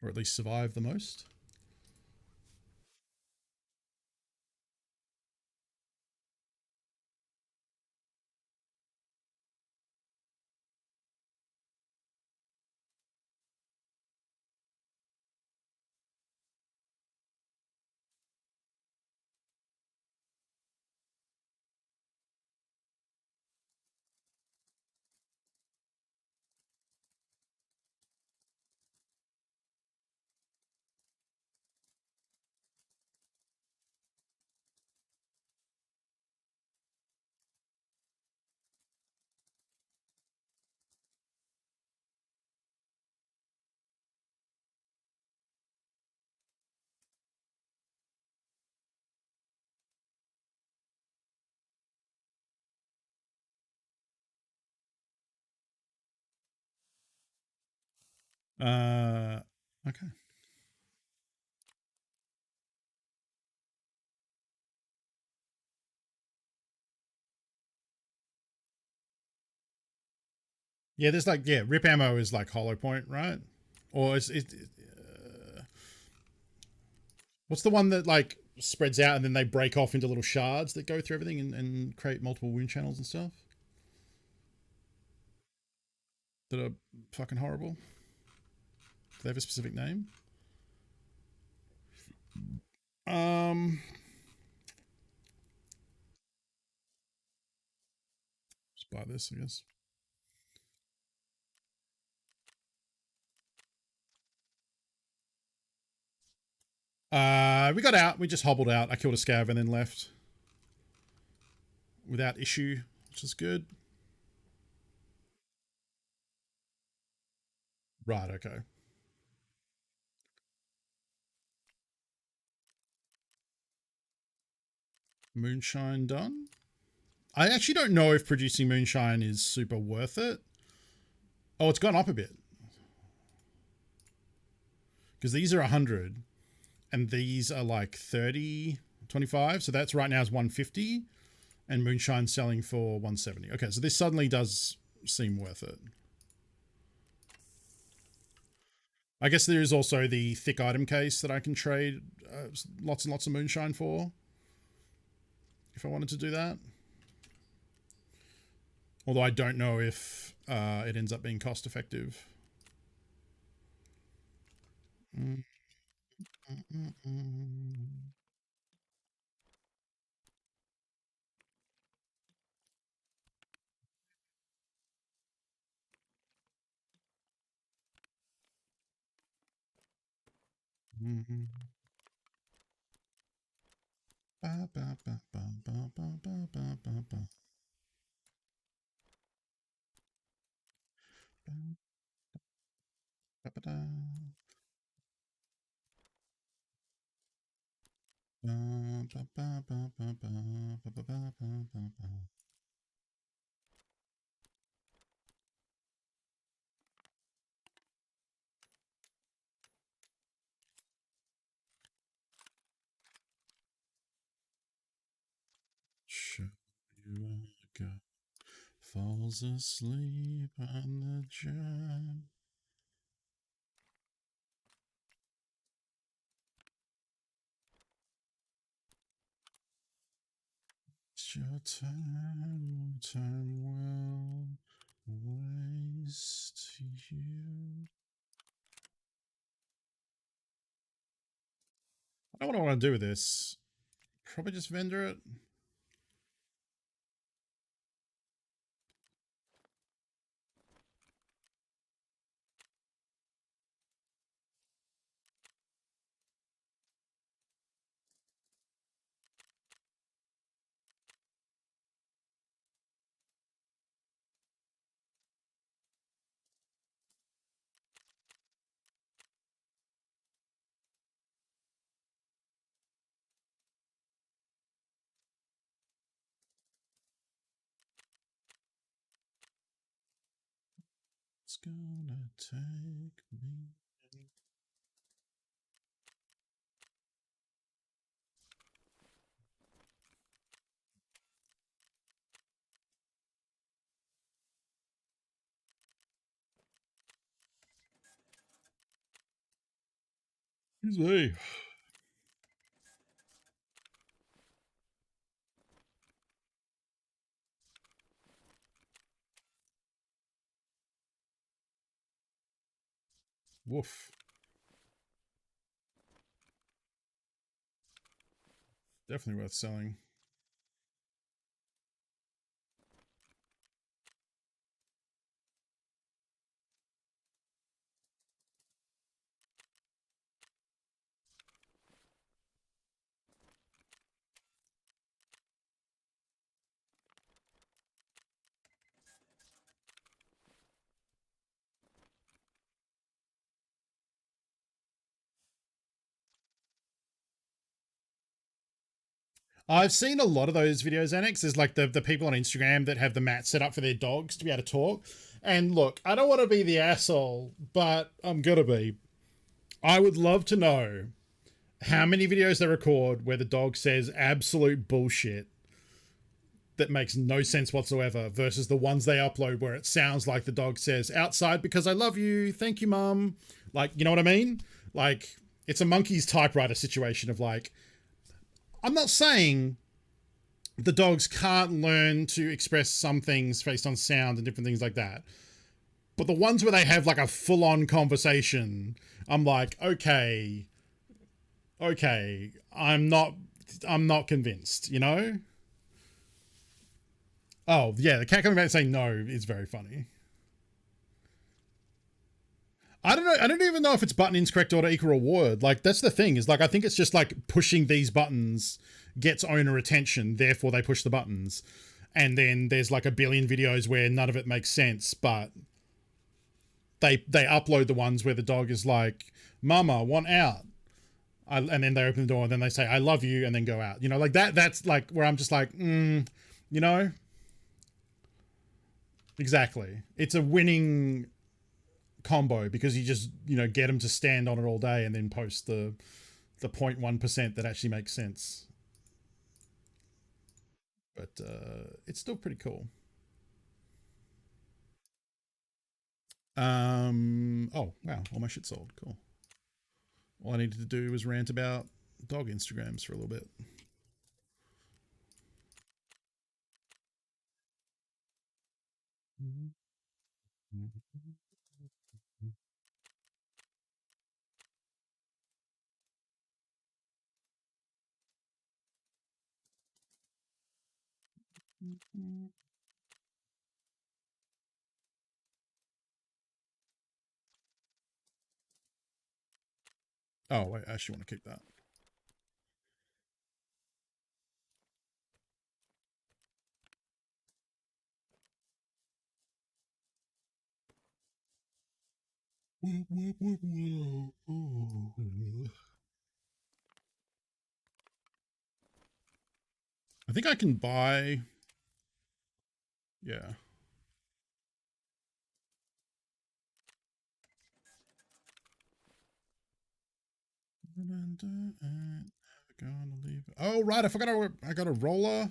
Or at least survive the most. Okay. Yeah, there's like, yeah, rip ammo is like hollow point, right? Or what's the one that like spreads out and then they break off into little shards that go through everything and create multiple wound channels and stuff? That are fucking horrible. Do they have a specific name? Just buy this, I guess. We got out. We just hobbled out. I killed a scav and then left without issue, which is good. Right, okay. Moonshine done. I actually don't know if producing moonshine is super worth it. Oh, it's gone up a bit. Because these are 100 and these are like 30, 25. So that's right now is 150 and moonshine selling for 170. Okay, so this suddenly does seem worth it. I guess there is also the thick item case that I can trade lots and lots of moonshine for if I wanted to do that. Although I don't know if it ends up being cost effective. Ba, ba, ba, ba, ba, ba, ba, ba, ba, ba. Ba, ba, da. Ba, ba, ba, ba, ba, ba, ba, ba, ba, ba, ba. Show you a girl falls asleep on the job. It's your time well waste you. I don't know what I want to do with this. Probably just vendor it. It's gonna take me. Excuse me. Woof. Definitely worth selling. I've seen a lot of those videos, Annex. There's like the people on Instagram that have the mat set up for their dogs to be able to talk. And look, I don't want to be the asshole, but I'm going to be. I would love to know how many videos they record where the dog says absolute bullshit that makes no sense whatsoever versus the ones they upload where it sounds like the dog says outside because I love you. Thank you, mum. Like, you know what I mean? Like, it's a monkey's typewriter situation of like, I'm not saying the dogs can't learn to express some things based on sound and different things like that. But the ones where they have like a full-on conversation, I'm like, okay, I'm not convinced, you know? Oh, yeah, the cat coming back and saying no is very funny. I don't know. I don't even know if it's button incorrect or equal reward. Like, that's the thing is like, I think it's just like pushing these buttons gets owner attention. Therefore they push the buttons. And then there's like a billion videos where none of it makes sense, but they upload the ones where the dog is like, mama, want out. And then they open the door and then they say, I love you. And then go out, you know, like that's like where I'm just like, you know, exactly. It's a winning combo because you just, you know, get them to stand on it all day and then post the 0.1% that actually makes sense. But it's still pretty cool. Oh wow, all my shit sold. Cool. All I needed to do was rant about dog Instagrams for a little bit. Oh wait, I actually want to keep that. I think I can buy. Yeah. Gonna leave. Oh right, I forgot I got a roller.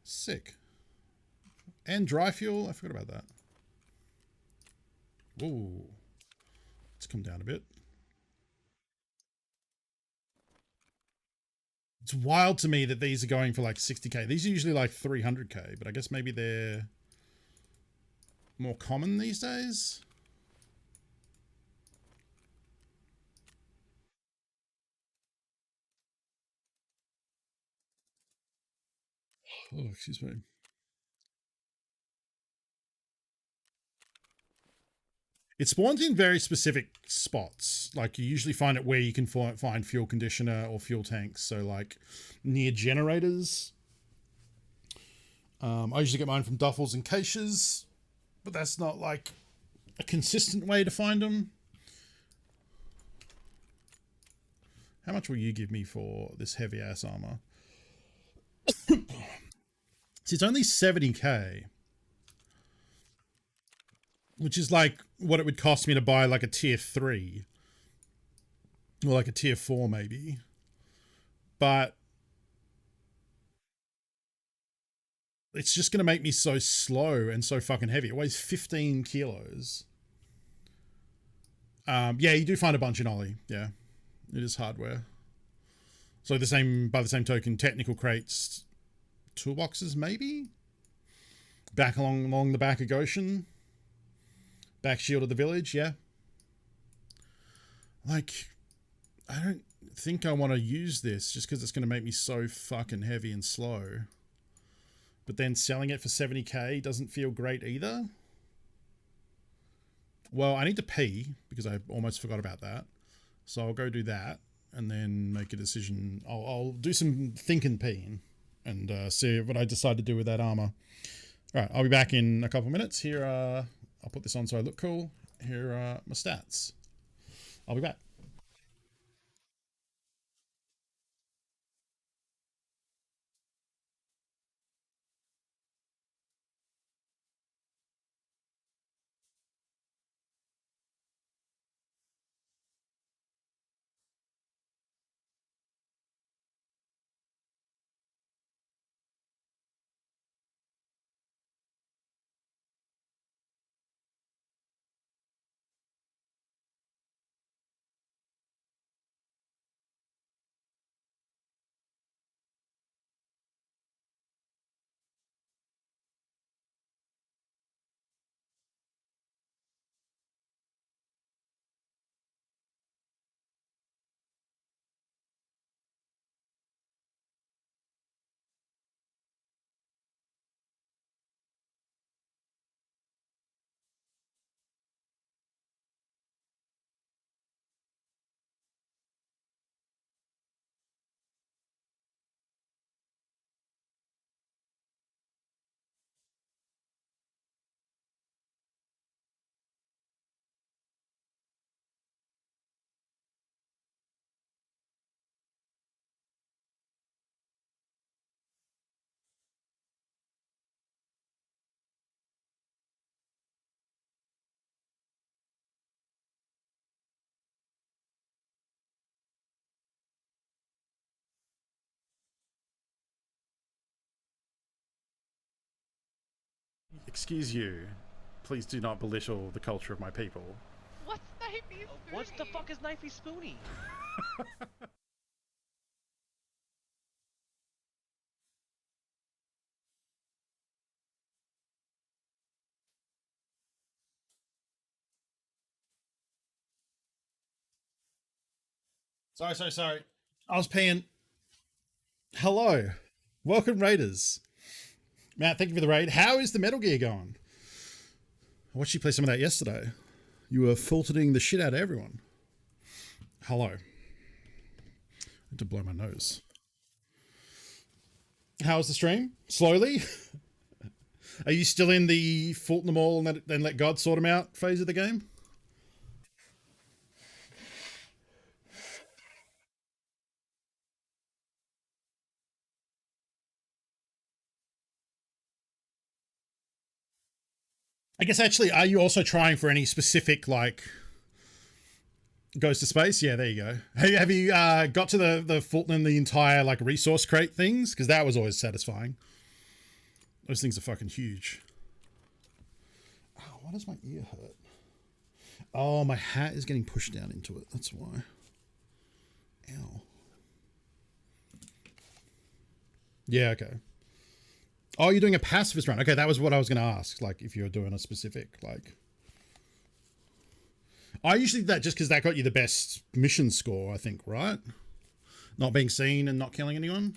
Sick. And dry fuel. I forgot about that. Whoa. Let's come down a bit. It's wild to me that these are going for like 60k. These are usually like 300k, but I guess maybe they're more common these days. Oh, excuse me. It spawns in very specific spots. Like you usually find it where you can find fuel conditioner or fuel tanks. So like near generators. I usually get mine from duffels and caches, but that's not like a consistent way to find them. How much will you give me for this heavy ass armor? See, it's only 70k. Which is like what it would cost me to buy like a tier 3. Or like a tier 4 maybe. But it's just going to make me so slow and so fucking heavy. It weighs 15 kilos. Yeah, you do find a bunch in Ollie. Yeah, it is hardware. So by the same token, technical crates, toolboxes maybe? Back along the back of Goshen. Back shield of the village, yeah. Like, I don't think I want to use this just because it's going to make me so fucking heavy and slow. But then selling it for 70k doesn't feel great either. Well, I need to pee because I almost forgot about that. So I'll go do that and then make a decision. I'll do some thinking peeing and see what I decide to do with that armor. All right, I'll be back in a couple of minutes. Here, I'll put this on so I look cool. Here are my stats. I'll be back. Excuse you. Please do not belittle the culture of my people. What's Knifey Spoony? What the fuck is Knifey Spoony? Sorry. I was paying. Hello. Welcome, Raiders. Matt, thank you for the raid. How is the Metal Gear going? I watched you play some of that yesterday. You were filtering the shit out of everyone. Hello. I had to blow my nose. How was the stream? Slowly? Are you still in the fault them all and then let God sort them out phase of the game? I guess actually, are you also trying for any specific, like, goes to space? Yeah, there you go. Have you got to the Fulton, the entire, like, resource crate things? Because that was always satisfying. Those things are fucking huge. Oh, why does my ear hurt? Oh, my hat is getting pushed down into it. That's why. Ow. Yeah, okay. Oh, you're doing a pacifist run. Okay, that was what I was going to ask. Like, if you're doing a specific, like... I usually do that just because that got you the best mission score, I think, right? Not being seen and not killing anyone.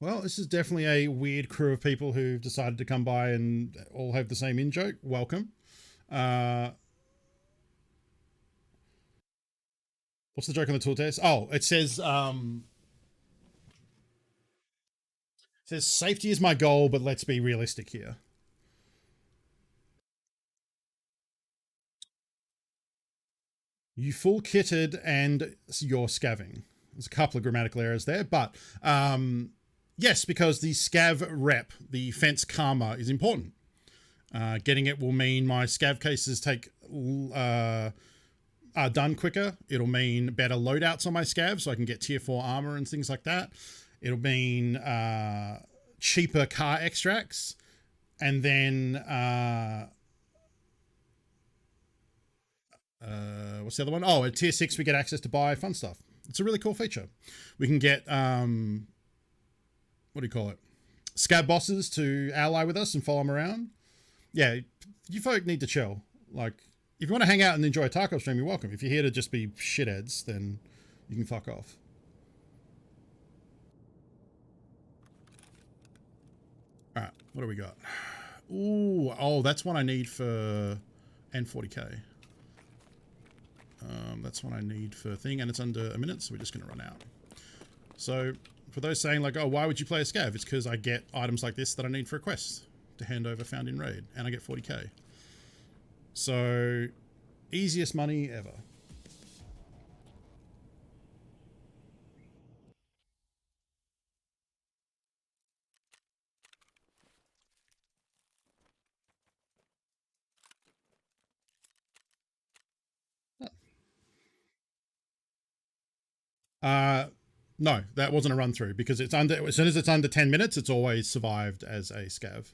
Well, this is definitely a weird crew of people who've decided to come by and all have the same in joke. Welcome. Uh, what's the joke on the tool test? Oh, it says safety is my goal, but let's be realistic here. You full kitted and you're scavving. There's a couple of grammatical errors there, but yes, because the scav rep, the fence karma, is important. Getting it will mean my scav cases are done quicker. It'll mean better loadouts on my scav, so I can get tier 4 armor and things like that. It'll mean cheaper car extracts, and then what's the other one? Oh, at tier 6 we get access to buy fun stuff. It's a really cool feature. We can get what do you call it? Scab bosses to ally with us and follow them around. Yeah, you folk need to chill. Like, if you want to hang out and enjoy a Tarkov stream, you're welcome. If you're here to just be shitheads, then you can fuck off. All right, what do we got? Ooh, oh, that's one I need for N40K. That's one I need for thing, and it's under a minute, so we're just going to run out. So, for those saying like, oh, why would you play a scav? It's because I get items like this that I need for a quest to hand over found in raid, and I get 40k. So, easiest money ever. No, that wasn't a run through because it's under, as soon as it's under 10 minutes, it's always survived as a scav.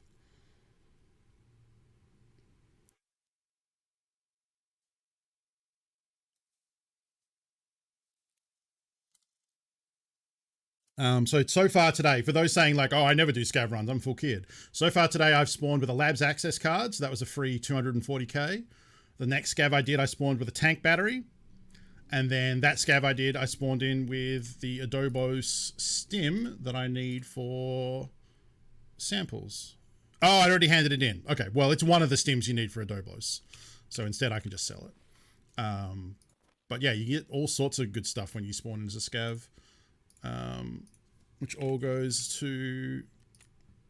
So far today, for those saying like, oh, I never do scav runs, I'm full kid. So far today, I've spawned with a labs access card. So that was a free 240k. The next scav I did, I spawned with a tank battery. And then that scav I did, I spawned in with the Adobos stim that I need for samples. Oh, I'd already handed it in. Okay, well, it's one of the stims you need for Adobos. So instead, I can just sell it. But yeah, you get all sorts of good stuff when you spawn in as a scav. Which all goes to,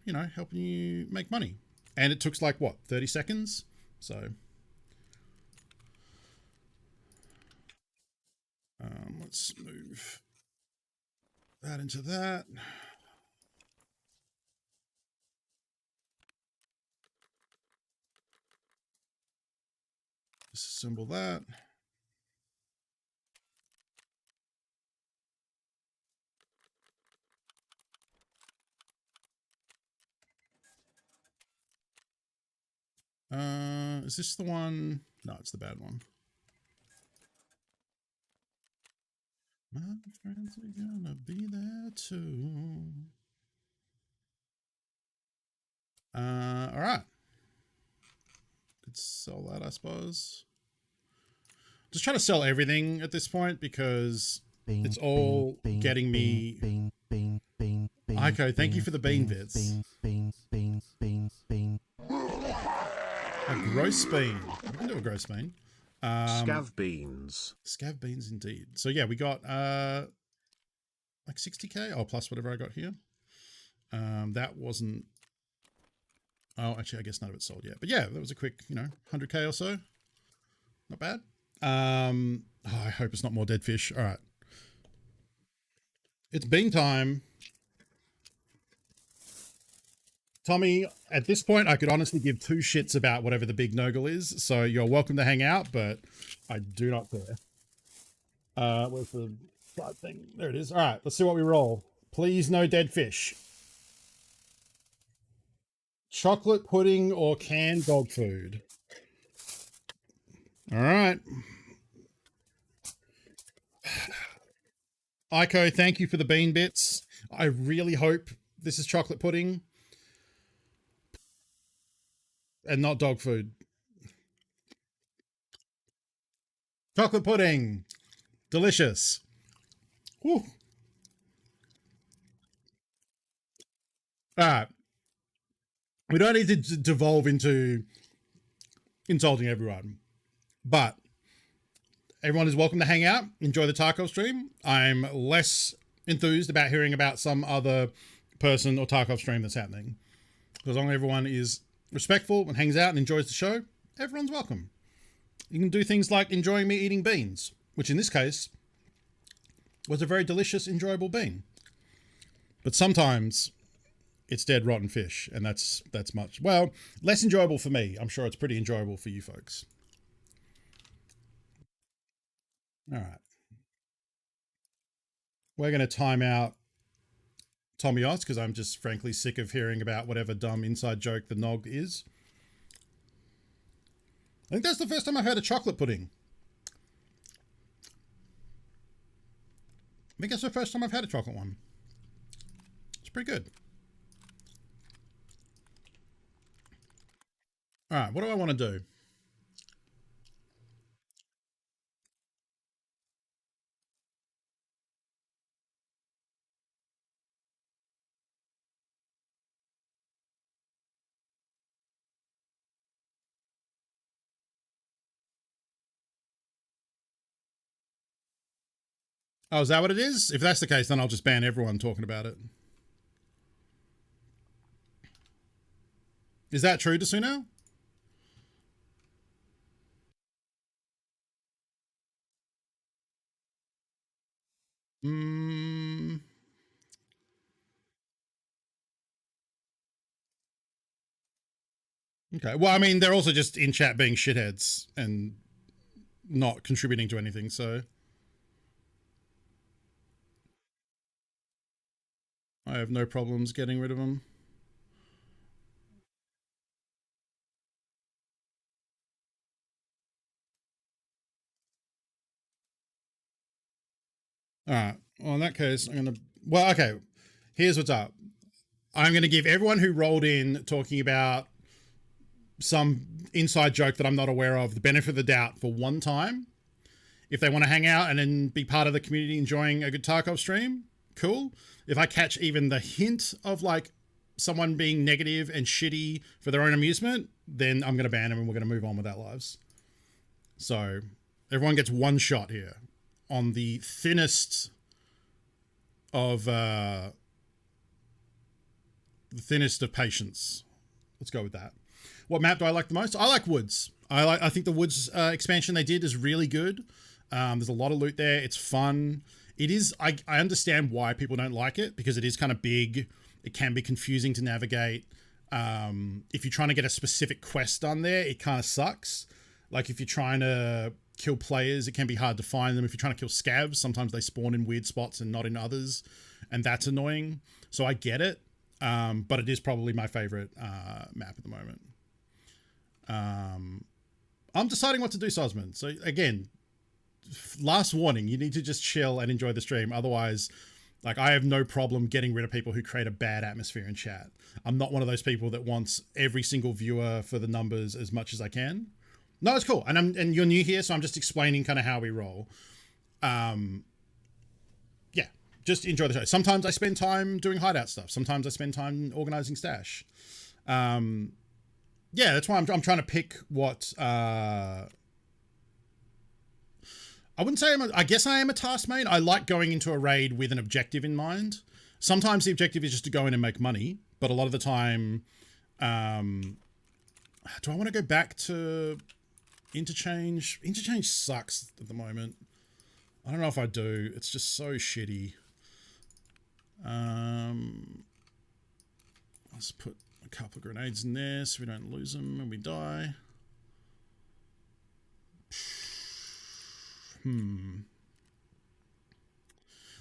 you know, helping you make money. And it took like, what, 30 seconds? So... let's move that into that. Disassemble that. Is this the one? No, it's the bad one. My friends are gonna be there too. All right. Could sell that, I suppose. Just trying to sell everything at this point because it's all getting me. Ico, thank you for the bean bits. A gross bean. I can do a gross bean. Scav beans. Scav beans indeed. So yeah, we got like 60k, oh, plus whatever I got here. That wasn't, oh, actually I guess none of it sold yet, but yeah, that was a quick, you know, 100k or so. Not bad. Oh, I hope it's not more dead fish. All right, it's bean time. Tommy, at this point, I could honestly give two shits about whatever the big Noggle is, so you're welcome to hang out, but I do not care. Where's the side thing? There it is. All right, let's see what we roll. Please, no dead fish. Chocolate pudding or canned dog food? All right. Ico, thank you for the bean bits. I really hope this is chocolate pudding and not dog food. Chocolate pudding. Delicious. Whew. All right. We don't need to devolve into insulting everyone, but everyone is welcome to hang out, enjoy the Tarkov stream. I'm less enthused about hearing about some other person or Tarkov stream that's happening. As long as everyone is respectful and hangs out and enjoys the show, everyone's welcome. You can do things like enjoying me eating beans, which in this case was a very delicious, enjoyable bean. But sometimes it's dead, rotten fish, and that's much, well, less enjoyable for me. I'm sure it's pretty enjoyable for you folks. All right. We're going to time out Tommy Oz because I'm just frankly sick of hearing about whatever dumb inside joke the nog is. I think that's the first time I've heard a chocolate pudding. I think that's the first time I've had a chocolate one. It's pretty good. All right, what do I want to do? Oh, is that what it is? If that's the case, then I'll just ban everyone talking about it. Is that true, Dasuno? Okay. Well, I mean, they're also just in chat being shitheads and not contributing to anything, so I have no problems getting rid of them. All right. Well, in that case, I'm going to... Well, okay. Here's what's up. I'm going to give everyone who rolled in talking about some inside joke that I'm not aware of the benefit of the doubt for one time. If they want to hang out and then be part of the community enjoying a good Tarkov stream, cool. If I catch even the hint of like someone being negative and shitty for their own amusement, then I'm going to ban them and we're going to move on with our lives. So everyone gets one shot here on the thinnest of patience. Let's go with that. What map do I like the most? I like Woods. I think the Woods expansion they did is really good. There's a lot of loot there. It's fun. It is. I understand why people don't like it because it is kind of big. It can be confusing to navigate. If you're trying to get a specific quest done there, it kind of sucks. Like if you're trying to kill players, it can be hard to find them. If you're trying to kill scavs, sometimes they spawn in weird spots and not in others, and that's annoying. So I get it, but it is probably my favorite map at the moment. I'm deciding what to do, Sosman. So again, last warning, you need to just chill and enjoy the stream. Otherwise, like I have no problem getting rid of people who create a bad atmosphere in chat. I'm not one of those people that wants every single viewer for the numbers as much as I can. No, it's cool. And you're new here, so I'm just explaining kind of how we roll. Yeah, just enjoy the show. Sometimes I spend time doing hideout stuff. Sometimes I spend time organizing stash. Yeah, that's why I'm trying to pick what I wouldn't say I guess I am a task main. I like going into a raid with an objective in mind. Sometimes the objective is just to go in and make money, but a lot of the time, do I want to go back to interchange? Interchange sucks at the moment. I don't know if I do. It's just so shitty. Let's put a couple of grenades in there so we don't lose them and we die.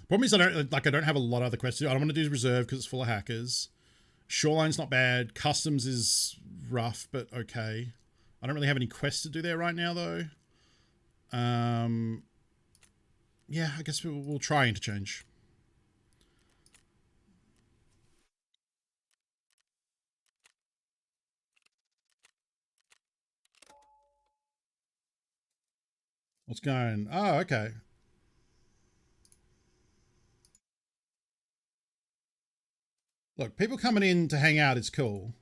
Problem is I don't have a lot of other quests to do. I don't want to do reserve because it's full of hackers. Shoreline's not bad. Customs is rough, but okay. I don't really have any quests to do there right now though. Yeah, I guess we'll try interchange. What's going? Oh, okay. look, people coming in to hang out is cool.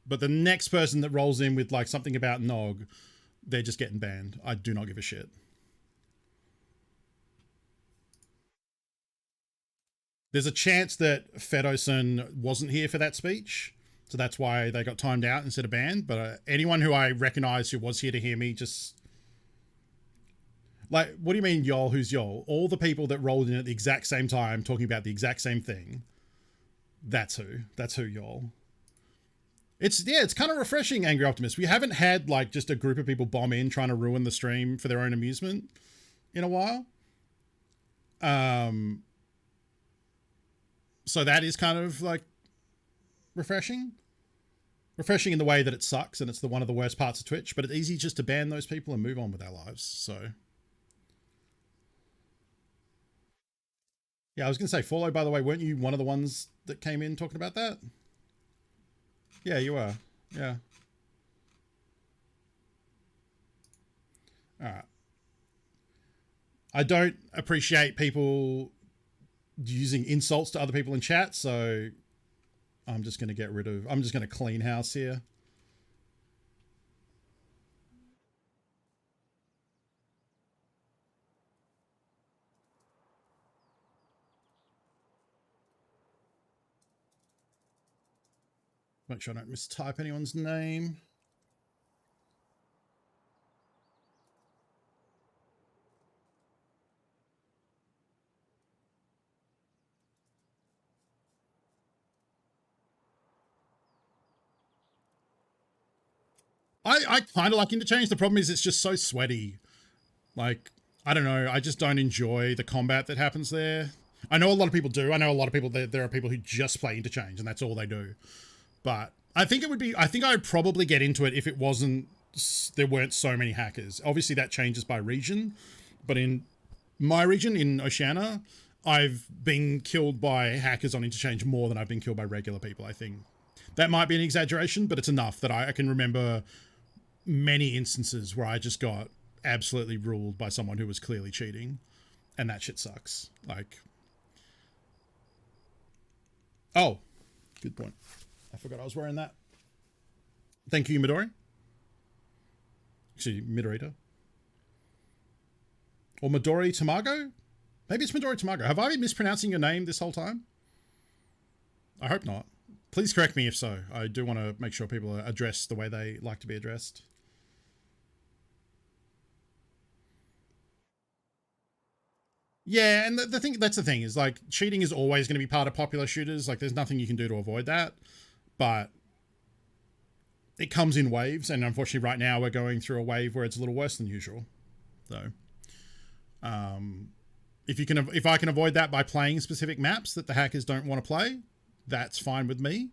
But the next person that rolls in with like something about Nog, they're just getting banned. I do not give a shit. There's a chance that Fedoson wasn't here for that speech. So that's why they got timed out instead of banned. But anyone who I recognize who was here to hear me just... Like, what do you mean, y'all? Who's y'all? All the people that rolled in at the exact same time talking about the exact same thing. That's who. That's who, y'all. It's kind of refreshing, Angry Optimist. We haven't had, like, just a group of people bomb in trying to ruin the stream for their own amusement in a while. So that is kind of, like, refreshing. Refreshing in the way that it sucks and it's one of the worst parts of Twitch, but it's easy just to ban those people and move on with our lives, so... Yeah, I was going to say, Follow, by the way, weren't you one of the ones that came in talking about that? Yeah, you were. Yeah. All right. I don't appreciate people using insults to other people in chat, so I'm just going to I'm just going to clean house here. Make sure I don't mistype anyone's name. I kind of like Interchange. The problem is it's just so sweaty. Like, I don't know. I just don't enjoy the combat that happens there. I know a lot of people do. I know a lot of people, there are people who just play Interchange and that's all they do. But I think I think I'd probably get into it if it wasn't, there weren't so many hackers. Obviously that changes by region, but in my region, in Oceania, I've been killed by hackers on Interchange more than I've been killed by regular people, I think. That might be an exaggeration, but it's enough that I can remember many instances where I just got absolutely ruled by someone who was clearly cheating, and that shit sucks. Like, oh, good point. I forgot I was wearing that. Thank you, Midori. Actually, Midorita. Or Midori Tamago? Maybe it's Midori Tamago. Have I been mispronouncing your name this whole time? I hope not. Please correct me if so. I do want to make sure people are addressed the way they like to be addressed. Yeah, and that's the thing is, like, cheating is always going to be part of popular shooters. Like, there's nothing you can do to avoid that, but it comes in waves, and unfortunately right now we're going through a wave where it's a little worse than usual. So, if I can avoid that by playing specific maps that the hackers don't want to play, that's fine with me.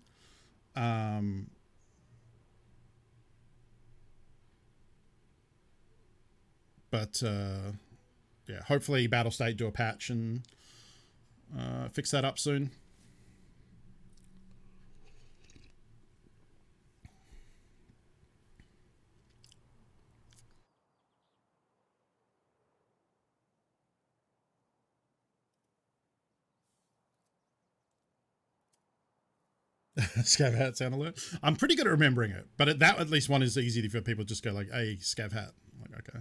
Yeah, hopefully Battlestate do a patch and fix that up soon. Scav hat sound alert. I'm pretty good at remembering it, but that at least one is easy for people to just go like, "Hey, scav hat." I'm like, okay.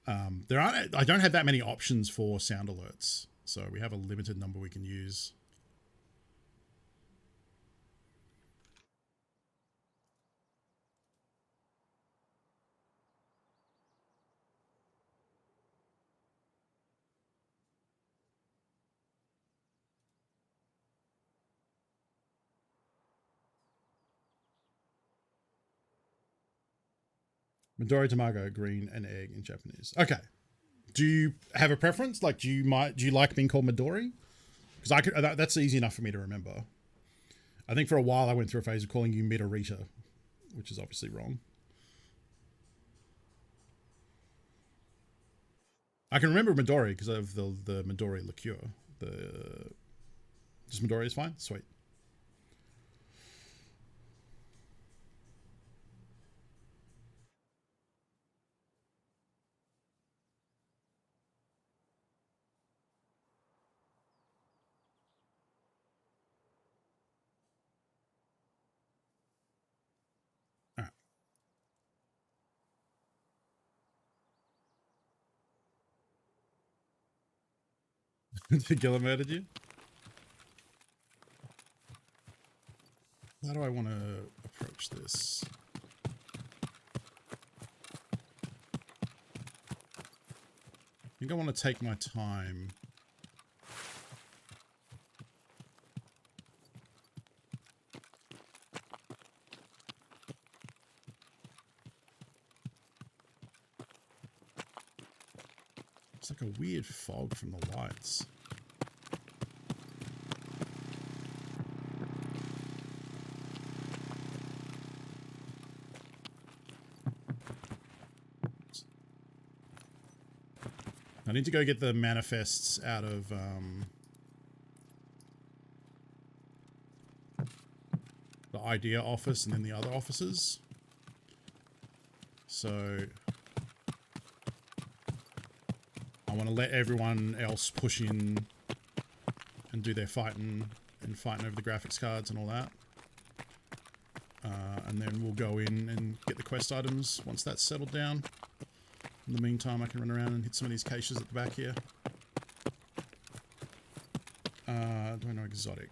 I don't have that many options for sound alerts, so we have a limited number we can use. Midori Tamago, green and egg in Japanese. Okay. Do you have a preference? Like, do you like being called Midori? Because that's easy enough for me to remember. I think for a while I went through a phase of calling you Midorita, which is obviously wrong. I can remember Midori because of the Midori liqueur. Just Midori is fine? Sweet. Gilla murdered you? How do I want to approach this? I think I want to take my time. It's like a weird fog from the lights. I need to go get the manifests out of the idea office and then the other offices. So I want to let everyone else push in and do their fighting and fighting over the graphics cards and all that. And then we'll go in and get the quest items once that's settled down. In the meantime, I can run around and hit some of these caches at the back here. Do I know exotic?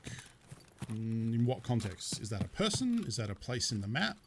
In what context? Is that a person? Is that a place in the map?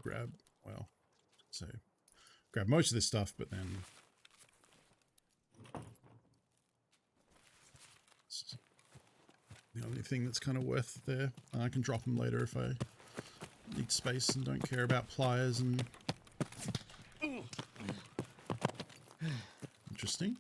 Grab, well, so grab most of this stuff, but then it's the only thing that's kind of worth there. And I can drop them later if I need space and don't care about pliers and interesting.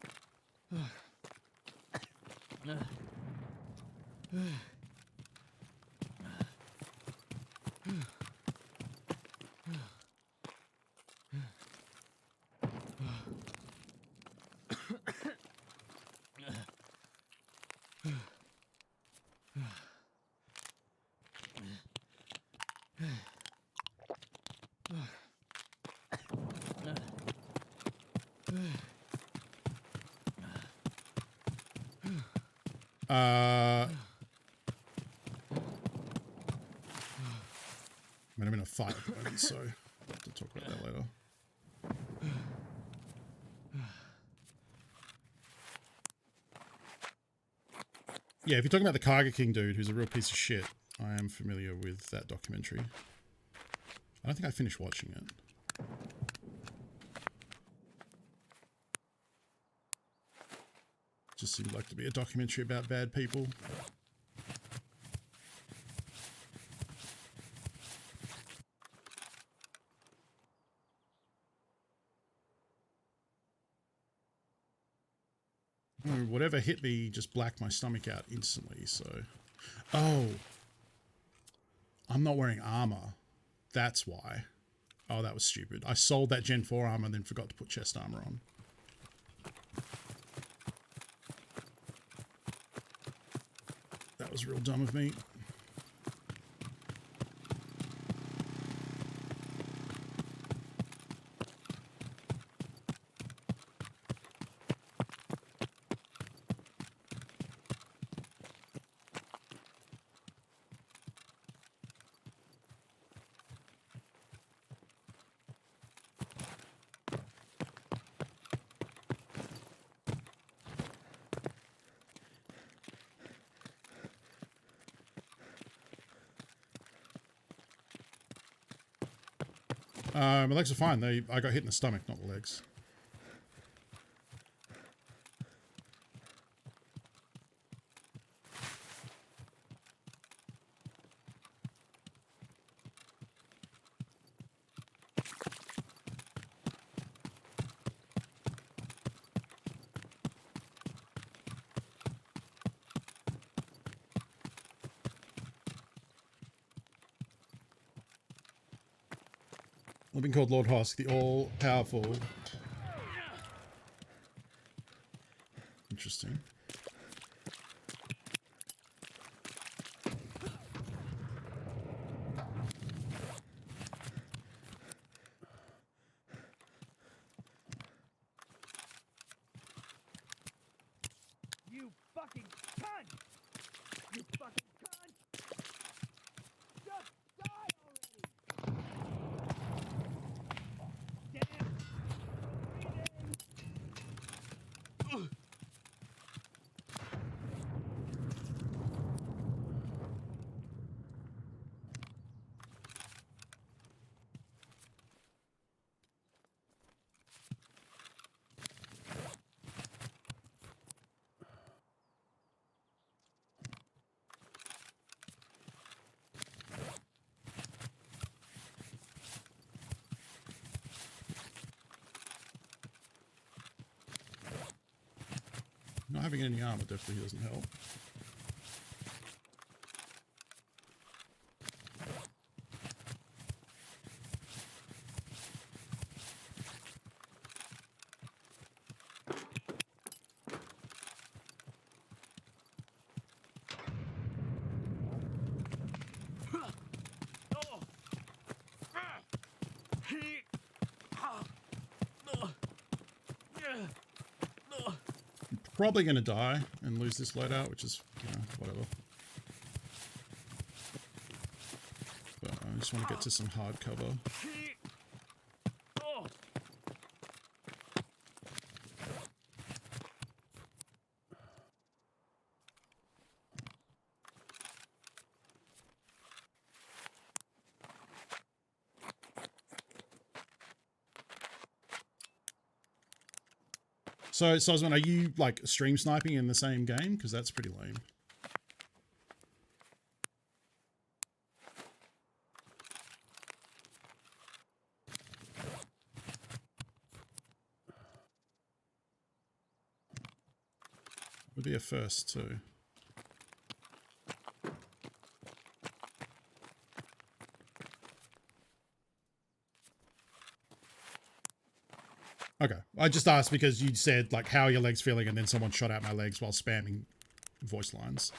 I mean, I'm in a fight at the moment, so I'll have to talk about that later. Yeah, if you're talking about the Karga King dude, who's a real piece of shit, I am familiar with that documentary. I don't think I finished watching it. Just seemed like to be a documentary about bad people. Whatever hit me just blacked my stomach out instantly, so... Oh! I'm not wearing armor. That's why. Oh, that was stupid. I sold that Gen 4 armor and then forgot to put chest armor on. That was real dumb of me. My legs are fine. I got hit in the stomach, not the legs. I've been called Lord Hosk, the all-powerful. Interesting. You fucking cunt! You fucking cunt! Just die already! Damn! Breathe in! Not having any armor definitely doesn't help. Probably going to die and lose this loadout, which is, you know, whatever. But I just want to get to some hard cover. So, Sosman, are you, like, stream sniping in the same game? Because that's pretty lame. Would be a first, too. Okay. I just asked because you said, like, how are your legs feeling? And then someone shot out my legs while spamming voice lines.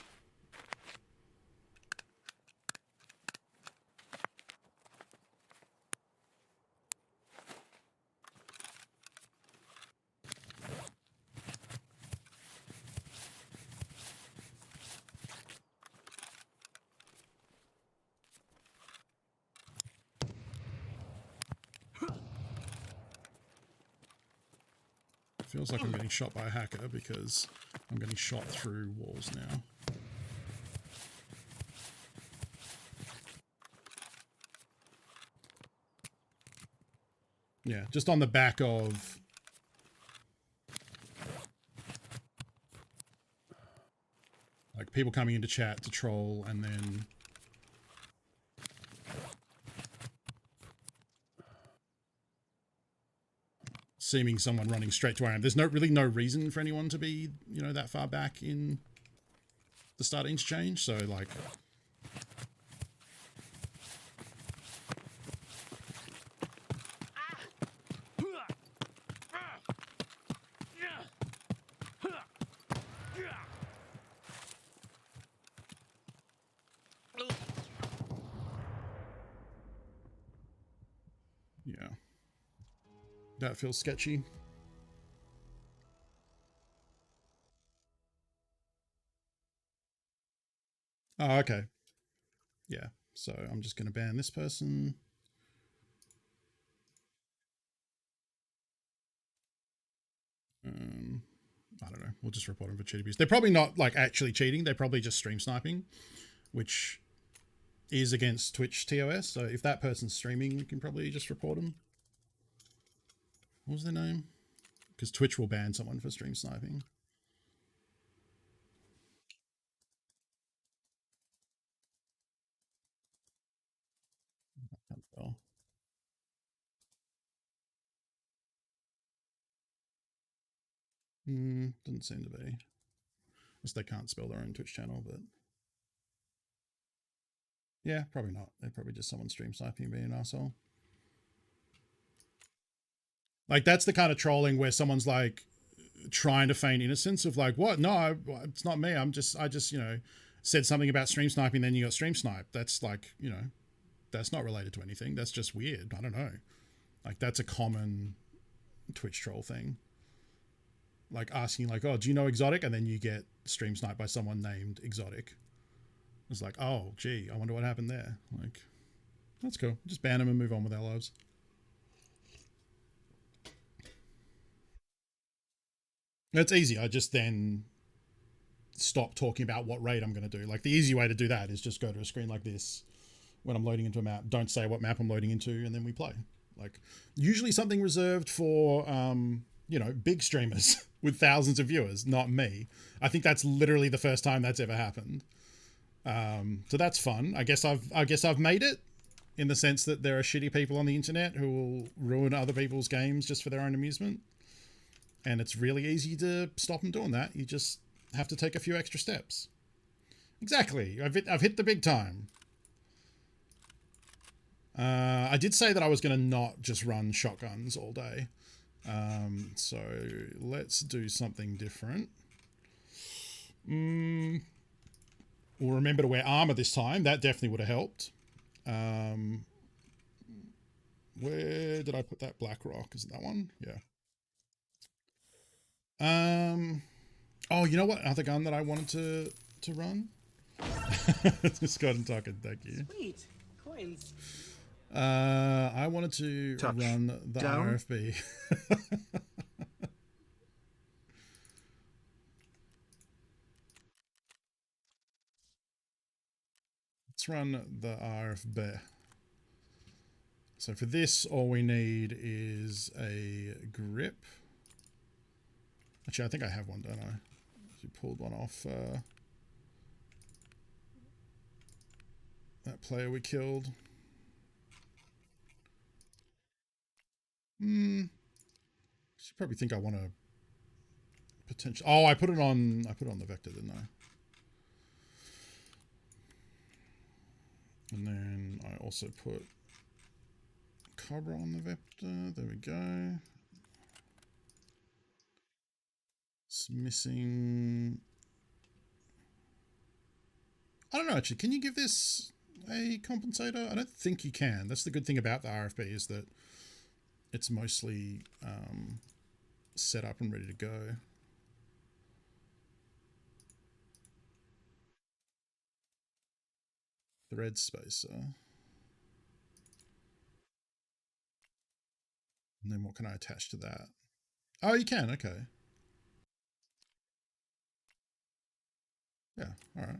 Feels like I'm getting shot by a hacker because I'm getting shot through walls now. Yeah, just on the back of... like, people coming into chat to troll and then... seeming someone running straight to where I am. There's really no reason for anyone to be, you know, that far back in the start of interchange, so, like... yeah. That feels sketchy. Oh, okay. Yeah, so I'm just going to ban this person. I don't know. We'll just report them for cheat abuse. They're probably not, like, actually cheating. They're probably just stream sniping, which is against Twitch TOS. So if that person's streaming, we can probably just report them. What was their name? Because Twitch will ban someone for stream sniping. I can't tell. Doesn't seem to be. Unless they can't spell their own Twitch channel, but... yeah, probably not. They're probably just someone stream sniping and being an asshole. Like that's the kind of trolling where someone's like trying to feign innocence of like, what? No, it's not me. I just, said something about stream sniping, then you got stream sniped. That's like, that's not related to anything. That's just weird. I don't know. Like that's a common Twitch troll thing. Like asking like, oh, do you know Exotic? And then you get stream sniped by someone named Exotic. It's like, oh, gee, I wonder what happened there. Like, that's cool. Just ban them and move on with our lives. It's easy. I just then stop talking about what raid I'm going to do. Like the easy way to do that is just go to a screen like this when I'm loading into a map. Don't say what map I'm loading into, and then we play. Like usually something reserved for, big streamers with thousands of viewers, not me. I think that's literally the first time that's ever happened. So that's fun. I guess I've made it in the sense that there are shitty people on the internet who will ruin other people's games just for their own amusement. And it's really easy to stop them doing that. You just have to take a few extra steps. Exactly. I've hit the big time. I did say that I was going to not just run shotguns all day. So let's do something different. We'll remember to wear armor this time. That definitely would have helped. Where did I put that black rock? Is it that one? Yeah. Oh, you know what other gun that I wanted to run? Just got and talking, thank you. Sweet. Coins. I wanted to run the down. RFB. Let's run the RFB. So for this, all we need is a grip. Actually, I think I have one, don't I? You pulled one off that player we killed. You probably think I want to potential. Oh, I put it on the vector, didn't I? And then I also put Cobra on the vector. There we go. It's missing. I don't know, actually. Can you give this a compensator? I don't think you can. That's the good thing about the RFB is that it's mostly set up and ready to go. Thread spacer. And then what can I attach to that? Oh, you can. Okay. Yeah. All right.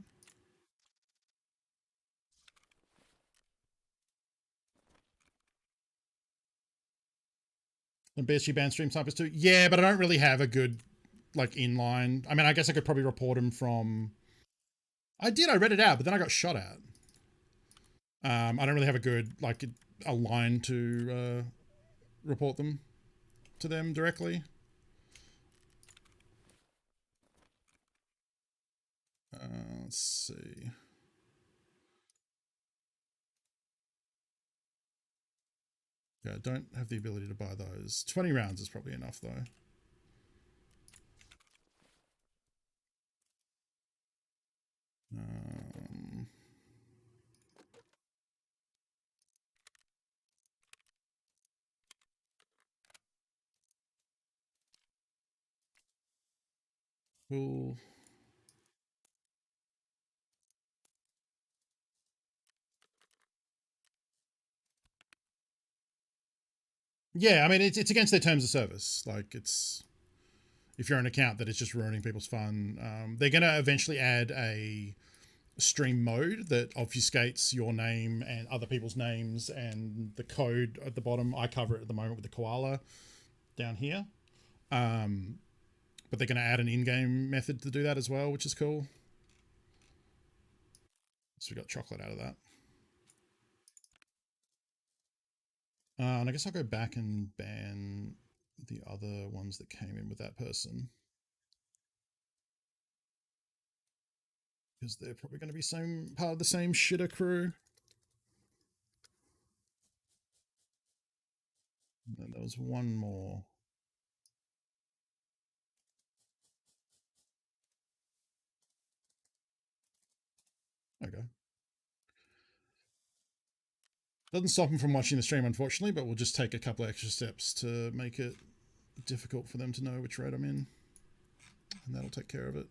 And BSG banned stream snipers too? Yeah, but I don't really have a good, like, inline. I mean, I guess I could probably report them from... I did, I read it out, but then I got shot at. I don't really have a good, like, a line to report them to them directly. Let's see. Yeah, I don't have the ability to buy those. 20 rounds is probably enough, though. Cool. Yeah, I mean, it's against their terms of service. Like, it's... If you're an account that is just ruining people's fun, they're going to eventually add a stream mode that obfuscates your name and other people's names and the code at the bottom. I cover it at the moment with the koala down here. But they're going to add an in-game method to do that as well, which is cool. So we got chocolate out of that. And I guess I'll go back and ban the other ones that came in with that person. Because they're probably going to be part of the same shitter crew. then there was one more. There we go. Doesn't stop them from watching the stream, unfortunately, but we'll just take a couple extra steps to make it difficult for them to know which road I'm in. And that'll take care of it.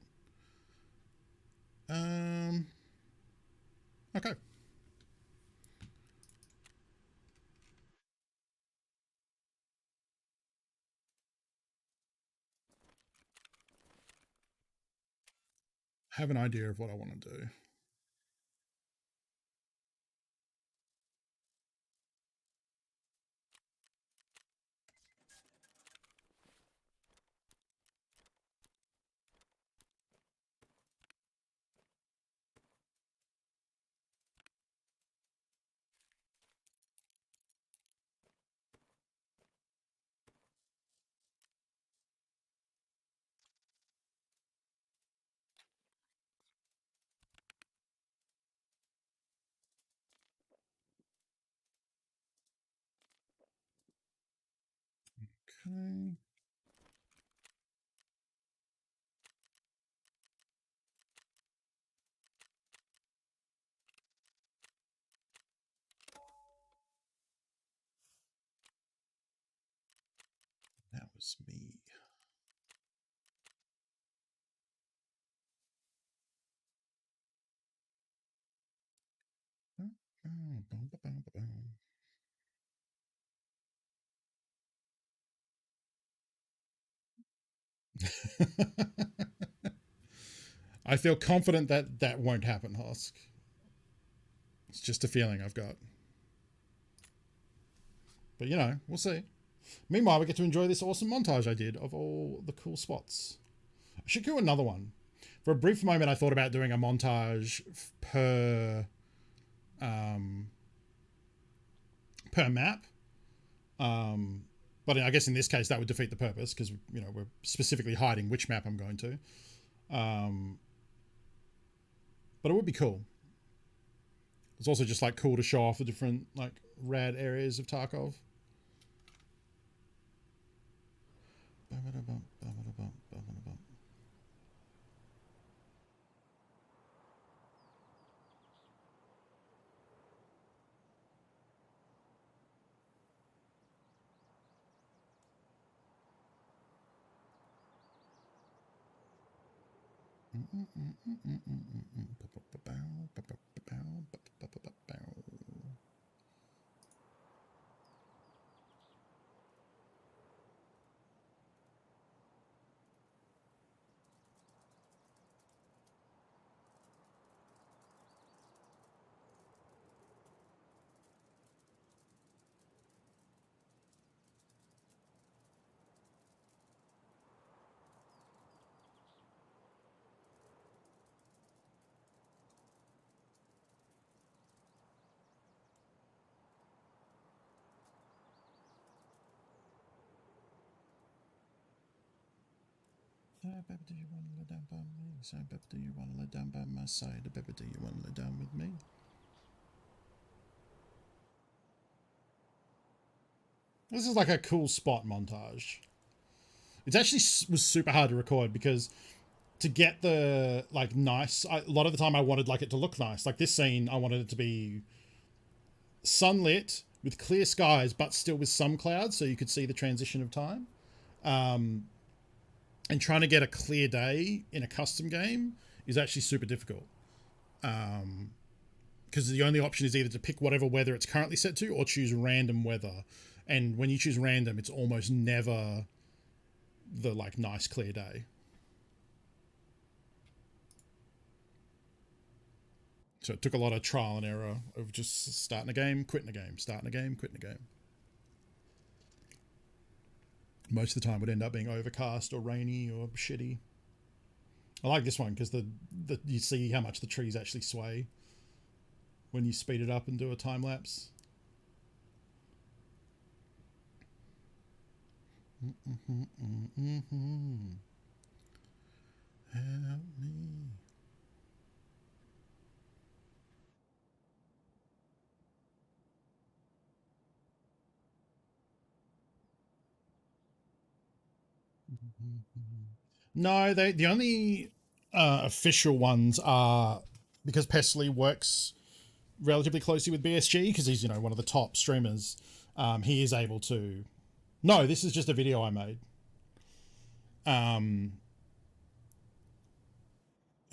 Okay. Have an idea of what I want to do. Okay. That was me. I feel confident that that won't happen, Husk. It's just a feeling I've got. But you know, we'll see. Meanwhile, we get to enjoy this awesome montage I did of all the cool spots. I should do another one. For a brief moment, I thought about doing a montage per map. But I guess in this case that would defeat the purpose because, you know, we're specifically hiding which map I'm going to. But it would be cool. It's also just like cool to show off the different like rad areas of Tarkov. Baby, do you want to lay down by me? So, baby, do you want to lay down by my side? Baby, do you want to lay down with me? This is like a cool spot montage. It actually was super hard to record because to get the like nice, a lot of the time I wanted like it to look nice. Like this scene, I wanted it to be sunlit with clear skies, but still with some clouds, so you could see the transition of time. And trying to get a clear day in a custom game is actually super difficult. Because the only option is either to pick whatever weather it's currently set to or choose random weather. And when you choose random, it's almost never the like nice clear day. So it took a lot of trial and error of just starting a game, quitting a game, starting a game, quitting a game. Most of the time would end up being overcast or rainy or shitty. I like this one because the you see how much the trees actually sway when you speed it up and do a time lapse. Help me. No, the only official ones are because Pestily works relatively closely with BSG because he's, you know, one of the top streamers. He is able to. No, this is just a video I made.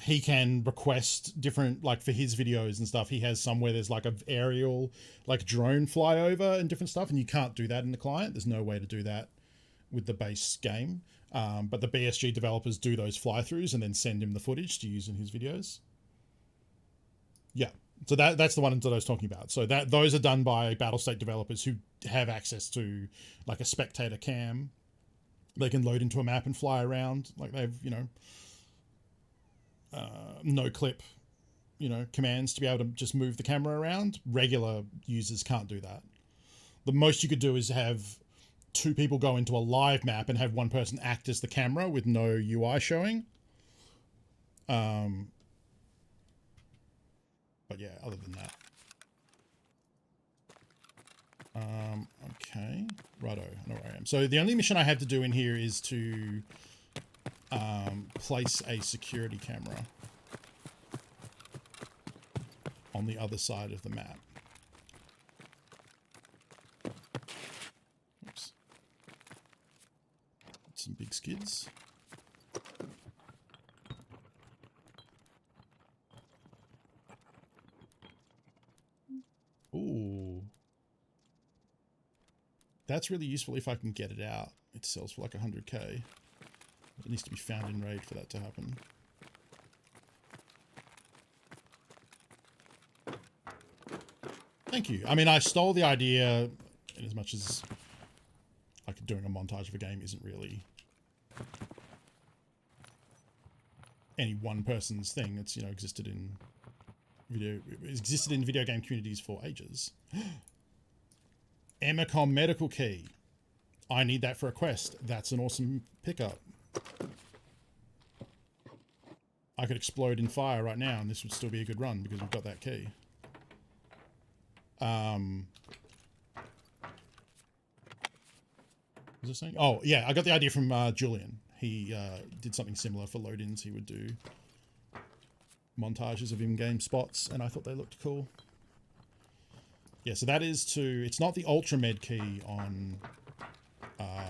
He can request different, like for his videos and stuff, he has some where there's like a aerial, like drone flyover and different stuff, and you can't do that in the client. There's no way to do that with the base game. But the BSG developers do those fly-throughs and then send him the footage to use in his videos. Yeah. So that's the one that I was talking about. So that those are done by Battlestate developers who have access to like a spectator cam. They can load into a map and fly around. Like they've, you know, no clip, you know, commands to be able to just move the camera around. Regular users can't do that. The most you could do is have two people go into a live map and have one person act as the camera with no UI showing. But yeah, other than that. Okay, righto, I know where I am. So the only mission I have to do in here is to place a security camera on the other side of the map. Oops. Some big skids. Ooh. That's really useful if I can get it out. It sells for like 100k. It needs to be found in raid for that to happen. Thank you. I mean, I stole the idea in as much as like doing a montage of a game isn't really any one person's thing. It's, you know, existed in video game communities for ages. Emicom medical key. I need that for a quest. That's an awesome pickup. I could explode in fire right now and this would still be a good run because we've got that key. Was I saying? Oh, yeah, I got the idea from Julian. He did something similar for load-ins. He would do montages of in-game spots, and I thought they looked cool. Yeah, so that is to... It's not the Ultra Med key on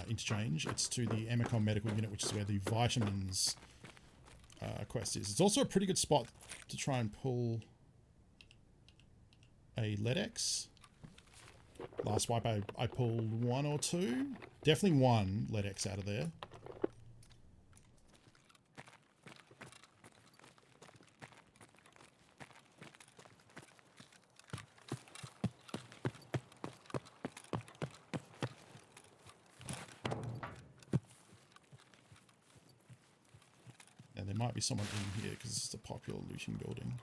Interchange. It's to the Emicom Medical Unit, which is where the vitamins quest is. It's also a pretty good spot to try and pull a LEDX. Last wipe I pulled one or two. Definitely one LEDX out of there. And there might be someone in here because it's a popular looting building.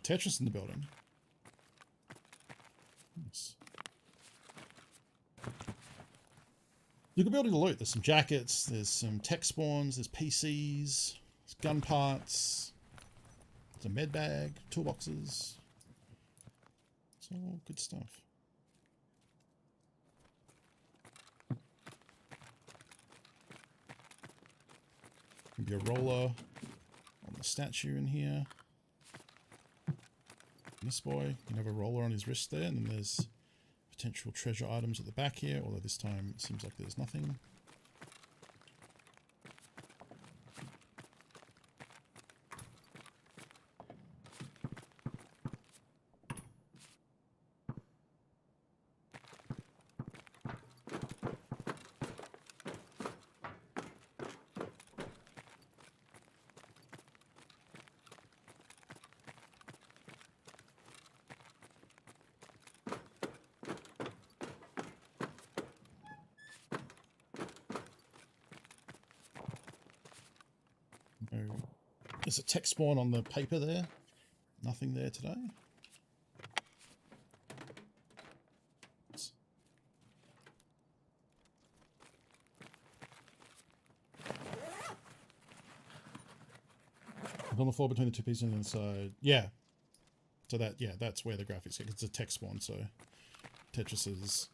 Tetris in the building. Nice. You can build a loot. There's some jackets, there's some tech spawns, there's PCs, there's gun parts, there's a med bag, toolboxes. It's all good stuff. Maybe a roller on the statue in here. This boy, you can have a roller on his wrist there, and then there's potential treasure items at the back here, although this time it seems like there's nothing. There's a text spawn on the paper there. Nothing there today. On the floor between the two pieces on the inside. Yeah. So that's where the graphics get. It's a text spawn, so Tetris's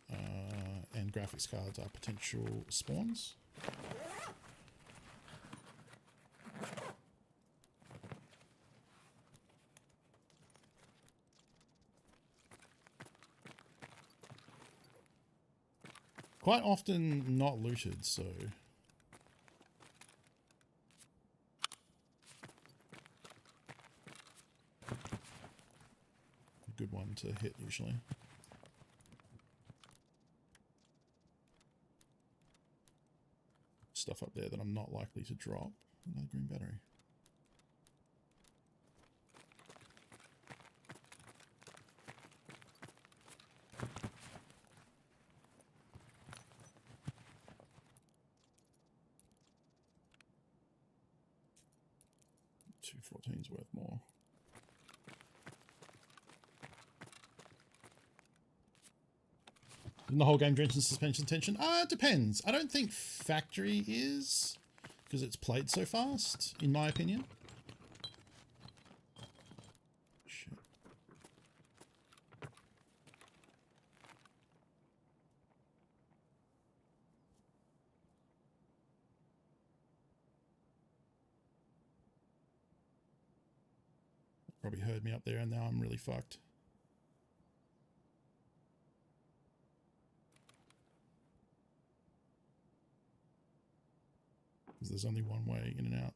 and graphics cards are potential spawns. Quite often not looted, so a good one to hit usually. Stuff up there that I'm not likely to drop. Another green battery. $214's worth more. Isn't the whole game drenched in suspension tension? It depends. I don't think factory is, because it's played so fast, in my opinion. Shit. Probably heard me up there and now I'm really fucked. Because there's only one way in and out.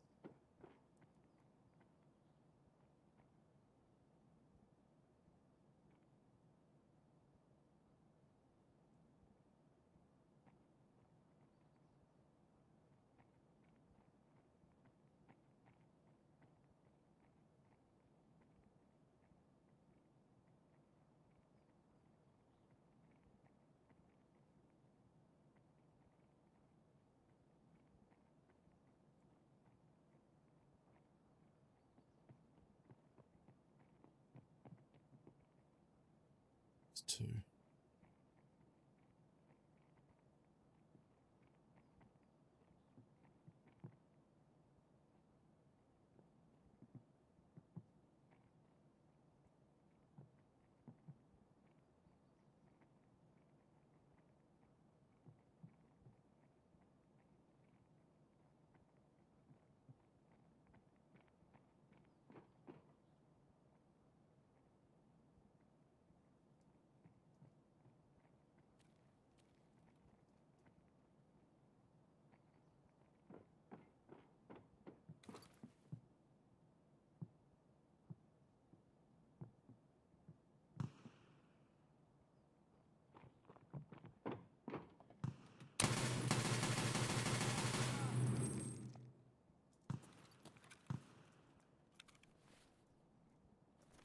It's 2.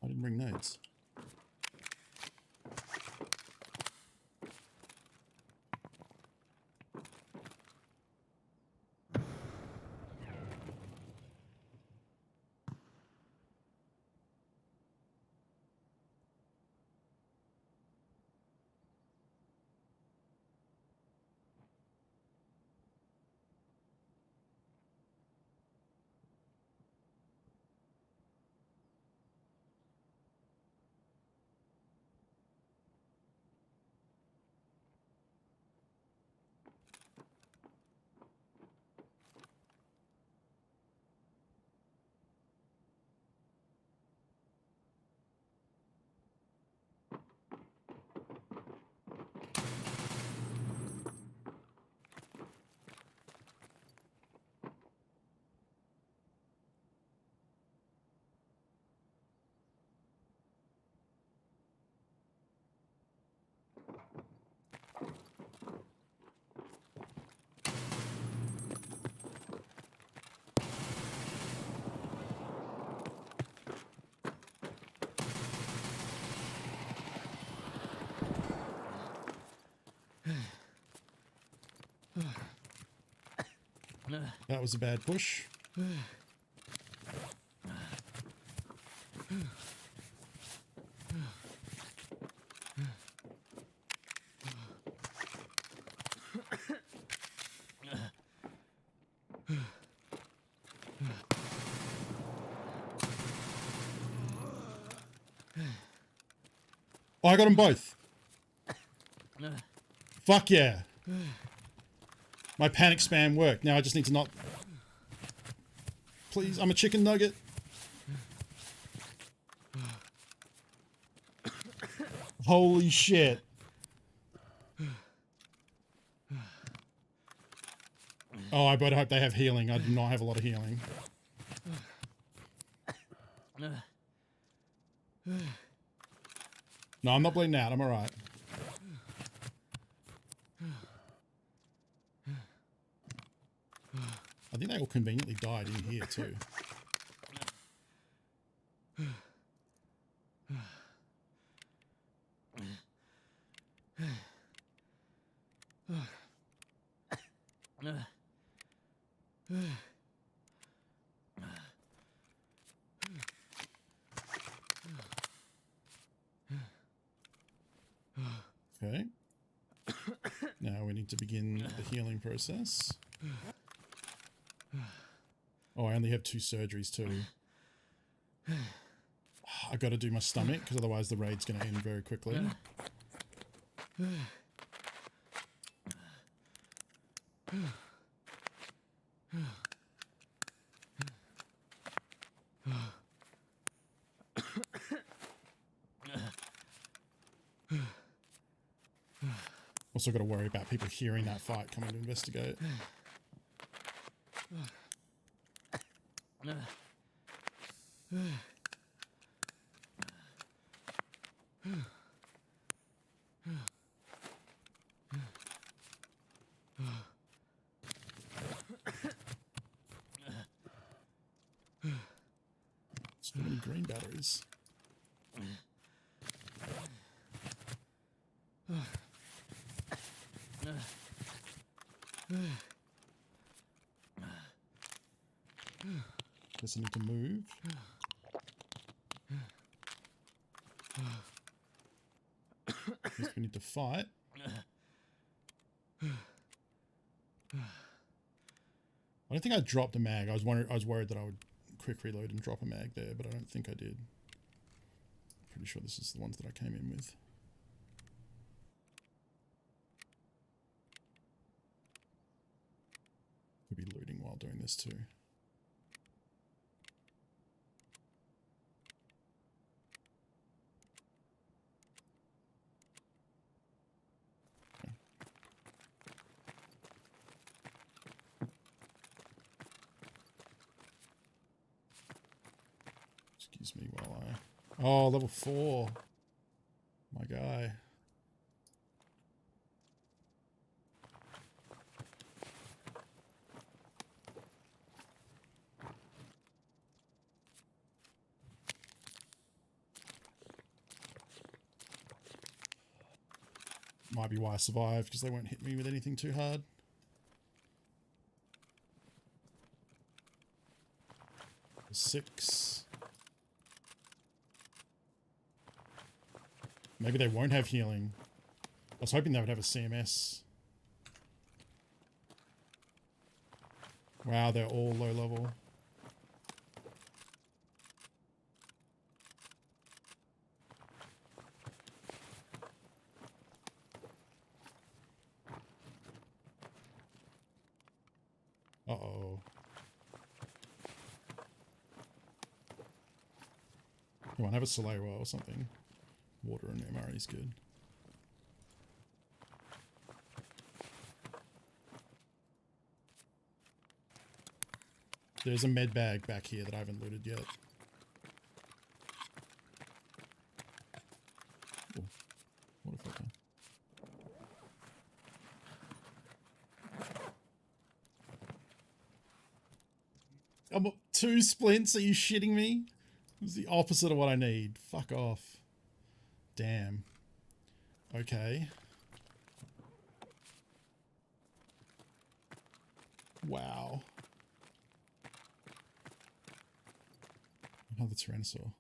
I didn't bring notes. That was a bad push. Oh, I got them both. Fuck yeah. My panic spam worked. Now I just need to not... Please, I'm a chicken nugget. Holy shit. Oh, I better hope they have healing. I do not have a lot of healing. No, I'm not bleeding out. I'm alright. I think they all conveniently died in here too. Okay. Now we need to begin the healing process. Oh, I only have 2 surgeries too. I gotta do my stomach, because otherwise the raid's gonna end very quickly. Also got to worry about people hearing that fight coming to investigate. So many green batteries. Guess I need to move. Guess we need to fight. I don't think I dropped a mag. I was worried that I would quick reload and drop a mag there, but I don't think I did. Pretty sure this is the ones that I came in with. Could be looting while doing this too. Excuse me while I... Oh, level 4. My guy. Might be why I survived, because they won't hit me with anything too hard. Six. Maybe they won't have healing. I was hoping they would have a CMS. Wow, they're all low level. Uh-oh. Come on, have a Solera or something. Water and MRE is good. There's a med bag back here that I haven't looted yet. Oh, what if I can? I'm up 2 splints, are you shitting me? It's the opposite of what I need. Fuck off. Damn. Okay. Wow. Another Tyrannosaur.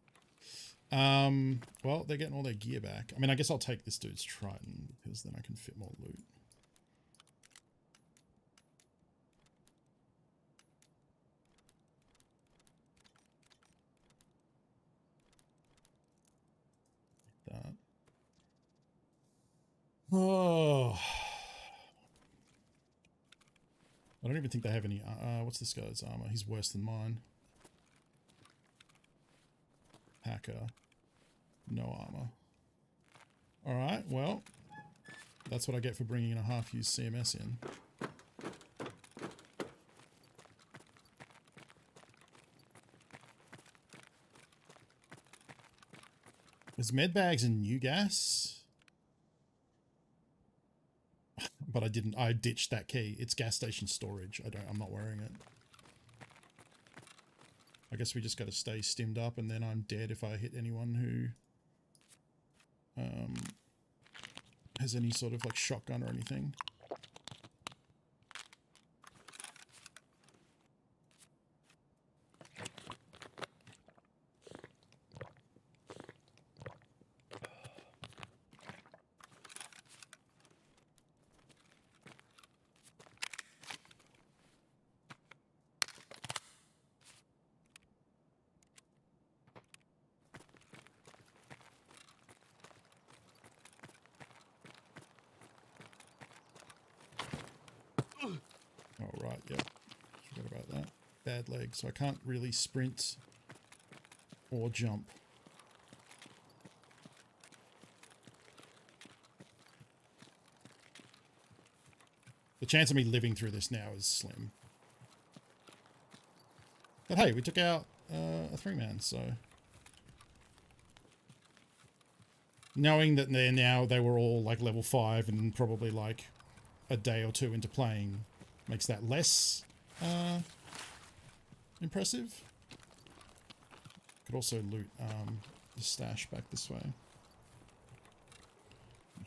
Well, they're getting all their gear back. I mean, I guess I'll take this dude's Triton, because then I can fit more loot. That. Oh. I don't even think they have any... what's this guy's armor? He's worse than mine. Hacker. No armor. Alright, well... That's what I get for bringing in a half-used CMS in. Is med bags and new gas? But I ditched that key. It's gas station storage. I'm not wearing it. I guess we just got to stay stimmed up, and then I'm dead if I hit anyone who has any sort of like shotgun or anything. Oh, right, yep. Forgot about that. Bad leg, so I can't really sprint or jump. The chance of me living through this now is slim. But hey, we took out a 3-man, so... Knowing that they were all like level 5 and probably like a day or two into playing makes that less impressive. Could also loot the stash back this way.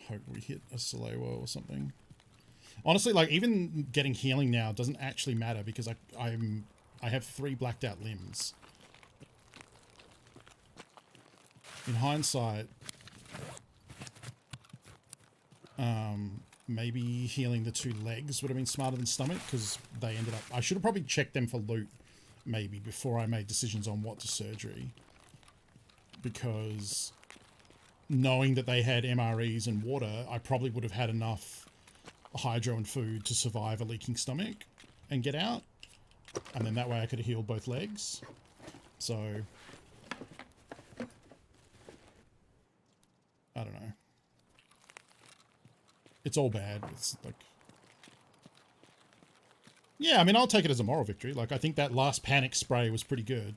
Hope we hit a Salewa or something. Honestly, like even getting healing now doesn't actually matter because I have 3 blacked out limbs. In hindsight, maybe healing the 2 legs would have been smarter than stomach because they ended up... I should have probably checked them for loot maybe before I made decisions on what to surgery. Because knowing that they had MREs and water, I probably would have had enough hydro and food to survive a leaking stomach and get out. And then that way I could have healed both legs. So... I don't know. It's all bad. It's like... Yeah, I mean, I'll take it as a moral victory. Like, I think that last panic spray was pretty good.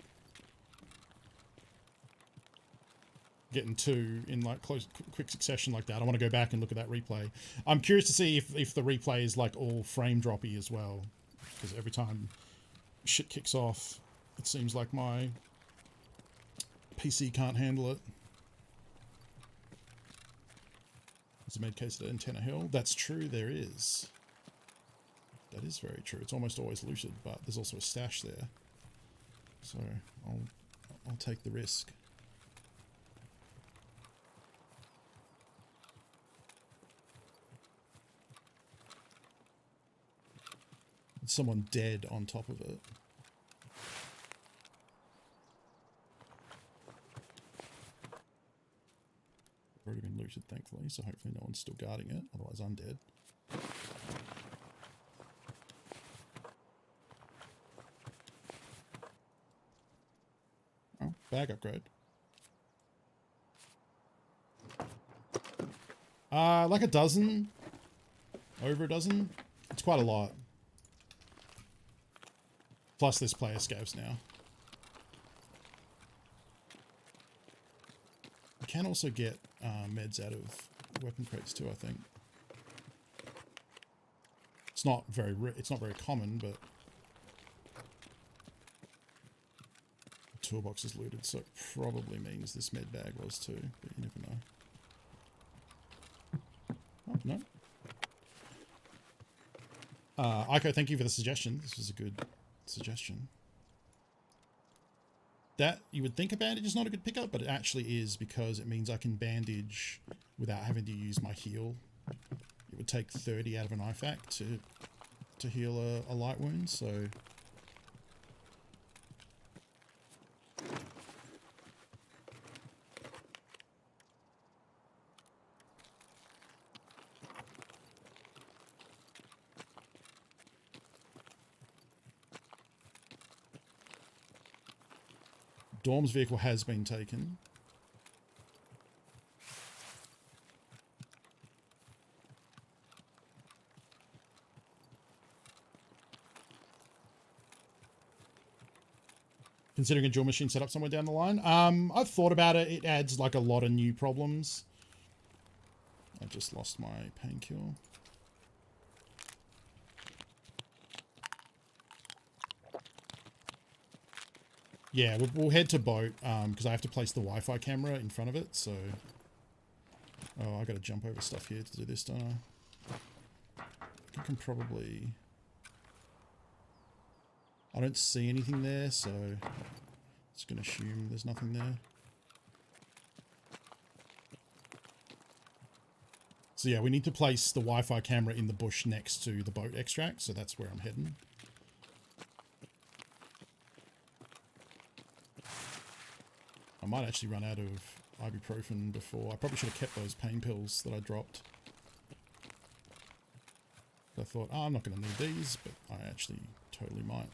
Getting 2 in, like, quick succession like that. I want to go back and look at that replay. I'm curious to see if the replay is, like, all frame droppy as well. Because every time shit kicks off, it seems like my PC can't handle it. There's a med case at Antenna Hill. That's true, there is. That is very true. It's almost always looted, but there's also a stash there. So I'll take the risk. There's someone dead on top of it. Already been looted, thankfully, so hopefully no one's still guarding it, otherwise I'm dead. Oh, bag upgrade. Like a dozen. Over a dozen. It's quite a lot. Plus there's player scavs now. You can also get meds out of weapon crates too, I think. It's not very common, but the toolbox is looted, so it probably means this med bag was too, but you never know. Oh, no. Ico, thank you for the suggestion. This was a good suggestion. That, you would think a bandage is not a good pickup, but it actually is because it means I can bandage without having to use my heal. It would take 30 out of an IFAC to heal a light wound, so... Dorm's vehicle has been taken. Considering a dual machine setup somewhere down the line. I've thought about it. It adds like a lot of new problems. I just lost my painkiller. Yeah, we'll head to boat because I have to place the Wi-Fi camera in front of it. So, oh, I got to jump over stuff here to do this, don't I? I can probably. I don't see anything there, so I'm just gonna assume there's nothing there. So yeah, we need to place the Wi-Fi camera in the bush next to the boat extract, so that's where I'm heading. I might actually run out of ibuprofen before. I probably should have kept those pain pills that I dropped. I thought, oh, I'm not going to need these, but I actually totally might.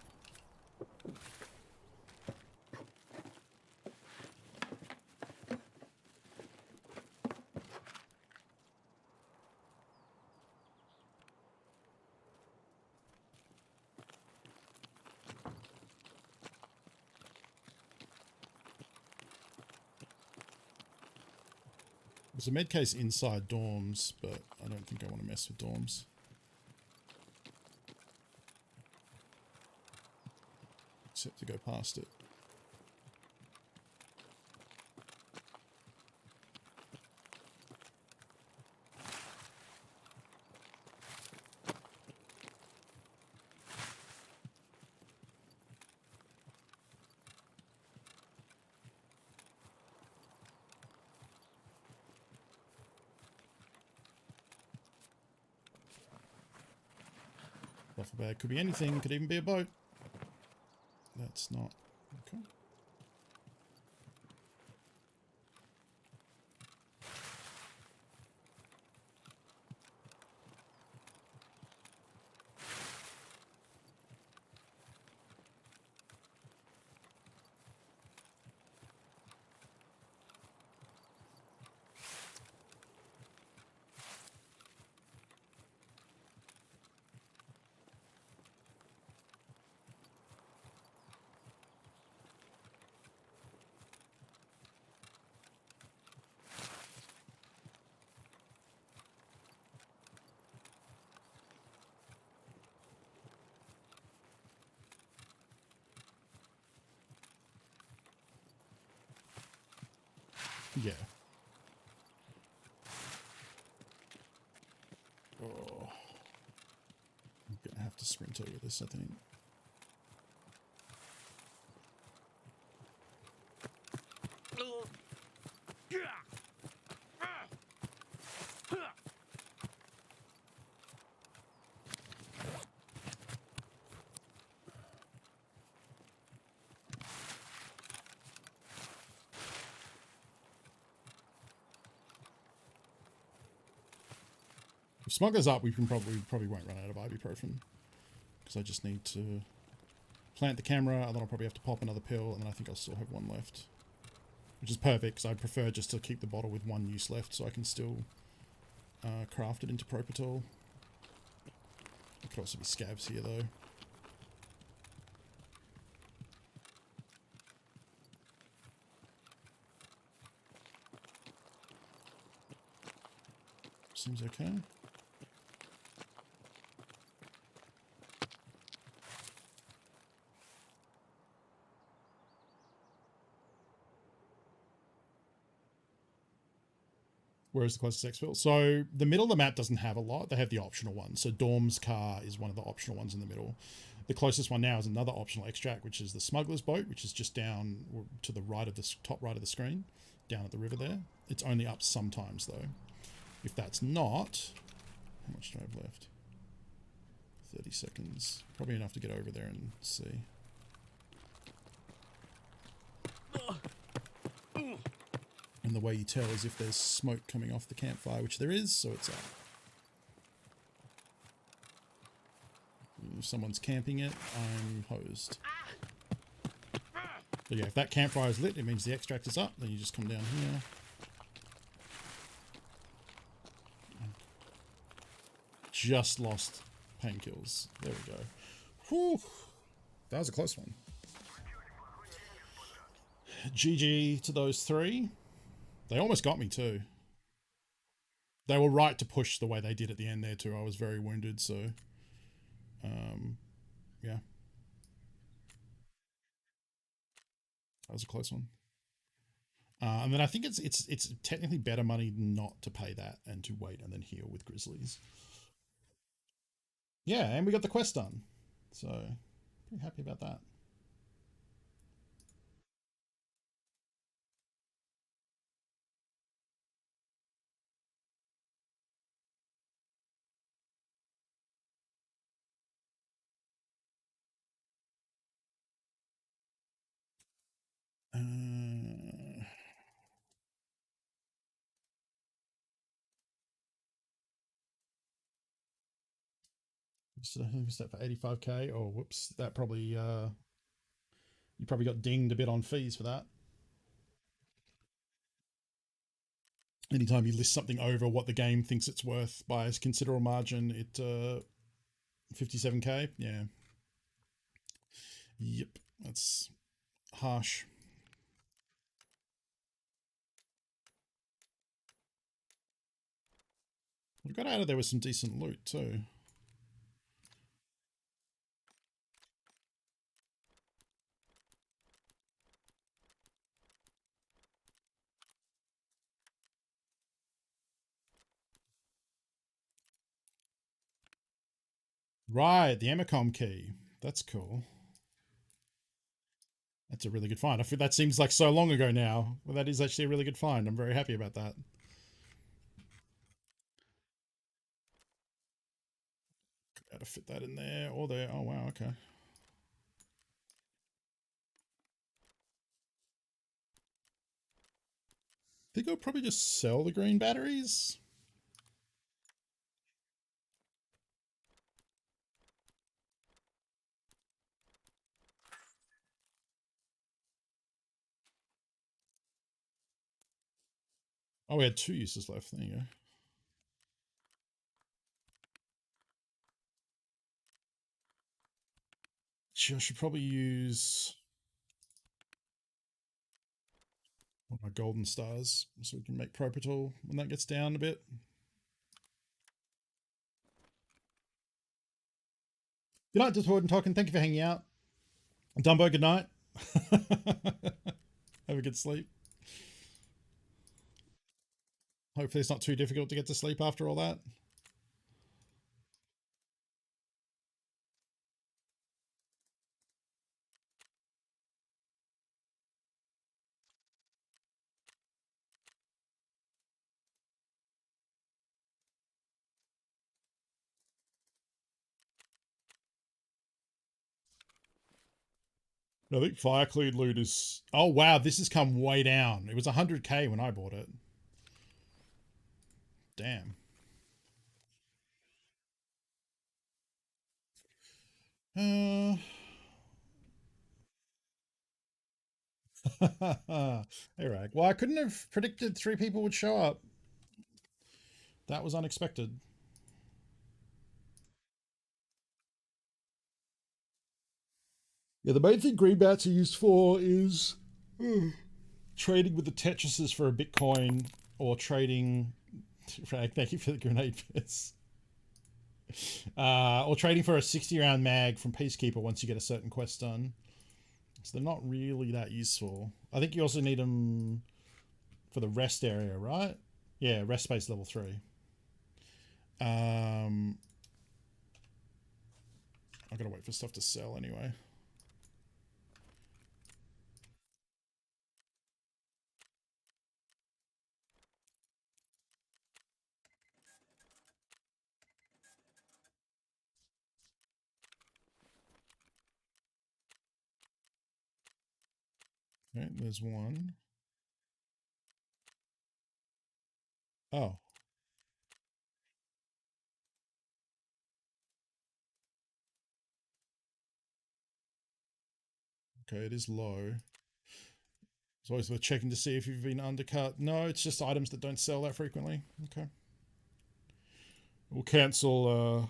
There's a med case inside dorms, but I don't think I want to mess with dorms. Except to go past it. Duffel bag could be anything, could even be a boat. That's not okay. Yeah. Oh. I'm gonna have to sprint over this, I think. If Smuggler's up, we can probably won't run out of ibuprofen. Because I just need to plant the camera, and then I'll probably have to pop another pill, and then I think I'll still have one left. Which is perfect, because I prefer just to keep the bottle with one use left, so I can still craft it into Propitol. There could also be scabs here, though. Seems okay. Where's the closest exfil? So the middle of the map doesn't have a lot. They have the optional one. So Dorm's car is one of the optional ones in the middle. The closest one now is another optional extract, which is the smuggler's boat, which is just down to the right of the top right of the screen, down at the river there. It's only up sometimes though. If that's not, how much do I have left? 30 seconds. Probably enough to get over there and see. And the way you tell is if there's smoke coming off the campfire, which there is, so it's up. If someone's camping it, I'm hosed. So yeah, if that campfire is lit, it means the extract is up. Then you just come down here. Just lost pain kills. There we go. Whew. That was a close one. GG to those three. They almost got me too. They were right to push the way they did at the end there too. I was very wounded, so yeah. That was a close one. And then I think it's technically better money not to pay that and to wait and then heal with Grizzlies. Yeah, and we got the quest done. So pretty happy about that. So I think we set for 85k. Oh, whoops! That probably you probably got dinged a bit on fees for that. Anytime you list something over what the game thinks it's worth by a considerable margin, it 57k. Yeah. Yep, that's harsh. We got out of there with some decent loot too. Right, the Emicom key. That's cool. That's a really good find. I feel that seems like so long ago now. Well, that is actually a really good find. I'm very happy about that. Got to fit that in there or there. Oh, wow, okay. I think I'll probably just sell the green batteries. Oh, we had 2 uses left. There you go. I should probably use one of my golden stars so we can make Propital when that gets down a bit. Good night, Discord and Talking. Thank you for hanging out. Dumbo, good night. Have a good sleep. Hopefully it's not too difficult to get to sleep after all that. I think Fireclude loot is... Oh, wow, this has come way down. It was 100k when I bought it. Damn. Hey, Rag. Well, I couldn't have predicted 3 people would show up. That was unexpected. Yeah, the main thing greenbats are used for is trading with the Tetrises for a Bitcoin or trading... Rag, thank you for the grenade bits. Or trading for a 60-round mag from Peacekeeper once you get a certain quest done. So they're not really that useful. I think you also need them for the rest area, right? Yeah, rest space level 3. I gotta wait for stuff to sell anyway. Okay, there's one. Oh. Okay, it is low. It's always worth checking to see if you've been undercut. No, it's just items that don't sell that frequently. Okay. We'll cancel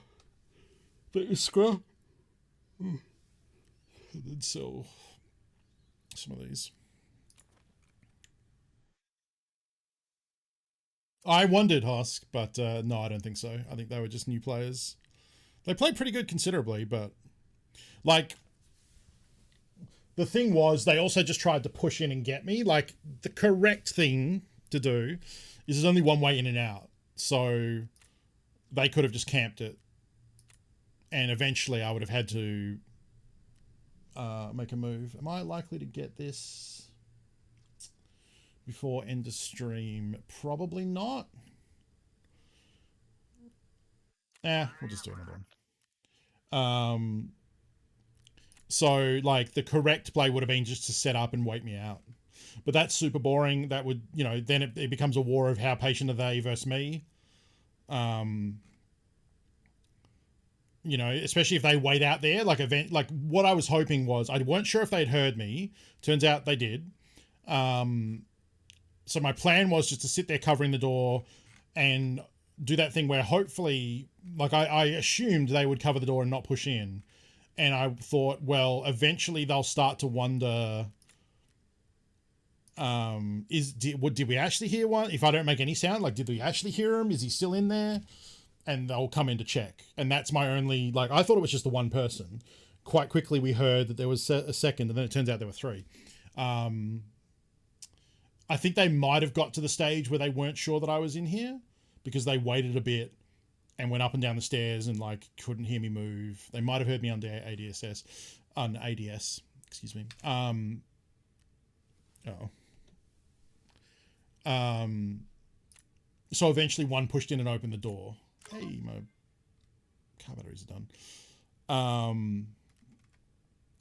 the Iskra. And then sell some of these. I wondered, Husk, but no, I don't think so. I think they were just new players. They played pretty good considerably, but like the thing was they also just tried to push in and get me. Like the correct thing to do is there's only one way in and out. So they could have just camped it. And eventually I would have had to make a move. Am I likely to get this before end of stream? Probably not. We'll just do another one. So like the correct play would have been just to set up and wait me out. But that's super boring. That would, you know, then it becomes a war of how patient are they versus me. You know, especially if they wait out there, like what I was hoping was, I weren't sure if they'd heard me. Turns out they did. So my plan was just to sit there covering the door and do that thing where hopefully, like I assumed they would cover the door and not push in. And I thought, well, eventually they'll start to wonder, did we actually hear one? If I don't make any sound, like, did we actually hear him? Is he still in there? And they'll come in to check. And that's my only, like, I thought it was just the one person. Quite quickly we heard that there was a second, and then it turns out there were three. I think they might have got to the stage where they weren't sure that I was in here because they waited a bit and went up and down the stairs and like couldn't hear me move. They might have heard me on ADS, excuse me. So eventually one pushed in and opened the door. Hey, my car batteries are done.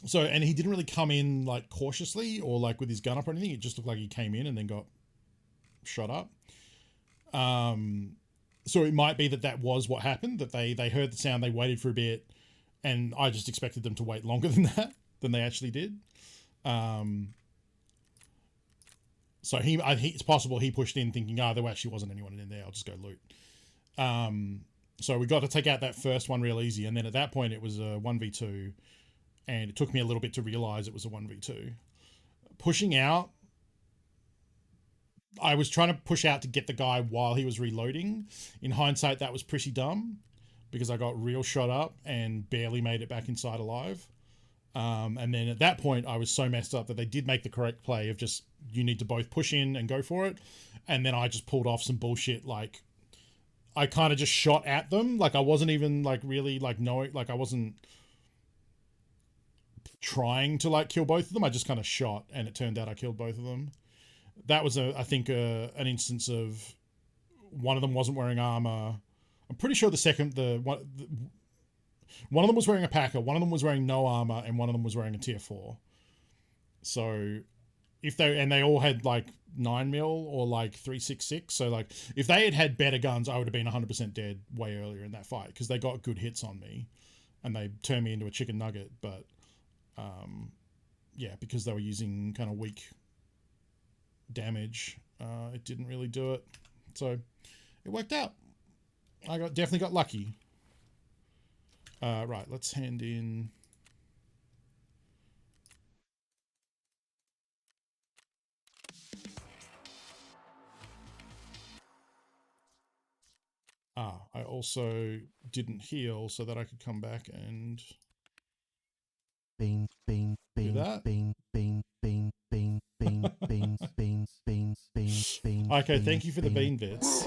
So, and he didn't really come in like cautiously or like with his gun up or anything. It just looked like he came in and then got shot up. So it might be that was what happened, that they heard the sound, they waited for a bit, and I just expected them to wait longer than that, than they actually did. So it's possible he pushed in thinking, there actually wasn't anyone in there, I'll just go loot. So we got to take out that first one real easy, and then at that point it was a 1v2, and it took me a little bit to realize it was a 1v2. Pushing out, I was trying to push out to get the guy while he was reloading. In hindsight, that was pretty dumb because I got real shot up and barely made it back inside alive. And then at that point, I was so messed up that they did make the correct play of just, you need to both push in and go for it. And then I just pulled off some bullshit. Like, I kind of just shot at them. Like, I wasn't even like really like knowing, like I wasn't trying to like kill both of them. I just kind of shot and it turned out I killed both of them. That was I think an instance of one of them wasn't wearing armor. I'm pretty sure one of them was wearing a packer, one of them was wearing no armor, and one of them was wearing a tier 4. So they all had like 9mm or like 3.66. So like if they had better guns, I would have been 100% dead way earlier in that fight because they got good hits on me and they turned me into a chicken nugget. But yeah, because they were using kind of weak damage, it didn't really do it. So it worked out. I definitely got lucky. Right, let's hand in. I also didn't heal so that I could come back and Bean, bean, bean, do that. bean, bean, bean, bean, bean, beans, beans, beans, beans, beans. Okay, thank you for the bean bits.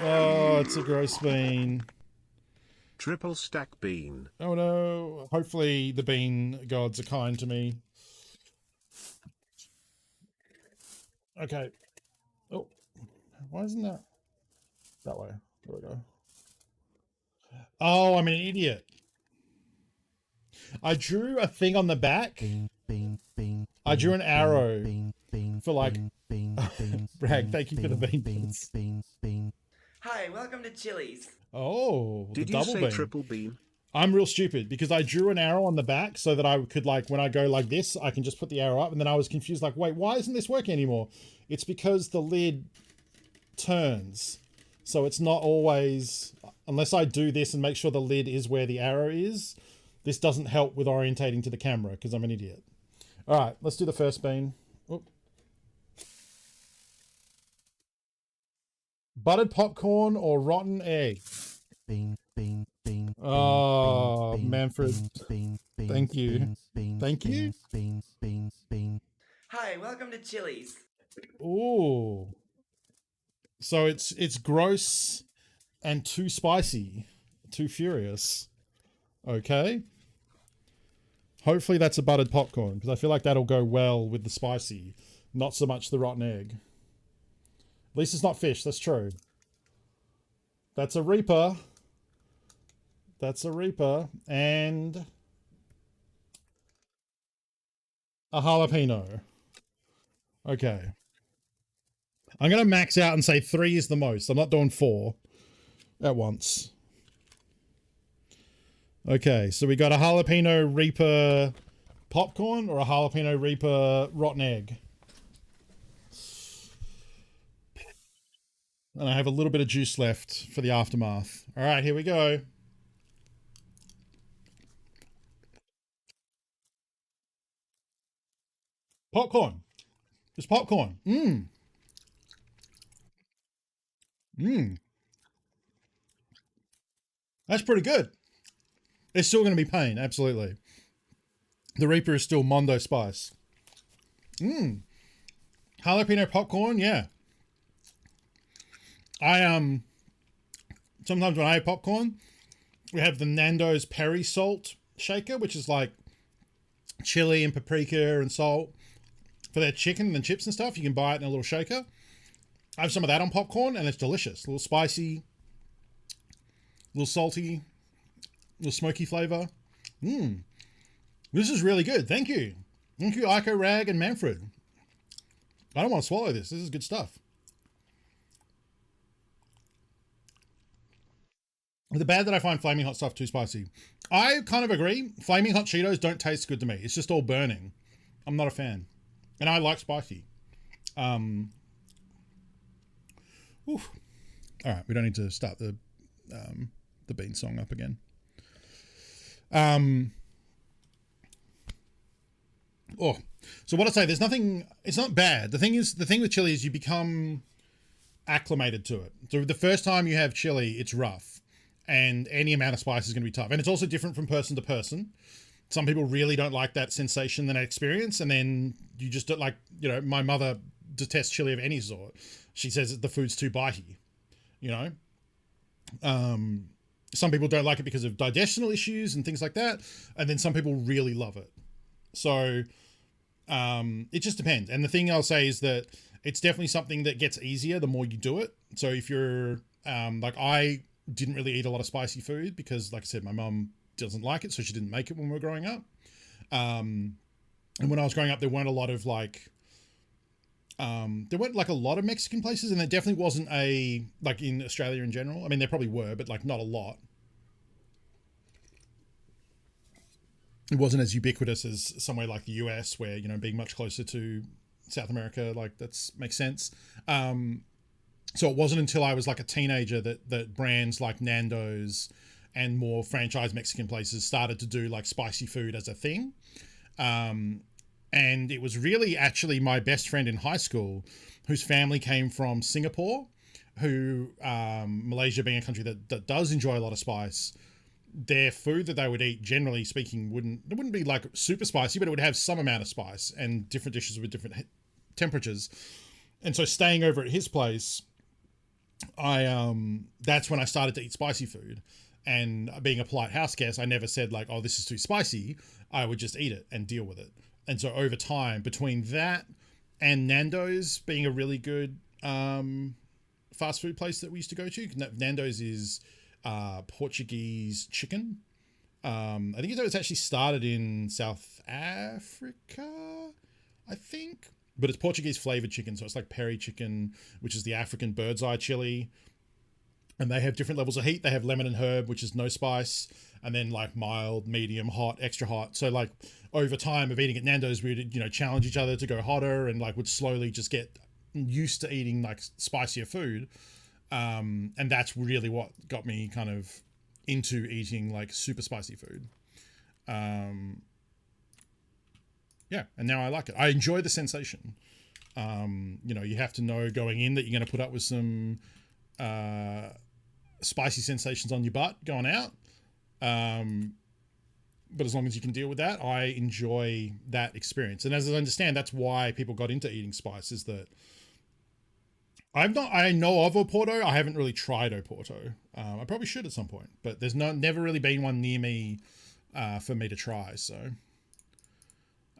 Oh, it's a gross bean. Triple stack bean. Oh no. Hopefully the bean gods are kind to me. Okay. Oh, why isn't that way? There we go. Oh, I'm an idiot. I drew a thing on the back. I drew an arrow for like. Bragg, thank you for the beans. Hi, welcome to Chili's. Oh, Did the you double say bean. triple bean? I'm real stupid because I drew an arrow on the back so that I could, like, when I go like this, I can just put the arrow up, and then I was confused, like, wait, why isn't this working anymore? It's because the lid turns. So it's not always, unless I do this and make sure the lid is where the arrow is, this doesn't help with orientating to the camera because I'm an idiot. All right, let's do the first bean. Oop. Buttered popcorn or rotten egg? Bean, bean, bean. Oh, bean, Manfred. bean, bean, Thank you. beans, beans, Thank you. beans, beans, beans, beans. Hi, welcome to Chili's. Ooh. So it's gross and too spicy, too furious. Okay. Hopefully that's a buttered popcorn because I feel like that'll go well with the spicy, not so much the rotten egg. At least it's not fish. That's true. That's a Reaper. That's a Reaper and a jalapeno. Okay. I'm going to max out and say 3 is the most. I'm not doing 4 at once. Okay, so we got a jalapeno Reaper popcorn or a jalapeno Reaper rotten egg. And I have a little bit of juice left for the aftermath. All right, here we go. Popcorn. Just popcorn. Mmm. Mmm. That's pretty good. It's still going to be pain, absolutely. The Reaper is still Mondo spice. Mmm. Jalapeno popcorn, yeah. Sometimes when I have popcorn, we have the Nando's Peri Salt shaker, which is like chili and paprika and salt for their chicken and chips and stuff. You can buy it in a little shaker. I have some of that on popcorn and it's delicious. A little spicy, a little salty, a little smoky flavor. Mmm. This is really good. Thank you. Thank you, Ico Rag and Manfred. I don't want to swallow this. This is good stuff. The bad that I find flaming hot stuff too spicy. I kind of agree. Flaming hot Cheetos don't taste good to me. It's just all burning. I'm not a fan. And I like spicy. Oof. All right, we don't need to start the bean song up again. So what I say, there's nothing, it's not bad. The thing with chili is you become acclimated to it. So the first time you have chili, it's rough. And any amount of spice is going to be tough. And it's also different from person to person. Some people really don't like that sensation, that experience. And then you just don't like, you know, my mother detests chili of any sort. She says that the food's too bitey, you know. Some people don't like it because of digestional issues and things like that. And then some people really love it. So it just depends. And the thing I'll say is that it's definitely something that gets easier the more you do it. So if you're like, I didn't really eat a lot of spicy food because, like I said, my mum doesn't like it, so she didn't make it when we were growing up. And when I was growing up, there weren't a lot of like a lot of Mexican places, and there definitely wasn't like in Australia in general. I mean, there probably were, but like not a lot. It wasn't as ubiquitous as somewhere like the US, where, you know, being much closer to South America, like makes sense. So it wasn't until I was like a teenager that brands like Nando's and more franchise Mexican places started to do like spicy food as a thing. And it was really actually my best friend in high school whose family came from Singapore, who, Malaysia being a country that does enjoy a lot of spice, their food that they would eat, generally speaking, wouldn't be like super spicy, but it would have some amount of spice and different dishes with different temperatures. And so staying over at his place, that's when I started to eat spicy food. And being a polite house guest, I never said like, oh, this is too spicy. I would just eat it and deal with it. And so over time, between that and Nando's being a really good fast food place that we used to go to, Nando's is Portuguese chicken. I think it's actually started in South Africa, I think. But it's Portuguese flavored chicken, so it's like peri chicken, which is the African bird's eye chili. and they have different levels of heat. They have lemon and herb, which is no spice, and then like mild, medium, hot, extra hot. So like over time of eating at Nando's, we would, you know, challenge each other to go hotter, and like would slowly just get used to eating like spicier food. And that's really what got me kind of into eating like super spicy food. Yeah, and now I like it. I enjoy the sensation. You know, you have to know going in that you're going to put up with some spicy sensations on your butt going out. But as long as you can deal with that, I enjoy that experience. And as I understand, that's why people got into eating spice, is that I know of Oporto. I haven't really tried Oporto. I probably should at some point, but there's never really been one near me for me to try. So,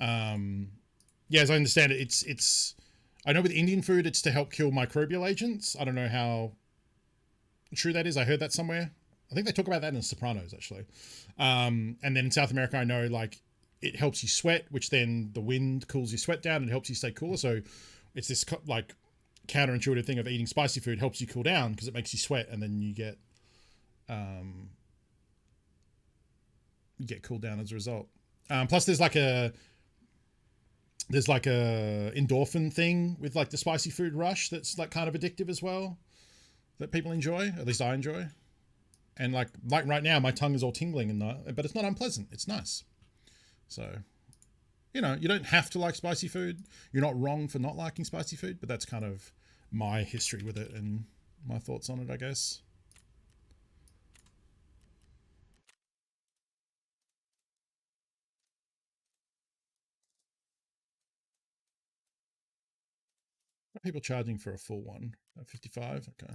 yeah, as I understand it, it's. I know with Indian food, it's to help kill microbial agents. I don't know how true that is. I heard that somewhere. I think they talk about that in The Sopranos, actually. And then in South America, I know like it helps you sweat, which then the wind cools your sweat down and helps you stay cooler. So it's this like counterintuitive thing of eating spicy food helps you cool down because it makes you sweat, and then you get cooled down as a result. Plus, there's like a endorphin thing with like the spicy food rush that's like kind of addictive as well, that people enjoy. At least I enjoy. And like right now, my tongue is all tingling but it's not unpleasant. It's nice. So, you know, you don't have to like spicy food. You're not wrong for not liking spicy food, but that's kind of my history with it and my thoughts on it, I guess. Are people charging for a full one at 55? Okay.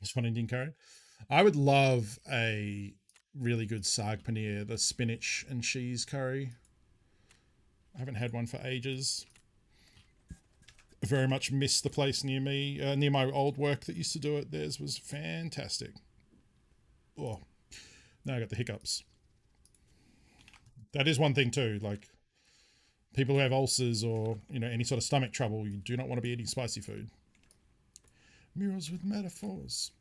Just one Indian curry. I would love a really good saag paneer, the spinach and cheese curry. I haven't had one for ages. I very much miss the place near me, near my old work that used to do it. Theirs was fantastic. Oh, now I got the hiccups. That is one thing too. Like people who have ulcers or, you know, any sort of stomach trouble, you do not want to be eating spicy food. Murals with metaphors.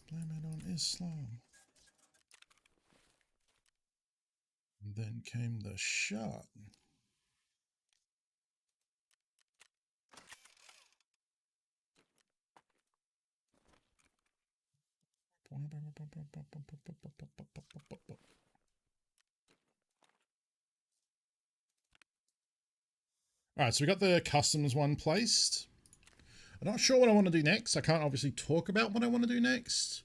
Blame it on Islam. And then came the shot. All right, so we got the customs one placed. I'm not sure what I want to do next. I can't obviously talk about what I want to do next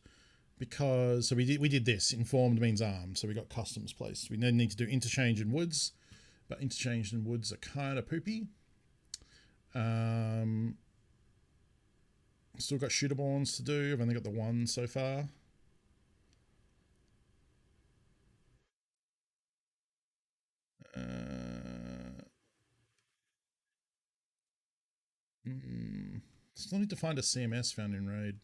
because so we did this. Informed means armed, so we got customs placed. We then need to do interchange and woods, but interchange and woods are kind of poopy. Still got shooter borns to do. I've only got the one so far. Still need to find a CMS found in raid.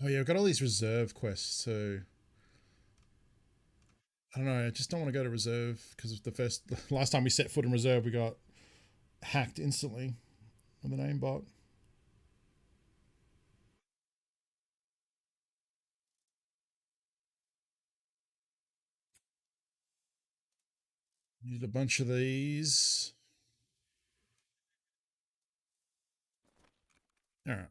Oh yeah, I've got all these reserve quests too. I don't know. I just don't want to go to reserve because the last time we set foot in reserve, we got hacked instantly with an aimbot. Need a bunch of these. All right.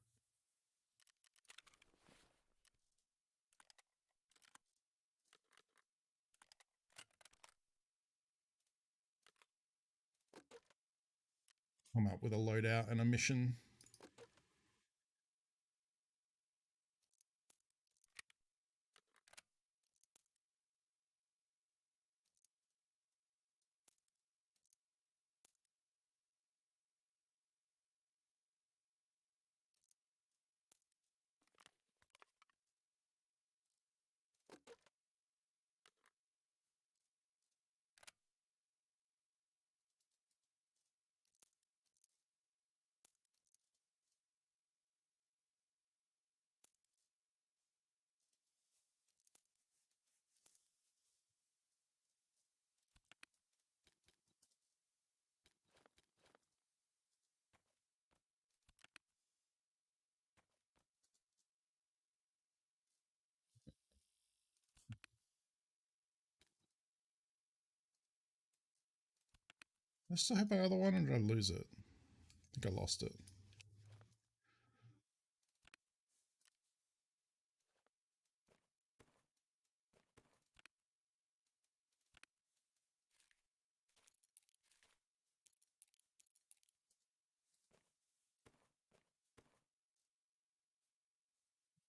I'm up with a loadout and a mission. I still have my other one, or did I lose it? I think I lost it.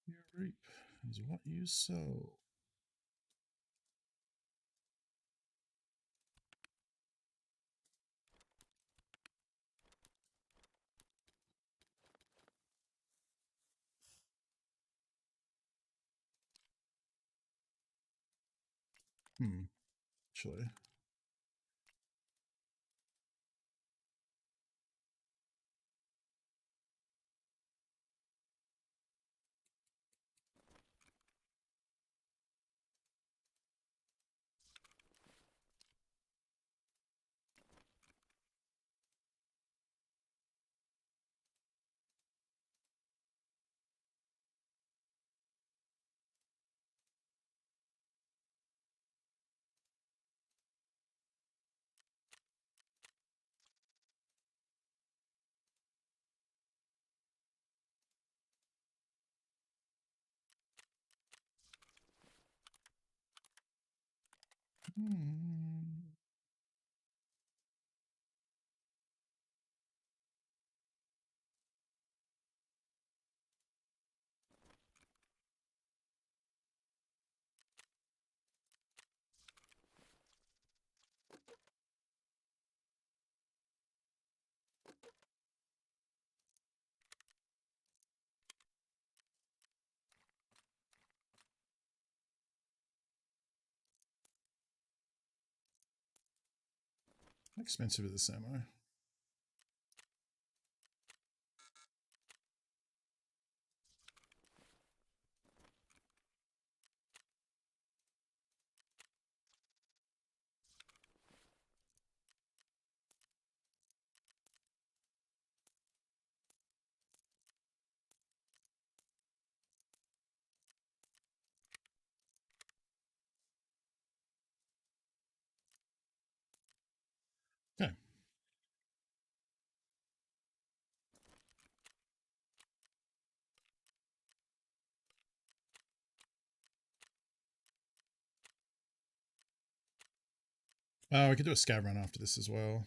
Your reap is what you sow. Actually. How expensive is this ammo? Okay. We could do a scav run after this as well.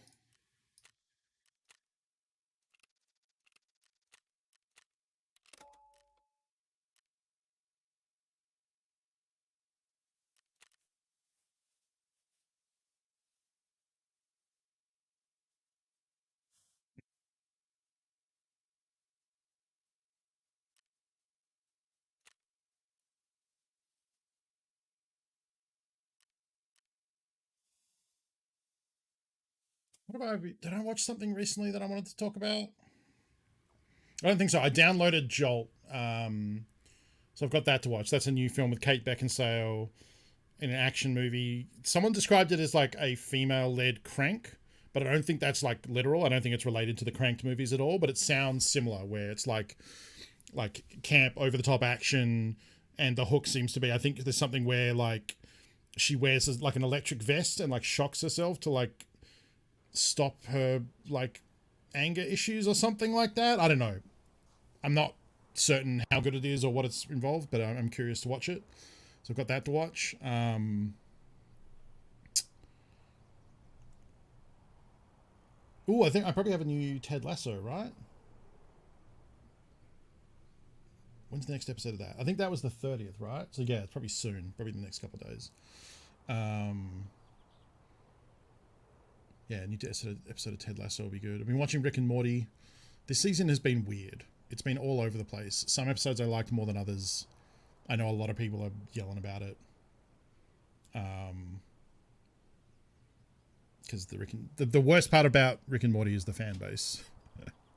What have did I watch something recently that I wanted to talk about? I don't think so. I downloaded Jolt. So I've got that to watch. That's a new film with Kate Beckinsale in an action movie. Someone described it as like a female-led Crank, but I don't think that's like literal. I don't think it's related to the Cranked movies at all, but it sounds similar where it's like camp, over-the-top action, and the hook seems to be, I think there's something where like she wears like an electric vest and like shocks herself to like stop her like anger issues or something like that. I don't know. I'm not certain how good it is or what it's involved, but I'm curious to watch it. So I've got that to watch. Oh, I think I probably have a new Ted Lasso, right? When's the next episode of that? I think that was the 30th, right? So yeah, it's probably soon, probably the next couple of days. Yeah, new episode of Ted Lasso will be good. I've been watching Rick and Morty. This season has been weird. It's been all over the place. Some episodes I liked more than others. I know a lot of people are yelling about it. Because the worst part about Rick and Morty is the fan base.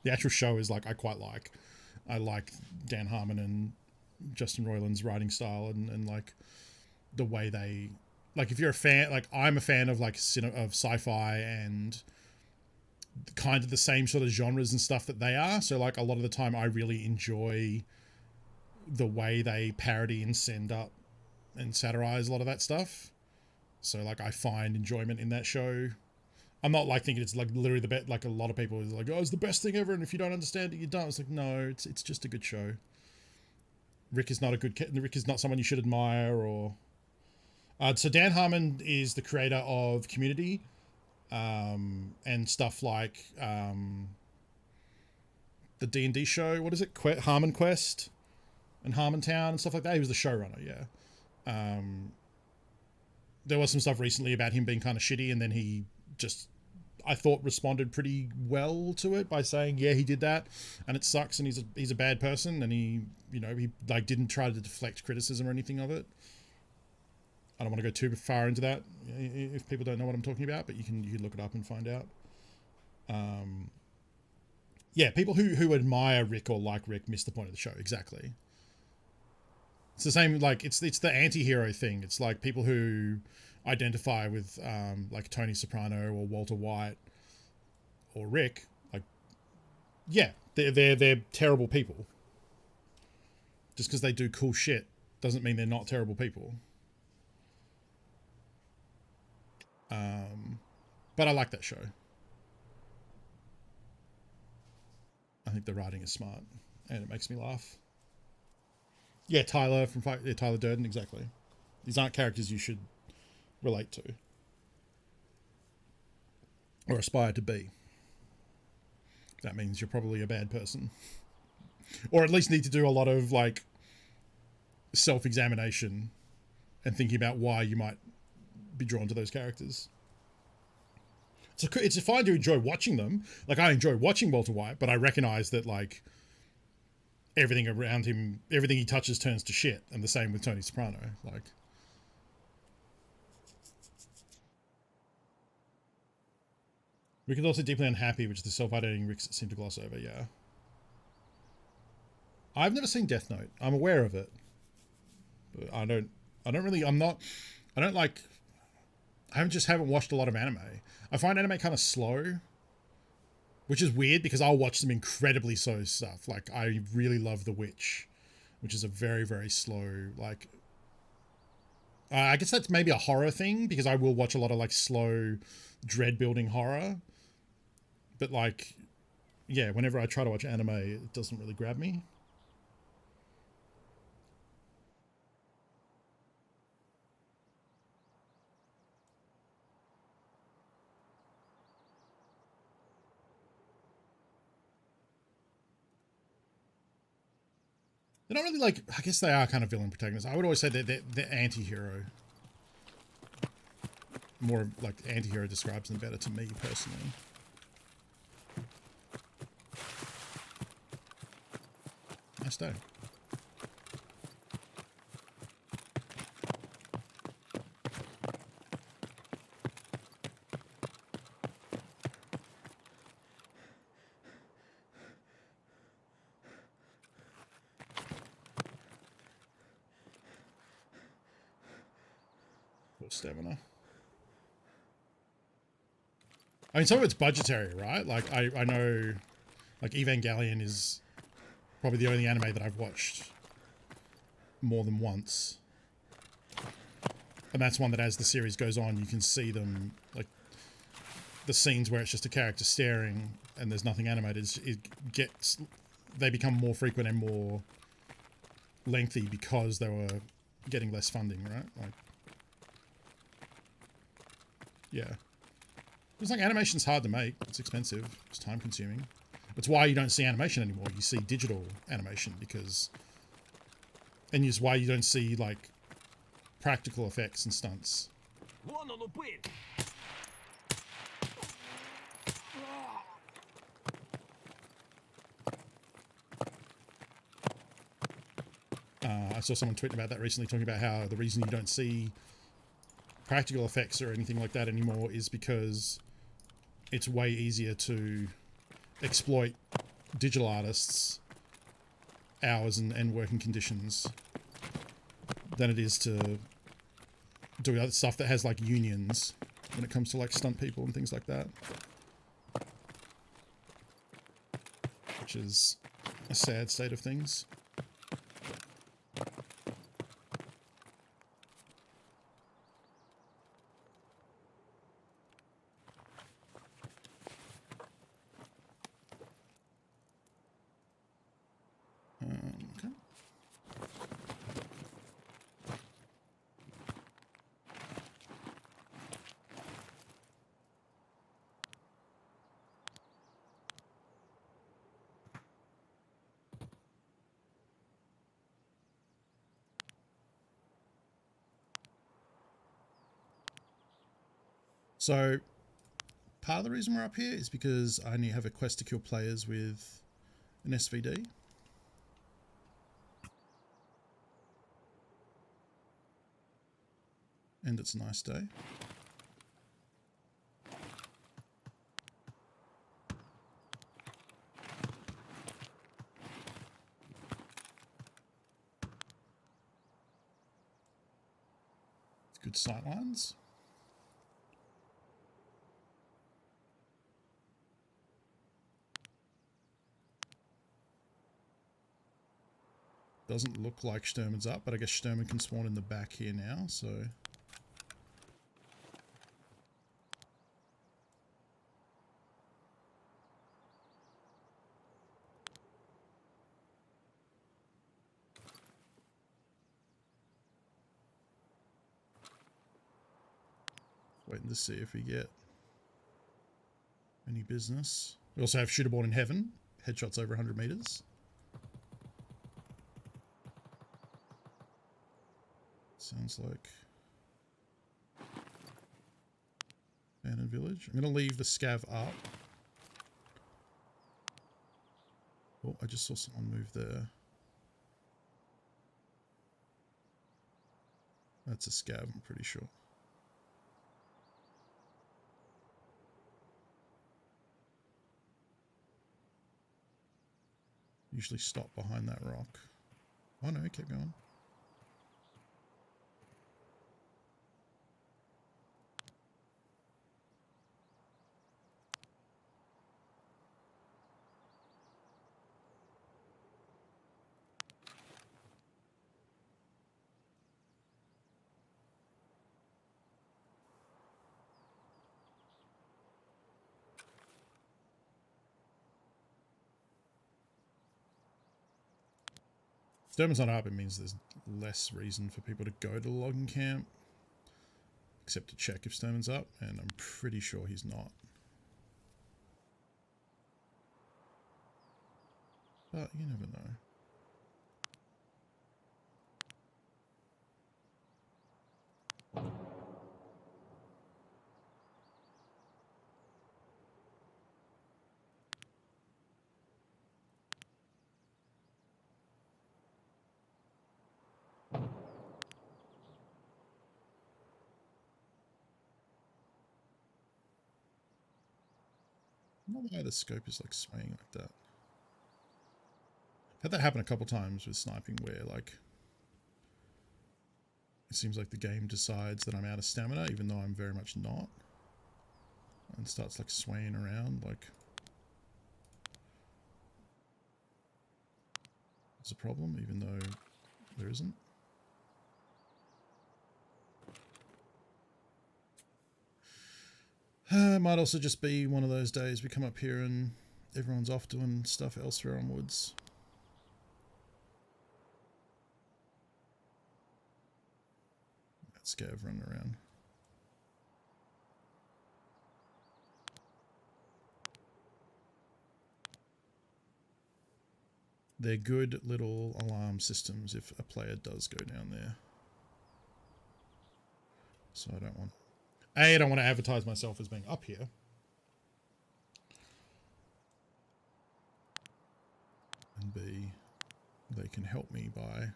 The actual show is like I quite like. I like Dan Harmon and Justin Roiland's writing style and like the way they like. If you're a fan, like I'm a fan of like of sci-fi and kind of the same sort of genres and stuff that they are. So like a lot of the time I really enjoy the way they parody and send up and satirize a lot of that stuff. So like I find enjoyment in that show. I'm not like thinking it's like literally the best. Like a lot of people is like, oh, it's the best thing ever, and if you don't understand it, you don't. It's like, no, it's just a good show. Rick is not Rick is not someone you should admire or. So Dan Harmon is the creator of Community, and stuff like the D&D show. What is it? Harmon Quest and Harmontown and stuff like that. He was the showrunner. Yeah. There was some stuff recently about him being kind of shitty, and then he just, I thought, responded pretty well to it by saying, yeah, he did that and it sucks and he's a bad person, and he like didn't try to deflect criticism or anything of it. I don't want to go too far into that if people don't know what I'm talking about, but you can look it up and find out. Yeah, people who admire Rick or like Rick miss the point of the show. Exactly. It's the same, like it's the anti-hero thing. It's like people who identify with like Tony Soprano or Walter White or Rick, like, yeah, they're terrible people. Just because they do cool shit doesn't mean they're not terrible people. But I like that show. I think the writing is smart and it makes me laugh. Yeah, Tyler Tyler Durden, exactly. These aren't characters you should relate to or aspire to be. That means you're probably a bad person, or at least need to do a lot of like self-examination and thinking about why you might be drawn to those characters. It's fine to enjoy watching them. Like, I enjoy watching Walter White, but I recognize that like everything around him, everything he touches turns to shit, and the same with Tony Soprano. Like, Rick is also deeply unhappy, which is the self-identity Rick seemed to gloss over. Yeah, I've never seen Death Note. I'm aware of it, but I don't haven't watched a lot of anime. I find anime kind of slow, which is weird because I'll watch some incredibly slow stuff. Like, I really love The Witch, which is a very, very slow, like, I guess that's maybe a horror thing because I will watch a lot of like slow dread building horror. But like, yeah, whenever I try to watch anime, it doesn't really grab me. They're not really like, I guess they are kind of villain protagonists. I would always say they're anti-hero. More like anti-hero describes them better to me personally. Nice day. Stamina. I mean, some of it's budgetary, right? Like, I know, like, Evangelion is probably the only anime that I've watched more than once. And that's one that as the series goes on, you can see them, like, the scenes where it's just a character staring and there's nothing animated, they become more frequent and more lengthy because they were getting less funding, right? Like, yeah. It's like animation's hard to make. It's expensive. It's time consuming. It's why you don't see animation anymore. You see digital animation and it's why you don't see like practical effects and stunts. I saw someone tweeting about that recently, talking about how the reason you don't see practical effects or anything like that anymore is because it's way easier to exploit digital artists' hours and working conditions than it is to do other stuff that has like unions when it comes to like stunt people and things like that, which is a sad state of things. Okay. So part of the reason we're up here is because I only have a quest to kill players with an SVD. And it's a nice day. Good sight lines. Doesn't look like Sturman's up, but I guess Sturman can spawn in the back here now, so... Waiting to see if we get any business. We also have Shooter Born in Heaven. Headshots over 100 meters. Sounds like Abandoned Village. I'm going to leave the scav up. Oh, I just saw someone move there. That's a scav, I'm pretty sure. Usually stop behind that rock. Oh no, keep going. Sturman's not up, it means there's less reason for people to go to the logging camp. Except to check if Sturman's up, and I'm pretty sure he's not. But you never know. I don't know why the scope is like swaying like that. I've had that happen a couple times with sniping where like it seems like the game decides that I'm out of stamina even though I'm very much not. And starts like swaying around like there's a problem even though there isn't. It might also just be one of those days we come up here and everyone's off doing stuff elsewhere on woods. That scav running around. They're good little alarm systems if a player does go down there. So I don't want... A, I don't want to advertise myself as being up here. And B, they can help me by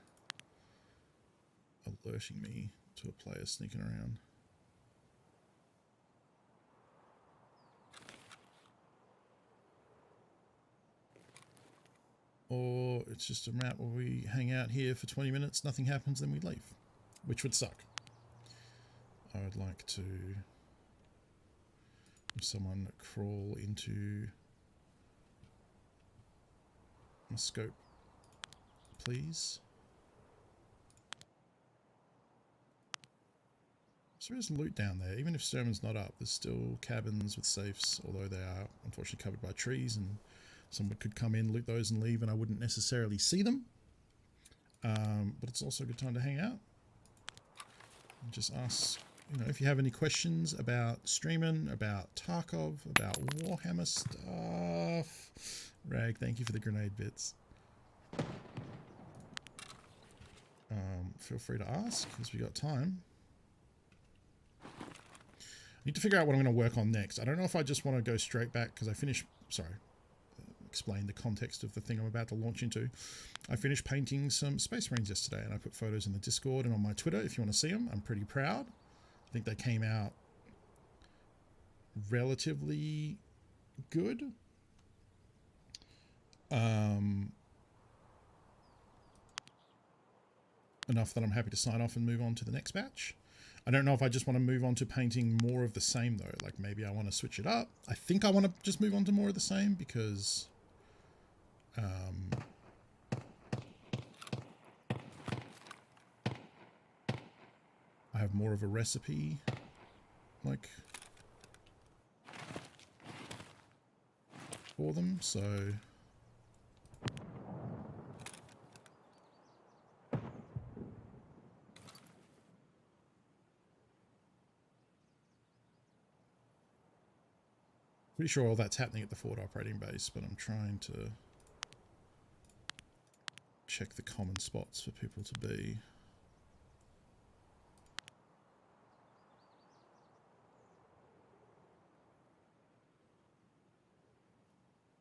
alerting me to a player sneaking around. Or it's just a map where we hang out here for 20 minutes, nothing happens, then we leave. Which would suck. I would like to have someone crawl into my scope, please. So there's loot down there. Even if Sturman's not up, there's still cabins with safes, although they are unfortunately covered by trees and Someone could come in, loot those, and leave, and I wouldn't necessarily see them. But it's also a good time to hang out. Just ask, you know, if you have any questions about streaming, about Tarkov, about Warhammer stuff. Rag, thank you for the grenade bits. Feel free to ask, because we got time. I need to figure out what I'm going to work on next. I don't know if I just want to go straight back, because I finished... Sorry. Explain the context of the thing I'm about to launch into. I finished painting some Space Marines yesterday, and I put photos in the Discord and on my Twitter if you want to see them. I'm pretty proud. I think they came out relatively good. Enough that I'm happy to sign off and move on to the next batch. I don't know if I just want to move on to painting more of the same though. Like maybe I want to switch it up. I think I want to just move on to more of the same because I have more of a recipe, like, for them, so... Pretty sure all that's happening at the forward operating base, but I'm trying to check the common spots for people to be.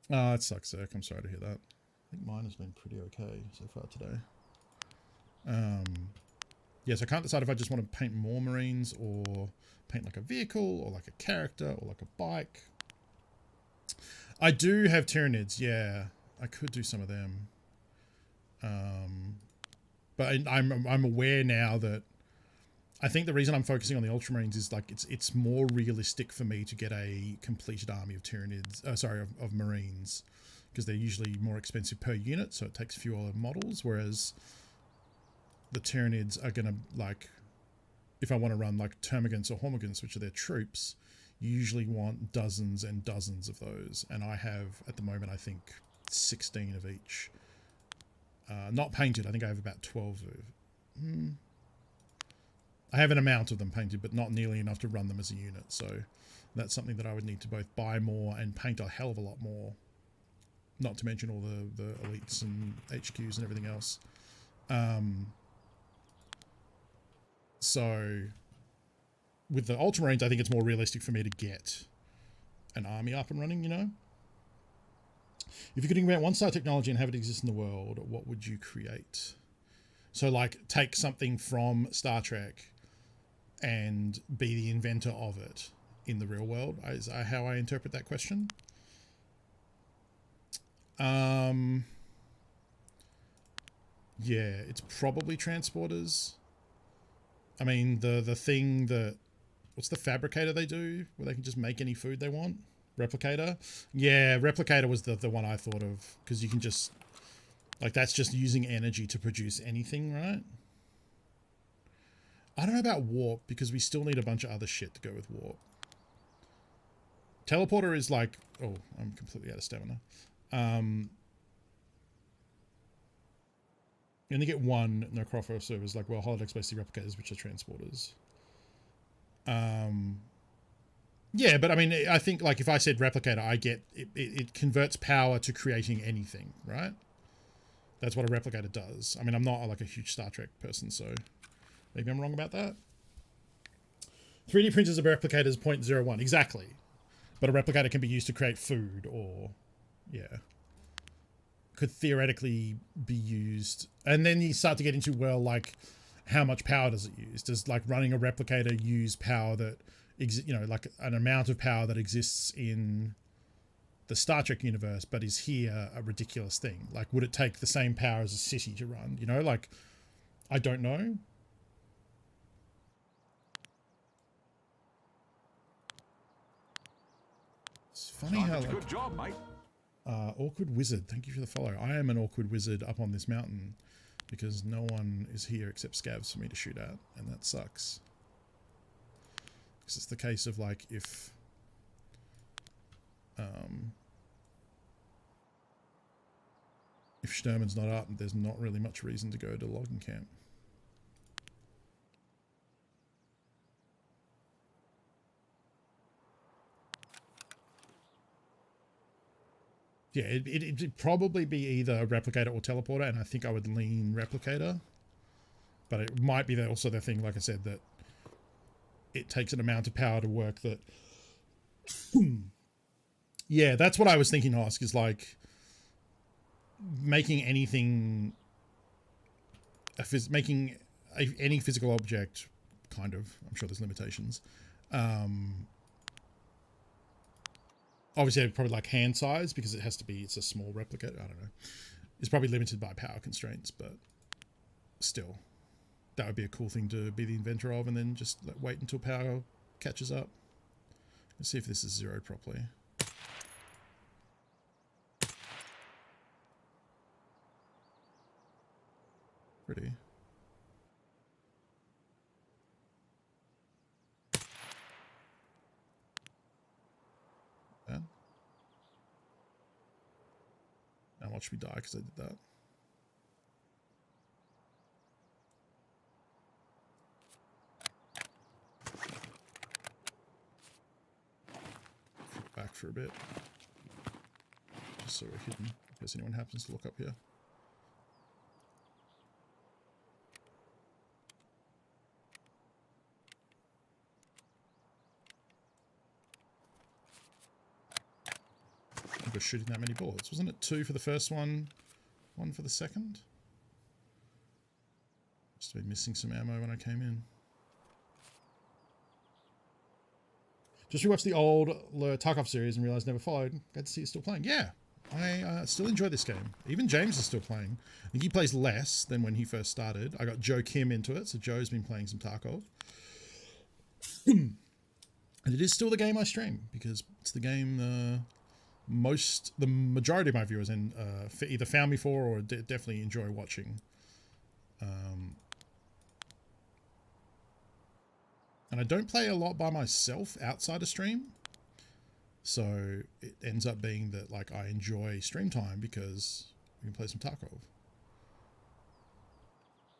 Oh, it sucks, Zerk. I'm sorry to hear that. I think mine has been pretty okay so far today. Yes, I can't decide if I just want to paint more Marines or paint like a vehicle or like a character or like a bike. I do have Tyranids, yeah. I could do some of them. But I'm aware now that I think the reason I'm focusing on the Ultramarines is like it's more realistic for me to get a completed army of Tyranids, of Marines, because they're usually more expensive per unit, so it takes fewer models, whereas the Tyranids are gonna, like, if I want to run like Termagants or Hormagaunts, which are their troops, you usually want dozens and dozens of those, and I have at the moment I think 16 of each. Not painted. I think I have about 12 of. I have an amount of them painted, but not nearly enough to run them as a unit. So that's something that I would need to both buy more and paint a hell of a lot more. Not to mention all the elites and HQs and everything else. So with the Ultramarines, I think it's more realistic for me to get an army up and running, you know? If you could invent one star technology and have it exist in the world, what would you create? So, like, take something from Star Trek and be the inventor of it in the real world, is how I interpret that question. Yeah, it's probably transporters. I mean, the thing that... What's the fabricator they do? Where they can just make any food they want? Replicator? Yeah, Replicator was the one I thought of. Because you can just... Like, that's just using energy to produce anything, right? I don't know about warp, because we still need a bunch of other shit to go with warp. Teleporter is like... Oh, I'm completely out of stamina. You only get one Necrophos servers, like, well, holodeck basically replicators, which are transporters. Yeah, but I mean, I think, like, if I said replicator, I get... It converts power to creating anything, right? That's what a replicator does. I mean, I'm not like a huge Star Trek person, so maybe I'm wrong about that. 3D printers of replicators 0.01. Exactly. But a replicator can be used to create food or, yeah. Could theoretically be used. And then you start to get into, well, like, how much power does it use? Does, like, running a replicator use power that, you know, like an amount of power that exists in the Star Trek universe, but is here a ridiculous thing? Like, would it take the same power as a city to run? You know, like, I don't know. It's funny how, like, good job, mate. Awkward Wizard, thank you for the follow. I am an awkward wizard up on this mountain because no one is here except scavs for me to shoot at, and that sucks. Because it's the case of, like, if if Sturman's not up, there's not really much reason to go to logging camp. Yeah, it'd probably be either replicator or teleporter, and I think I would lean replicator. But it might be that also the thing, like I said, that it takes an amount of power to work that... Yeah, that's what I was thinking, Husk, is like making anything... any physical object, kind of. I'm sure there's limitations. Obviously, probably like hand size, because it has to be, it's a small replicator. I don't know. It's probably limited by power constraints, but still, that would be a cool thing to be the inventor of, and then just wait until power catches up. Let's see if this is zeroed properly. Pretty. Bad. Now watch me die because I did that. Back for a bit. Just so we're hidden, in case anyone happens to look up here. I was shooting that many bullets. Wasn't it 2 for the first one, 1 for the second? Must have been missing some ammo when I came in. Just rewatched the old Tarkov series and realized never followed. Glad to see you still playing. Yeah, I still enjoy this game. Even James is still playing. I think he plays less than when he first started. I got Joe Kim into it, so Joe's been playing some Tarkov. And it is still the game I stream, because it's the game the majority of my viewers either found me for or definitely enjoy watching. And I don't play a lot by myself outside of stream. So it ends up being that like I enjoy stream time because we can play some Tarkov.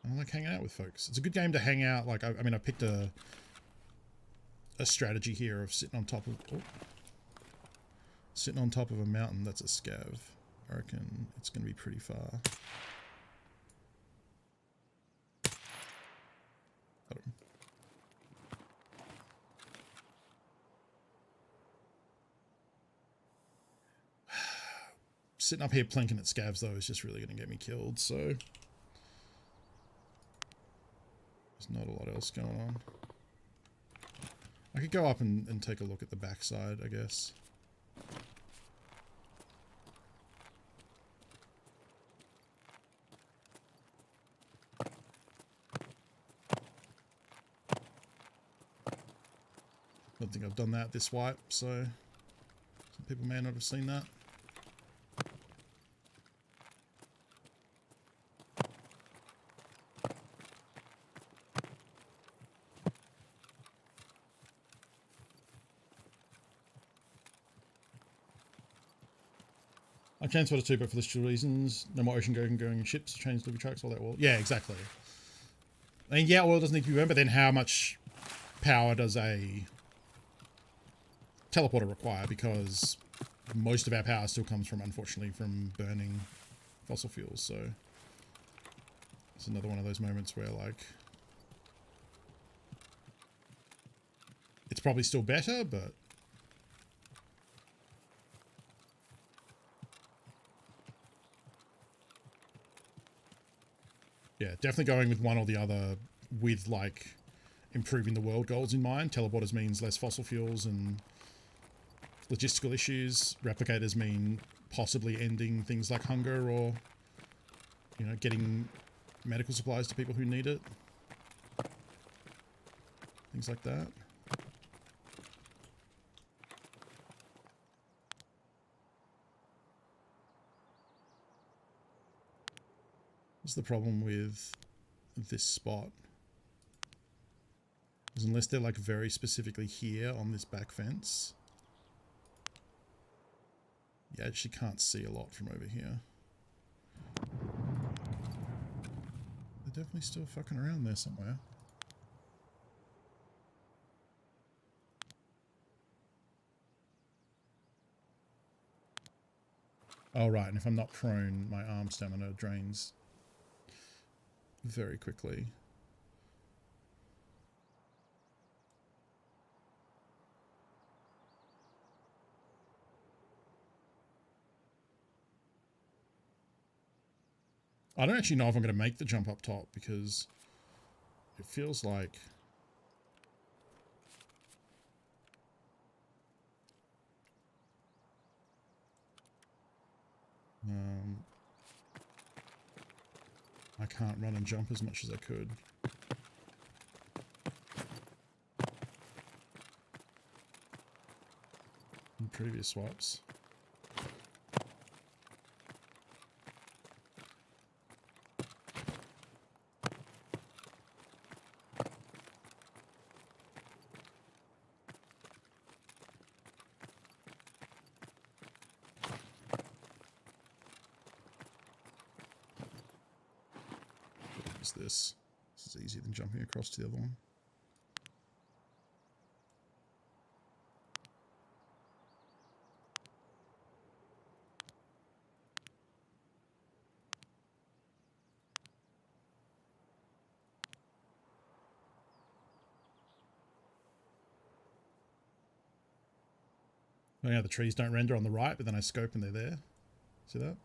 I like hanging out with folks. It's a good game to hang out. Like, I mean, I picked a strategy here of sitting on top of a mountain. That's a scav. I reckon it's going to be pretty far. Got him. Sitting up here plinking at scavs though is just really going to get me killed, so there's not a lot else going on. I could go up and take a look at the backside, I guess. I don't think I've done that this wipe, so some people may not have seen that. I transferred it too, but for logistical reasons. No more ocean going in ships, trains, delivery trucks, all that oil. Yeah, exactly. I mean, yeah, oil doesn't need to be burned, but then how much power does a teleporter require? Because most of our power still comes from, unfortunately, from burning fossil fuels. So it's another one of those moments where, like, it's probably still better, but yeah, definitely going with one or the other with, like, improving the world goals in mind. Teleporters means less fossil fuels and logistical issues. Replicators mean possibly ending things like hunger or, you know, getting medical supplies to people who need it. Things like that. What's the problem with this spot? Is unless they're like very specifically here on this back fence, you actually can't see a lot from over here. They're definitely still fucking around there somewhere. Oh, right, and if I'm not prone, my arm stamina drains very quickly. I don't actually know if I'm going to make the jump up top because it feels like I can't run and jump as much as I could. In previous swaps. What is this? This is easier than jumping across to the other one. Oh yeah, the trees don't render on the right, but then I scope and they're there. See that?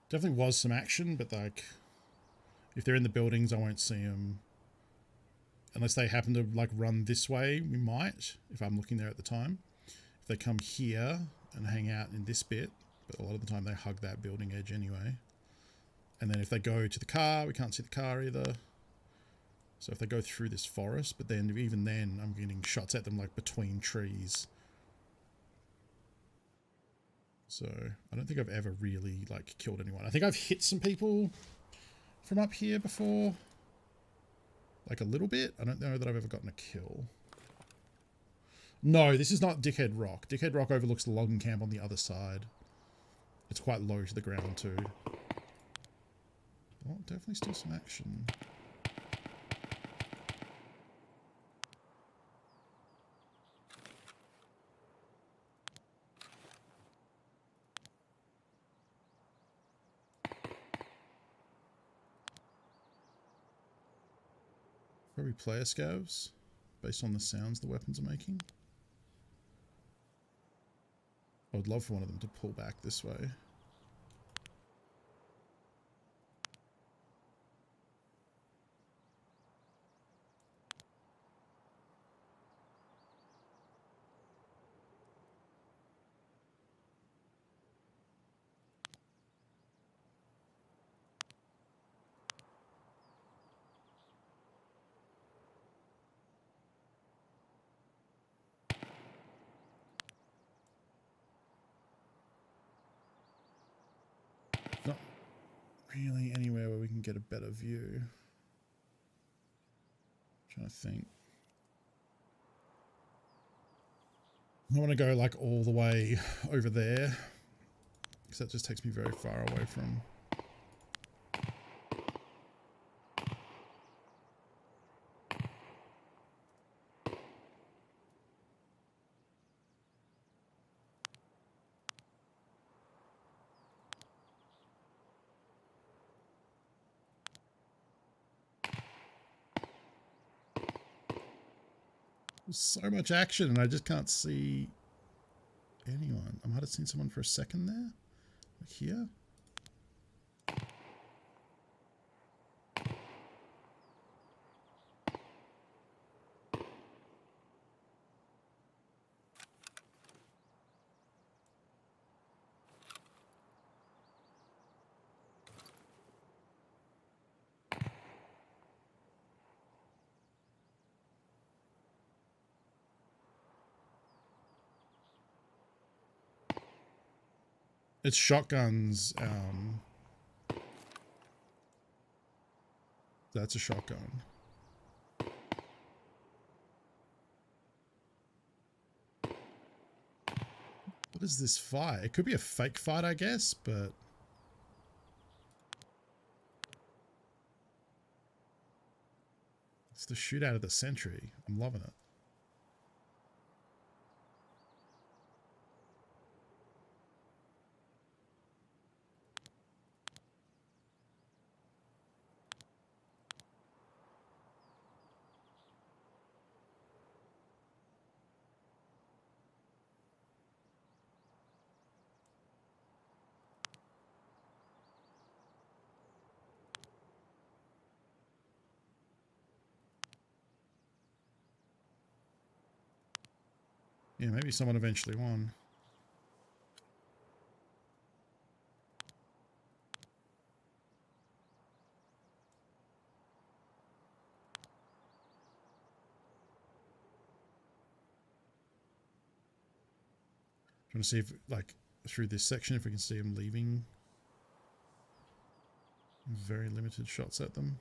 Definitely was some action, but like, if they're in the buildings, I won't see them. Unless they happen to like run this way, we might, if I'm looking there at the time. If they come here and hang out in this bit, but a lot of the time they hug that building edge anyway. And then if they go to the car, we can't see the car either. So if they go through this forest, but then even then I'm getting shots at them like between trees. So I don't think I've ever really like killed anyone. I think I've hit some people from up here before. Like a little bit. I don't know that I've ever gotten a kill. No, this is not Dickhead Rock. Dickhead Rock overlooks the logging camp on the other side. It's quite low to the ground too. Oh, definitely still some action. Probably player scavs, based on the sounds the weapons are making. I would love for one of them to pull back this way. Not really anywhere where we can get a better view. I'm trying to think. I want to go like all the way over there, because that just takes me very far away from... There's so much action and I just can't see anyone. I might have seen someone for a second there. Like here. It's shotguns. That's a shotgun. What is this fight? It could be a fake fight, I guess, but... It's the shootout of the century. I'm loving it. Yeah, maybe someone eventually won. Trying to see if, like, through this section, if we can see them leaving. Very limited shots at them.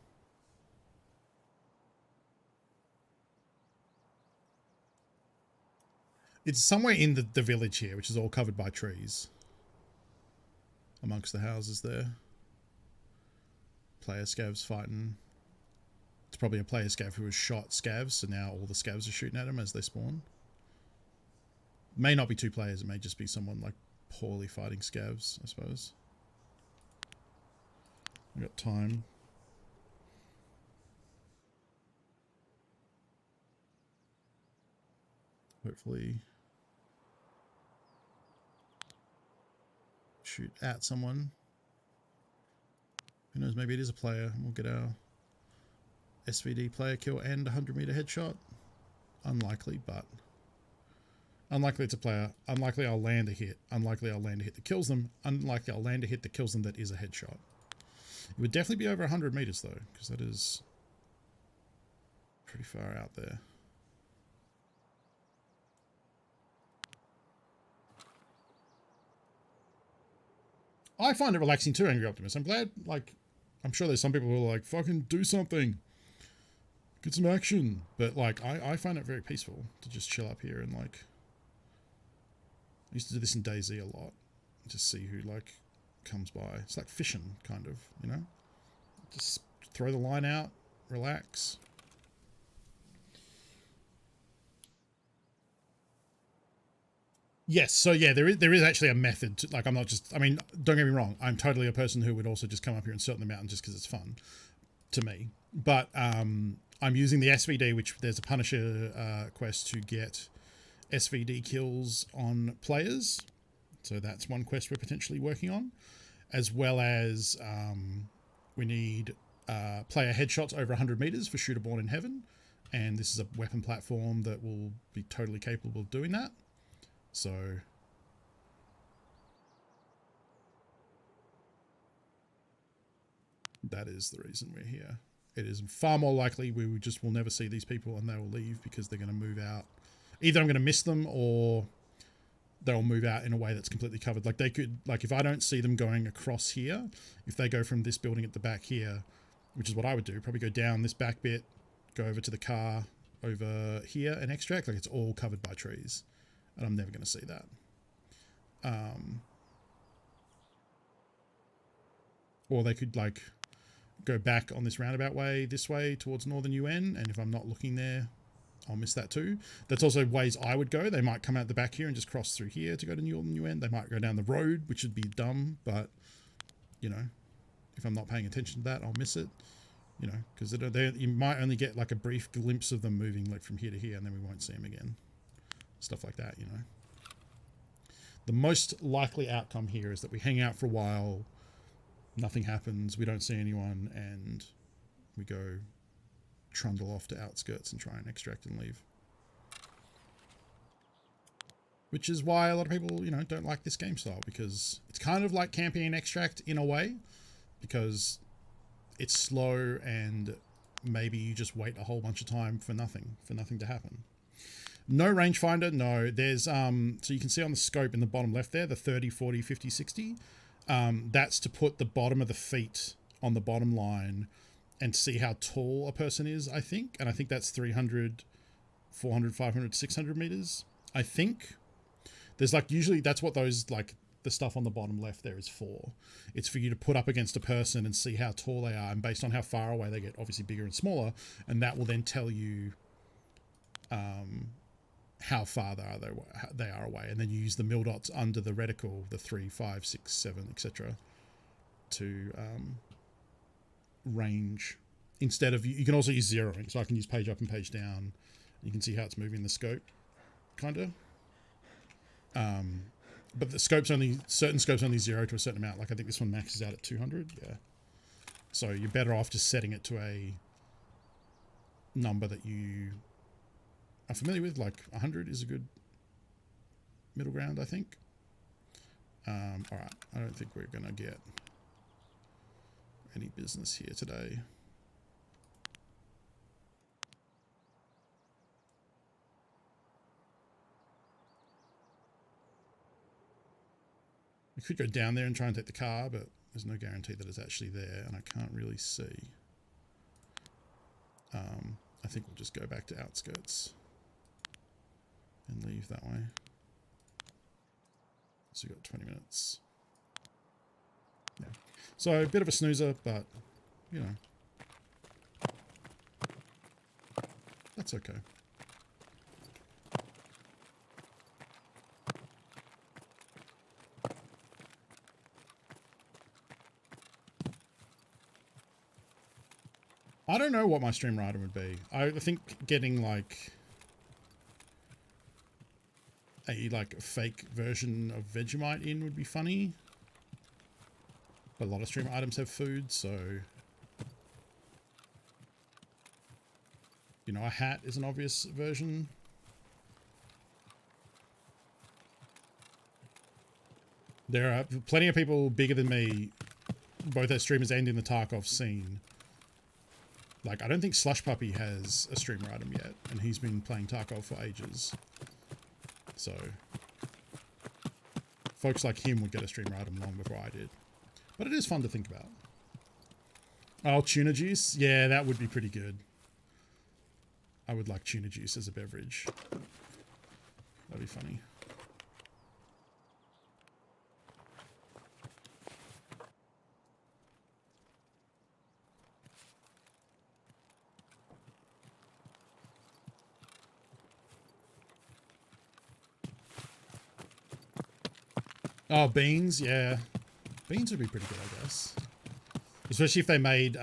It's somewhere in the village here, which is all covered by trees. Amongst the houses there. Player scavs fighting. It's probably a player scav who has shot scavs, so now all the scavs are shooting at him as they spawn. May not be two players, it may just be someone like poorly fighting scavs, I suppose. We got time. Hopefully shoot at someone. Who knows, maybe it is a player. We'll get our SVD player kill and 100-meter headshot. Unlikely, but unlikely it's a player. Unlikely I'll land a hit. Unlikely I'll land a hit that kills them. Unlikely I'll land a hit that kills them that is a headshot. It would definitely be over 100 meters though, because that is pretty far out there. I find it relaxing too, Angry Optimist. I'm glad, like, I'm sure there's some people who are like, fucking do something. Get some action. But, like, I find it very peaceful to just chill up here and, like... I used to do this in DayZ a lot. Just see who, like, comes by. It's like fishing, kind of, you know? Just throw the line out, relax. Yes, so yeah, there is actually a method to, like, I'm not just, I mean, don't get me wrong, I'm totally a person who would also just come up here and sit on the mountain just because it's fun to me. But I'm using the SVD, which there's a Punisher quest to get SVD kills on players. So that's one quest we're potentially working on, as well as we need player headshots over 100 meters for Shooter Born in Heaven. And this is a weapon platform that will be totally capable of doing that. So that is the reason we're here. It is far more likely we will never see these people and they will leave because they're going to move out. Either I'm going to miss them or they'll move out in a way that's completely covered. Like they could, like if I don't see them going across here, if they go from this building at the back here, which is what I would do, probably go down this back bit, go over to the car over here and extract, like it's all covered by trees. And I'm never going to see that. Or they could like go back on this roundabout way, this way towards Northern UN. And if I'm not looking there, I'll miss that too. That's also ways I would go. They might come out the back here and just cross through here to go to Northern UN. They might go down the road, which would be dumb. But, you know, if I'm not paying attention to that, I'll miss it. You know, because you might only get like a brief glimpse of them moving like from here to here and then we won't see them again. Stuff like that, you know. The most likely outcome here is that we hang out for a while, nothing happens, we don't see anyone, and we go trundle off to outskirts and try and extract and leave. Which is why a lot of people, you know, don't like this game style, because it's kind of like camping and extract in a way, because it's slow and maybe you just wait a whole bunch of time for nothing to happen. No rangefinder, no. There's so you can see on the scope in the bottom left there, the 30, 40, 50, 60. That's to put the bottom of the feet on the bottom line and see how tall a person is, I think. And I think that's 300, 400, 500, 600 meters, I think. There's like, usually that's what those, like the stuff on the bottom left there is for. It's for you to put up against a person and see how tall they are. And based on how far away they get, obviously bigger and smaller. And that will then tell you how far they are away. And then you use the mil dots under the reticle, the 3, 5, 6, 7, etc. to range. Instead of, you can also use zeroing. So I can use page up and page down. You can see how it's moving the scope, kind of. But the scope's only, certain scopes only 0 to a certain amount. Like I think this one maxes out at 200. Yeah. So you're better off just setting it to a number that you are familiar with. Like 100 is a good middle ground, I think. All right. I don't think we're going to get any business here today. We could go down there and try and take the car, but there's no guarantee that it's actually there, and I can't really see. I think we'll just go back to outskirts and leave that way. So we've got 20 minutes. Yeah. So a bit of a snoozer, but, you know, that's okay. I don't know what my stream item would be. I think getting like a fake version of Vegemite in would be funny. But a lot of stream items have food, so you know, a hat is an obvious version. There are plenty of people bigger than me, both as streamers and in the Tarkov scene. Like, I don't think Slush Puppy has a streamer item yet, and he's been playing Tarkov for ages. So, folks like him would get a streamer item long before I did. But it is fun to think about. Oh, tuna juice? Yeah, that would be pretty good. I would like tuna juice as a beverage. That'd be funny. Oh, beans, yeah. Beans would be pretty good, I guess. Especially if they made,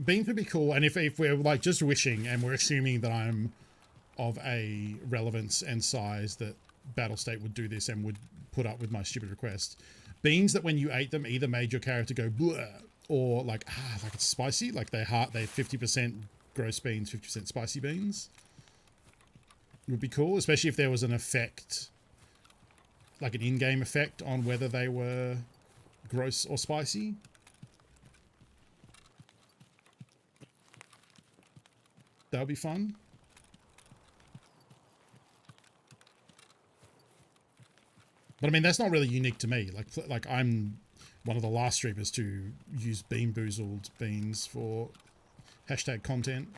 beans would be cool, and if we're like just wishing and we're assuming that I'm of a relevance and size that Battlestate would do this and would put up with my stupid request. Beans that when you ate them either made your character go bleh, or like it's spicy, like they're 50% gross beans, 50% spicy beans. Would be cool, especially if there was an effect, like an in-game effect on whether they were gross or spicy. That would be fun. But I mean, that's not really unique to me. Like I'm one of the last streamers to use Bean Boozled beans for hashtag content.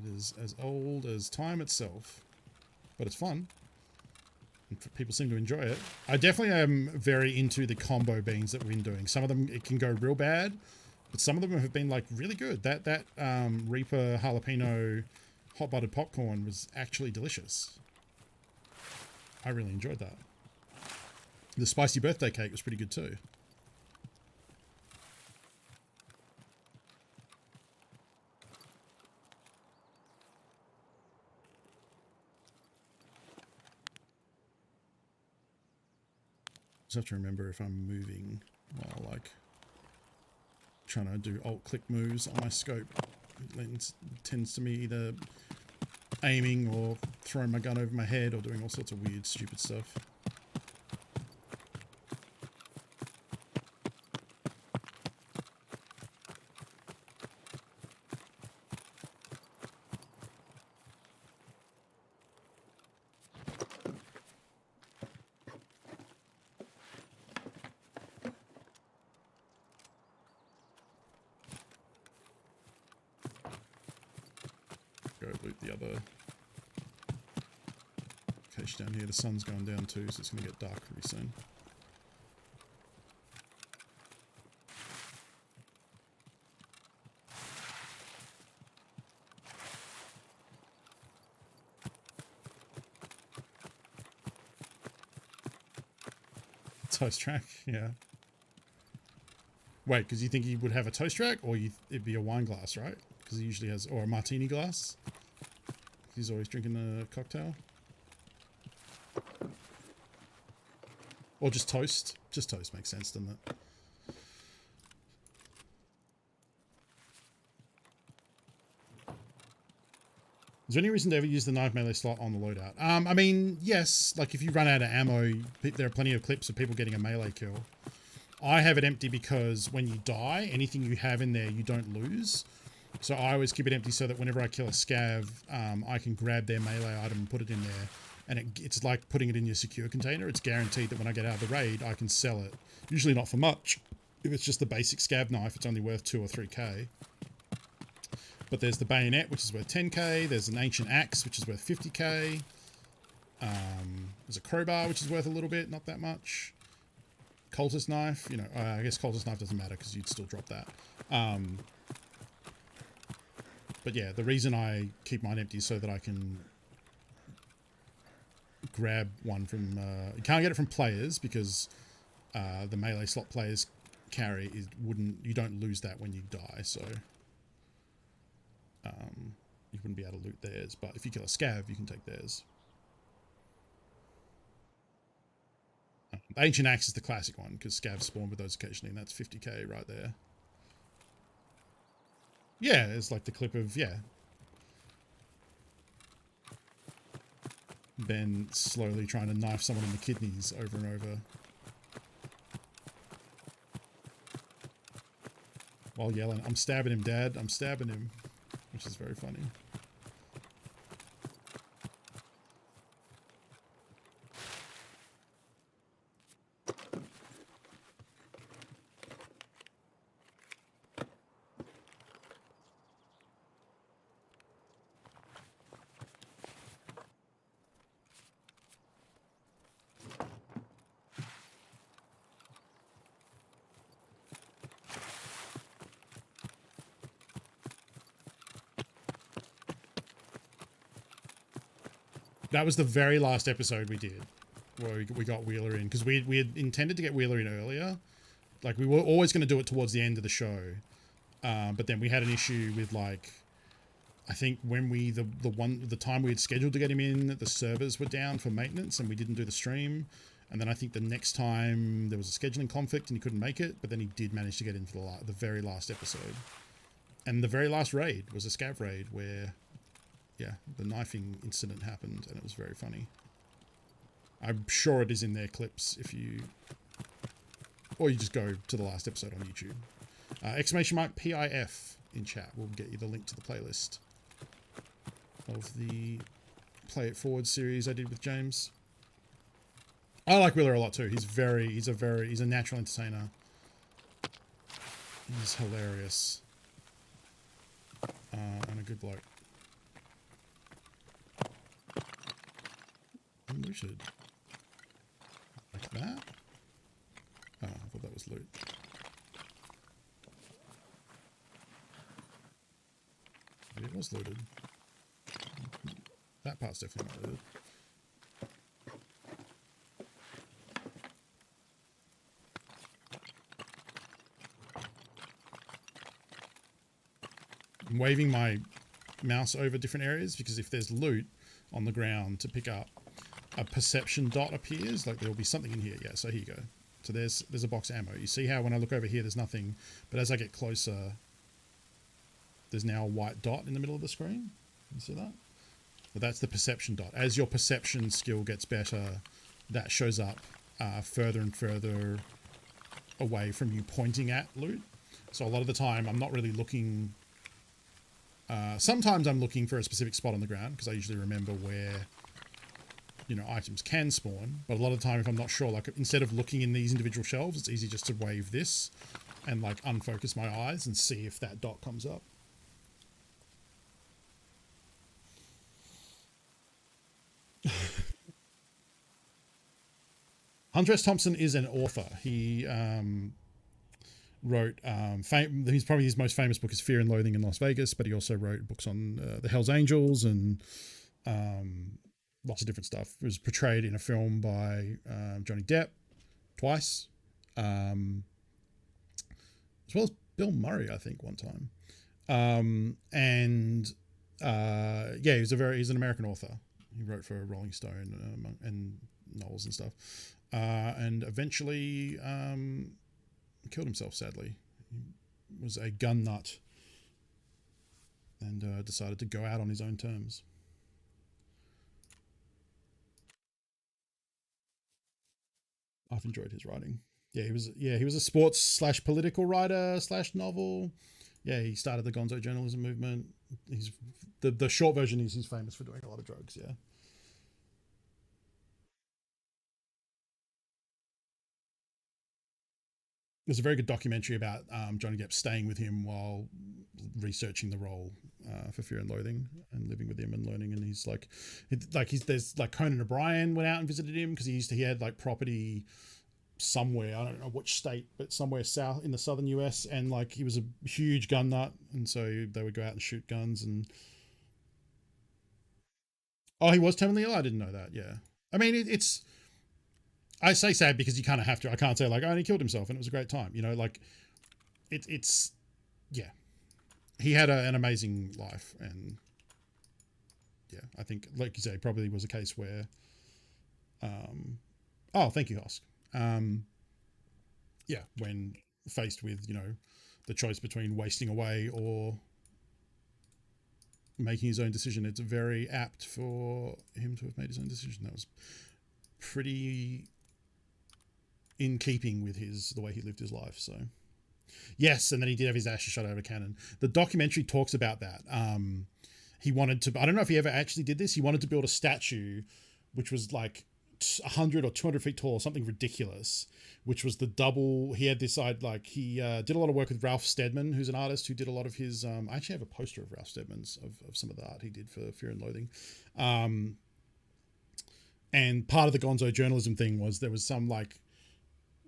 It is as old as time itself, but it's fun. And people seem to enjoy it. I definitely am very into the combo beans that we've been doing. Some of them, it can go real bad, but some of them have been like really good. That Reaper jalapeno hot buttered popcorn was actually delicious. I really enjoyed that. The spicy birthday cake was pretty good too. Just have to remember if I'm moving while like trying to do alt click moves on my scope. It tends to me either aiming or throwing my gun over my head or doing all sorts of weird stupid stuff. go loot the other cache down here. The sun's going down too, so it's going to get dark pretty soon. Toast track, yeah. Wait, because you think he would have a toast rack, or it'd be a wine glass, right? Because he usually has, or a martini glass. He's always drinking a cocktail. Or just toast. Just toast makes sense, doesn't it? Is there any reason to ever use the knife melee slot on the loadout? I mean, yes. Like, if you run out of ammo, there are plenty of clips of people getting a melee kill. I have it empty because when you die, anything you have in there, you don't lose. So I always keep it empty so that whenever I kill a scav, I can grab their melee item and put it in there. And it's like putting it in your secure container. It's guaranteed that when I get out of the raid, I can sell it. Usually not for much. If it's just the basic scav knife, it's only worth 2 or 3k. But there's the bayonet, which is worth 10k. There's an ancient axe, which is worth 50k. There's a crowbar, which is worth a little bit, not that much. Cultist knife, you know, I guess cultist knife doesn't matter because you'd still drop that. But yeah, the reason I keep mine empty is so that I can grab one from... you can't get it from players because the melee slot players carry you don't lose that when you die, so you wouldn't be able to loot theirs. But if you kill a scav, you can take theirs. The ancient axe is the classic one because scavs spawn with those occasionally, and that's 50k right there. Yeah, it's like the clip of, yeah, Ben slowly trying to knife someone in the kidneys over and over. While yelling, "I'm stabbing him, Dad, I'm stabbing him," which is very funny. That was the very last episode we did, where we got Wheeler in, because we had intended to get Wheeler in earlier. Like, we were always going to do it towards the end of the show, but then we had an issue with, like, I think when the time we had scheduled to get him in, the servers were down for maintenance and we didn't do the stream. And then I think the next time there was a scheduling conflict and he couldn't make it, but then he did manage to get in for the very last episode. And the very last raid was a scav raid where, yeah, the knifing incident happened and it was very funny. I'm sure it is in their clips if you... Or you just go to the last episode on YouTube. Exclamation mark PIF in chat will get you the link to the playlist of the Play It Forward series I did with James. I like Wheeler a lot too. He's a natural entertainer. He's hilarious. And a good bloke. Unlooted. Like that? Oh, I thought that was loot. Maybe it was looted. That part's definitely not looted. I'm waving my mouse over different areas because if there's loot on the ground to pick up, a perception dot appears, like there'll be something in here. Yeah, so here you go. So there's a box of ammo. You see how when I look over here there's nothing, but as I get closer there's now a white dot in the middle of the screen. You see that? But that's the perception dot. As your perception skill gets better, that shows up further and further away from you pointing at loot. So a lot of the time I'm not really looking... sometimes I'm looking for a specific spot on the ground because I usually remember where, you know, items can spawn. But a lot of the time if I'm not sure, like instead of looking in these individual shelves, it's easy just to wave this and like unfocus my eyes and see if that dot comes up. Hunter S. Thompson is an author. He wrote he's probably his most famous book is Fear and Loathing in Las Vegas, but he also wrote books on the Hells Angels and lots of different stuff. It was portrayed in a film by Johnny Depp twice, as well as Bill Murray, I think, one time. Yeah, he's an American author. He wrote for Rolling Stone and novels and stuff, and eventually killed himself. Sadly, he was a gun nut and decided to go out on his own terms. I've enjoyed his writing. Yeah, he was a sports / political writer / novel. Yeah, he started the Gonzo journalism movement. He's the short version is he's famous for doing a lot of drugs. Yeah. There's a very good documentary about Johnny Depp staying with him while researching the role for Fear and Loathing and living with him and learning. And he's there's like Conan O'Brien went out and visited him because he had like property somewhere, I don't know which state, but somewhere south in the southern US, and like he was a huge gun nut, and so they would go out and shoot guns. And oh, he was terminally ill. I didn't know that. Yeah, I mean it's. I say sad because you kind of have to. I can't say like, oh, and he killed himself and it was a great time. You know, like it's yeah. He had an amazing life, and yeah, I think like you say, probably was a case where. Oh, thank you, Husk. Yeah, when faced with the choice between wasting away or making his own decision, it's very apt for him to have made his own decision. That was pretty in keeping with the way he lived his life. So yes, and then he did have his ashes shot out of a cannon. The documentary talks about that. He wanted to, I don't know if he ever actually did this. He wanted to build a statue, which was like 100 or 200 feet tall, something ridiculous, which was the double. He had this side, like he did a lot of work with Ralph Steadman, who's an artist who did a lot of his, I actually have a poster of Ralph Steadman's of some of the art he did for Fear and Loathing. And part of the Gonzo journalism thing was there was some like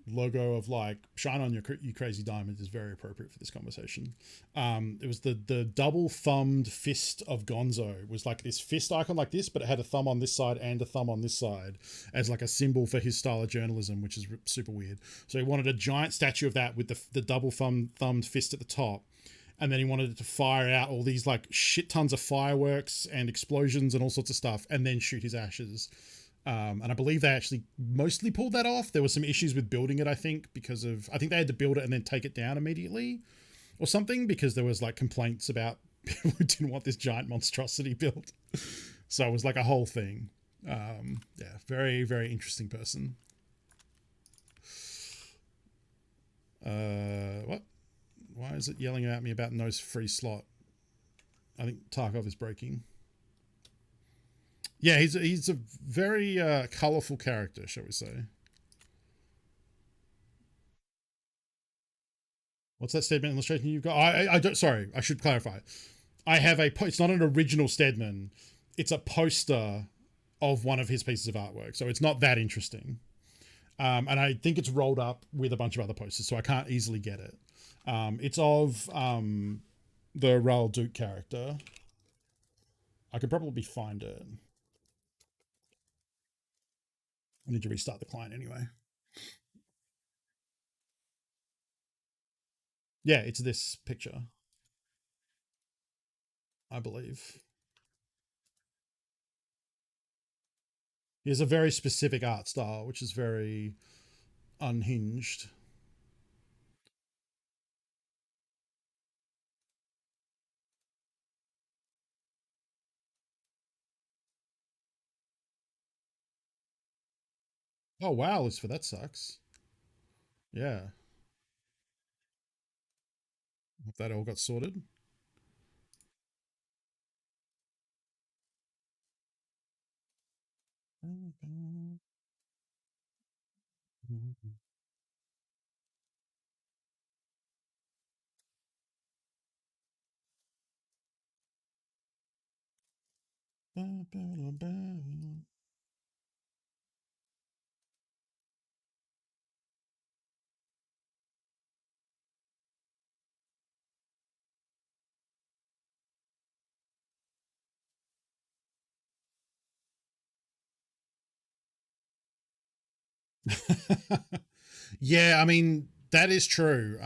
logo of like shine on you crazy diamond is very appropriate for this conversation. It was the double thumbed fist of Gonzo. Was like this fist icon like this, but it had a thumb on this side and a thumb on this side as like a symbol for his style of journalism, which is super weird. So he wanted a giant statue of that with the double thumbed fist at the top, and then he wanted it to fire out all these like shit tons of fireworks and explosions and all sorts of stuff, and then shoot his ashes. And I believe they actually mostly pulled that off. There were some issues with building it, I think, I think they had to build it and then take it down immediately or something, because there was like complaints about people who didn't want this giant monstrosity built. So it was like a whole thing. Yeah, very, very interesting person. What? Why is it yelling at me about no free slot? I think Tarkov is breaking. Yeah, he's a very colourful character, shall we say. What's that Stedman illustration you've got? I don't. Sorry, I should clarify. I have it's not an original Stedman. It's a poster of one of his pieces of artwork, so it's not that interesting. And I think it's rolled up with a bunch of other posters, so I can't easily get it. It's of the Raoul Duke character. I could probably find it. I need to restart the client anyway. Yeah, it's this picture, I believe. He has a very specific art style, which is very unhinged. Oh wow, Lucifer, that sucks. Yeah. Hope that all got sorted. Yeah, I mean, that is true.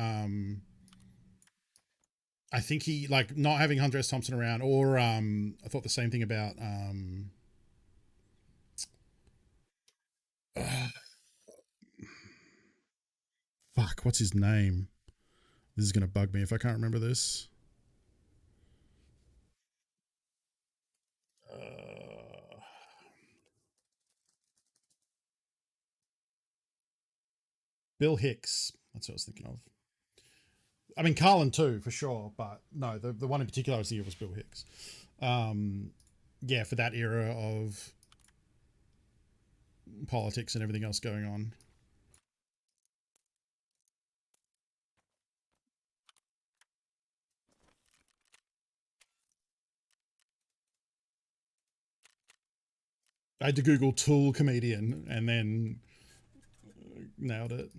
I think he, like, not having Hunter S. Thompson around, or I thought the same thing about fuck, what's his name? This is gonna bug me if I can't remember this. Bill Hicks. That's what I was thinking of. I mean, Carlin too, for sure, but no, the one in particular I was thinking of was Bill Hicks. Yeah, for that era of politics and everything else going on. I had to Google Tool comedian and then nailed it.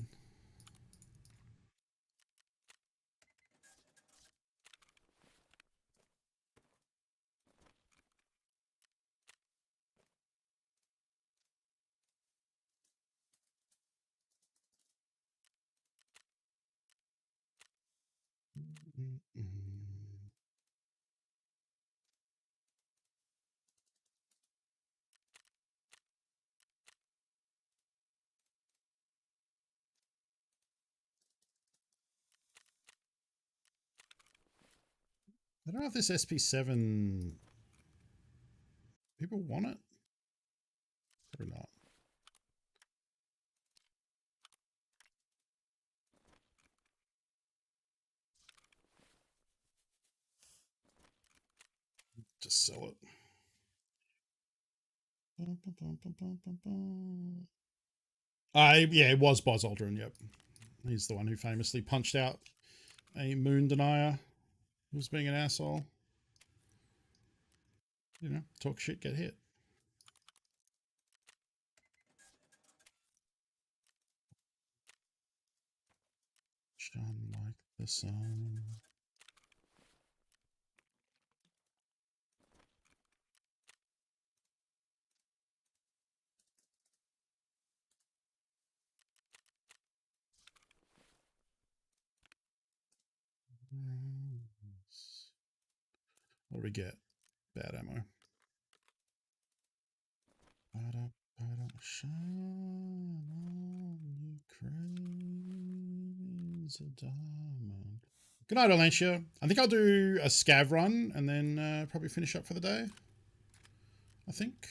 I don't know if this SP7 people want it. Probably not. Just sell it. Yeah, it was Buzz Aldrin. Yep, he's the one who famously punched out a moon denier who was being an asshole. You know, talk shit, get hit. Shine like the sun. What do we get? Bad ammo. Shine on, you crazy diamond. Good night, Alancia. I think I'll do a scav run and then probably finish up for the day. I think.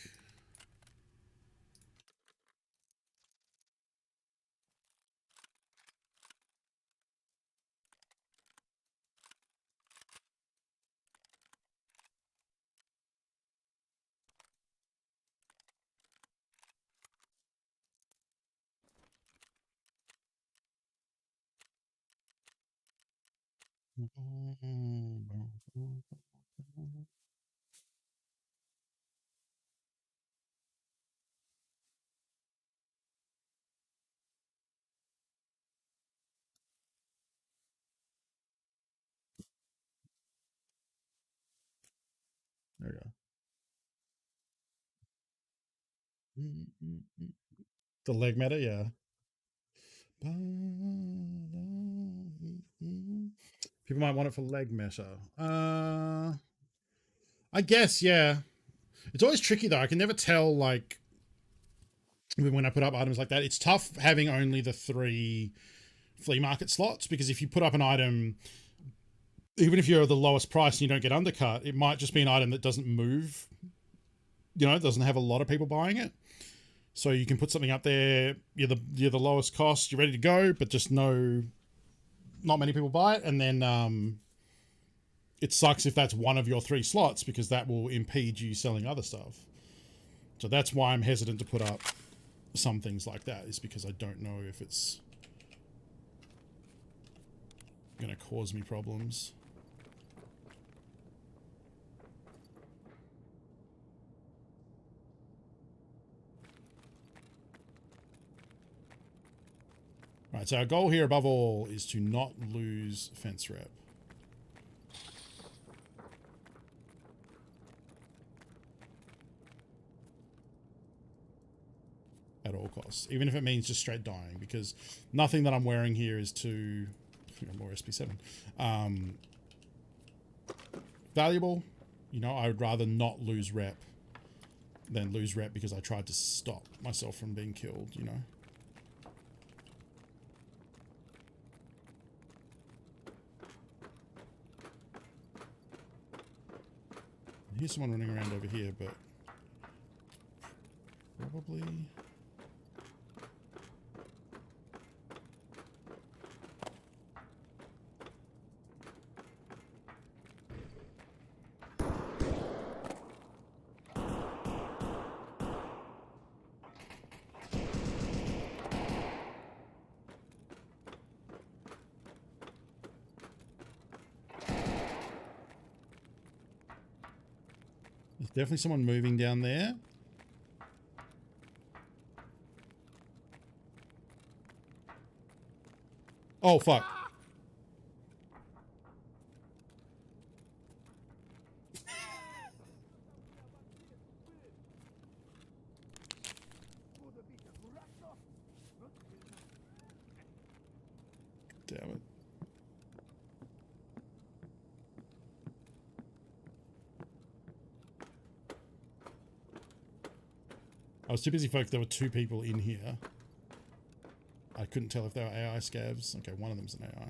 There we go. The leg meta, yeah. People might want it for leg meta. I guess, yeah. It's always tricky though. I can never tell, like, when I put up items like that. It's tough having only the 3 flea market slots, because if you put up an item, even if you're the lowest price and you don't get undercut, it might just be an item that doesn't move. You know, it doesn't have a lot of people buying it. So you can put something up there, you're the lowest cost, you're ready to go, but just not many people buy it, and then it sucks if that's one of your 3 slots, because that will impede you selling other stuff. So that's why I'm hesitant to put up some things like that, is because I don't know if it's going to cause me problems. Right, so our goal here above all is to not lose fence rep. At all costs, even if it means just straight dying, because nothing that I'm wearing here is too more SP7 valuable. You know, I would rather not lose rep than lose rep because I tried to stop myself from being killed, you know. Here's someone running around over here, but probably... There's definitely someone moving down there. Oh, fuck. Damn it. I was too busy focused. There were two people in here. I couldn't tell if they were AI scavs. Okay, one of them's an AI.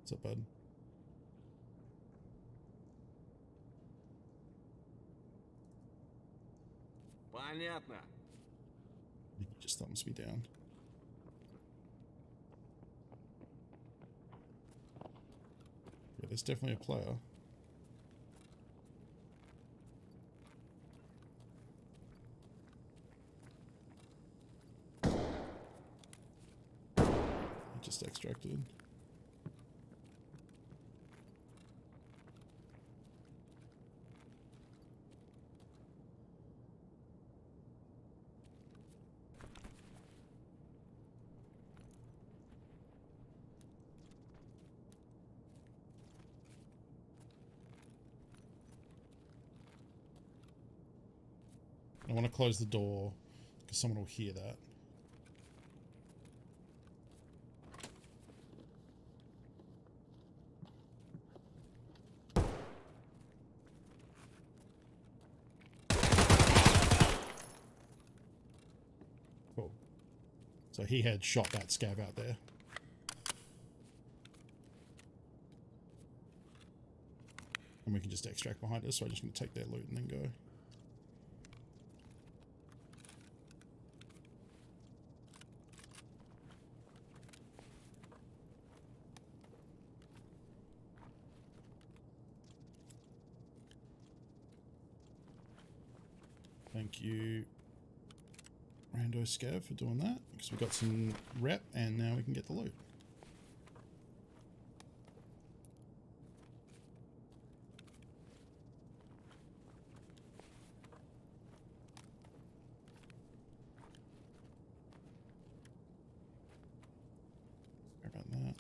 What's up, bud? Понятно. He just thumbs me down. Yeah, there's definitely a player. He just extracted. I want to close the door because someone will hear that. Cool. So he had shot that scav out there. And we can just extract behind us, so I'm just going to take their loot and then go. Thank you, Rando Scav, for doing that, because we got some rep and now we can get the loot. Sorry about that.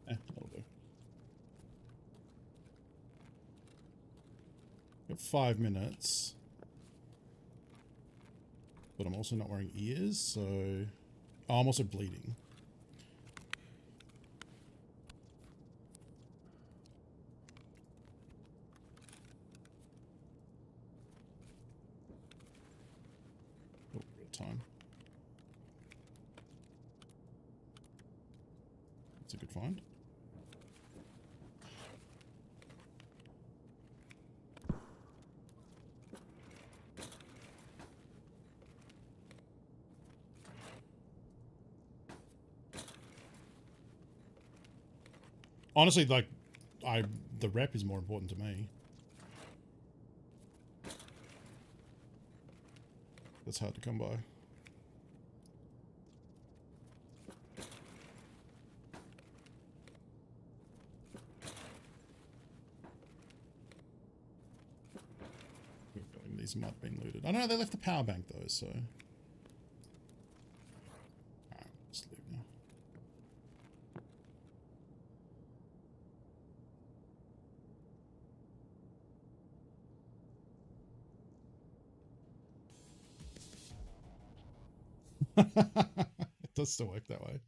That'll do. Got 5 minutes. But I'm also not wearing ears, so... Oh, I'm also bleeding. Oh, real time. That's a good find. Honestly, like, the rep is more important to me. that's hard to come by. These might have been looted. I don't know, they left the power bank though, so. Alright, let's leave now. It does still work that way.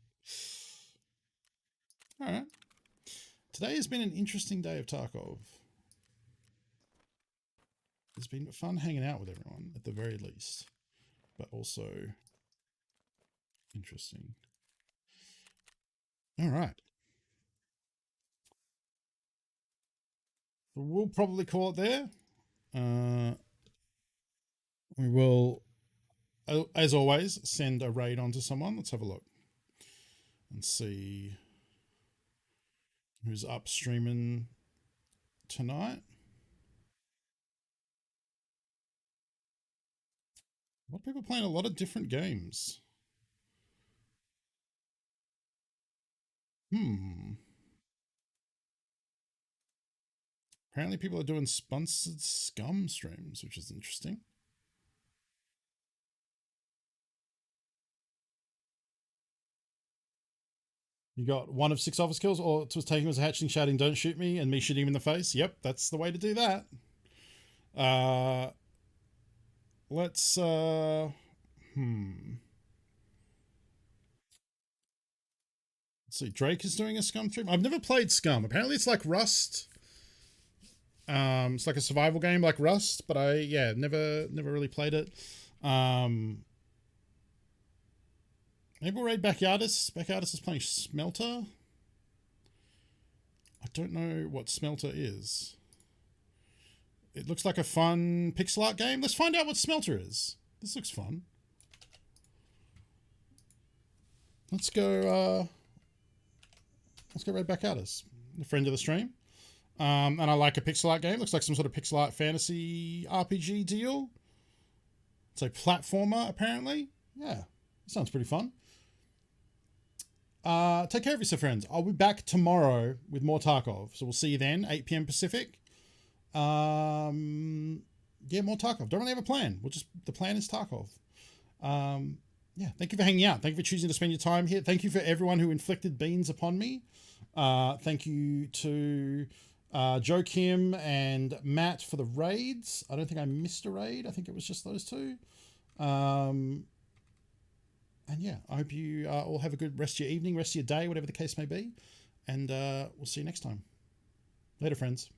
Alright. Today has been an interesting day of Tarkov. It's been fun hanging out with everyone, at the very least. But also interesting. Alright. We'll probably call it there. We will, as always, send a raid on to someone. Let's have a look and see who's up streaming tonight. A lot of people playing a lot of different games. Apparently people are doing sponsored scum streams, which is interesting. You got 1 of 6 office kills, or it was taking as a hatchling shouting, "Don't shoot me," and me shooting him in the face. Yep, that's the way to do that. Let's, Let's see, Drake is doing a Scum stream. I've never played Scum. Apparently it's like Rust. It's like a survival game like Rust, but never really played it. Maybe we'll raid Backyardist. Backyardist is playing Smelter. I don't know what Smelter is. It looks like a fun pixel art game. Let's find out what Smelter is. This looks fun. Let's go raid Backyardist. A friend of the stream. And I like a pixel art game. Looks like some sort of pixel art fantasy RPG deal. It's a platformer, apparently. Yeah, sounds pretty fun. Take care of yourself, friends. I'll be back tomorrow with more Tarkov. So we'll see you then, 8 p.m. Pacific. Yeah, more Tarkov. Don't really have a plan. The plan is Tarkov. Yeah, thank you for hanging out. Thank you for choosing to spend your time here. Thank you for everyone who inflicted beans upon me. Thank you to Joe Kim and Matt for the raids. I don't think I missed a raid. I think it was just those two. And yeah, I hope you all have a good rest of your evening, rest of your day, whatever the case may be. And we'll see you next time. Later, friends.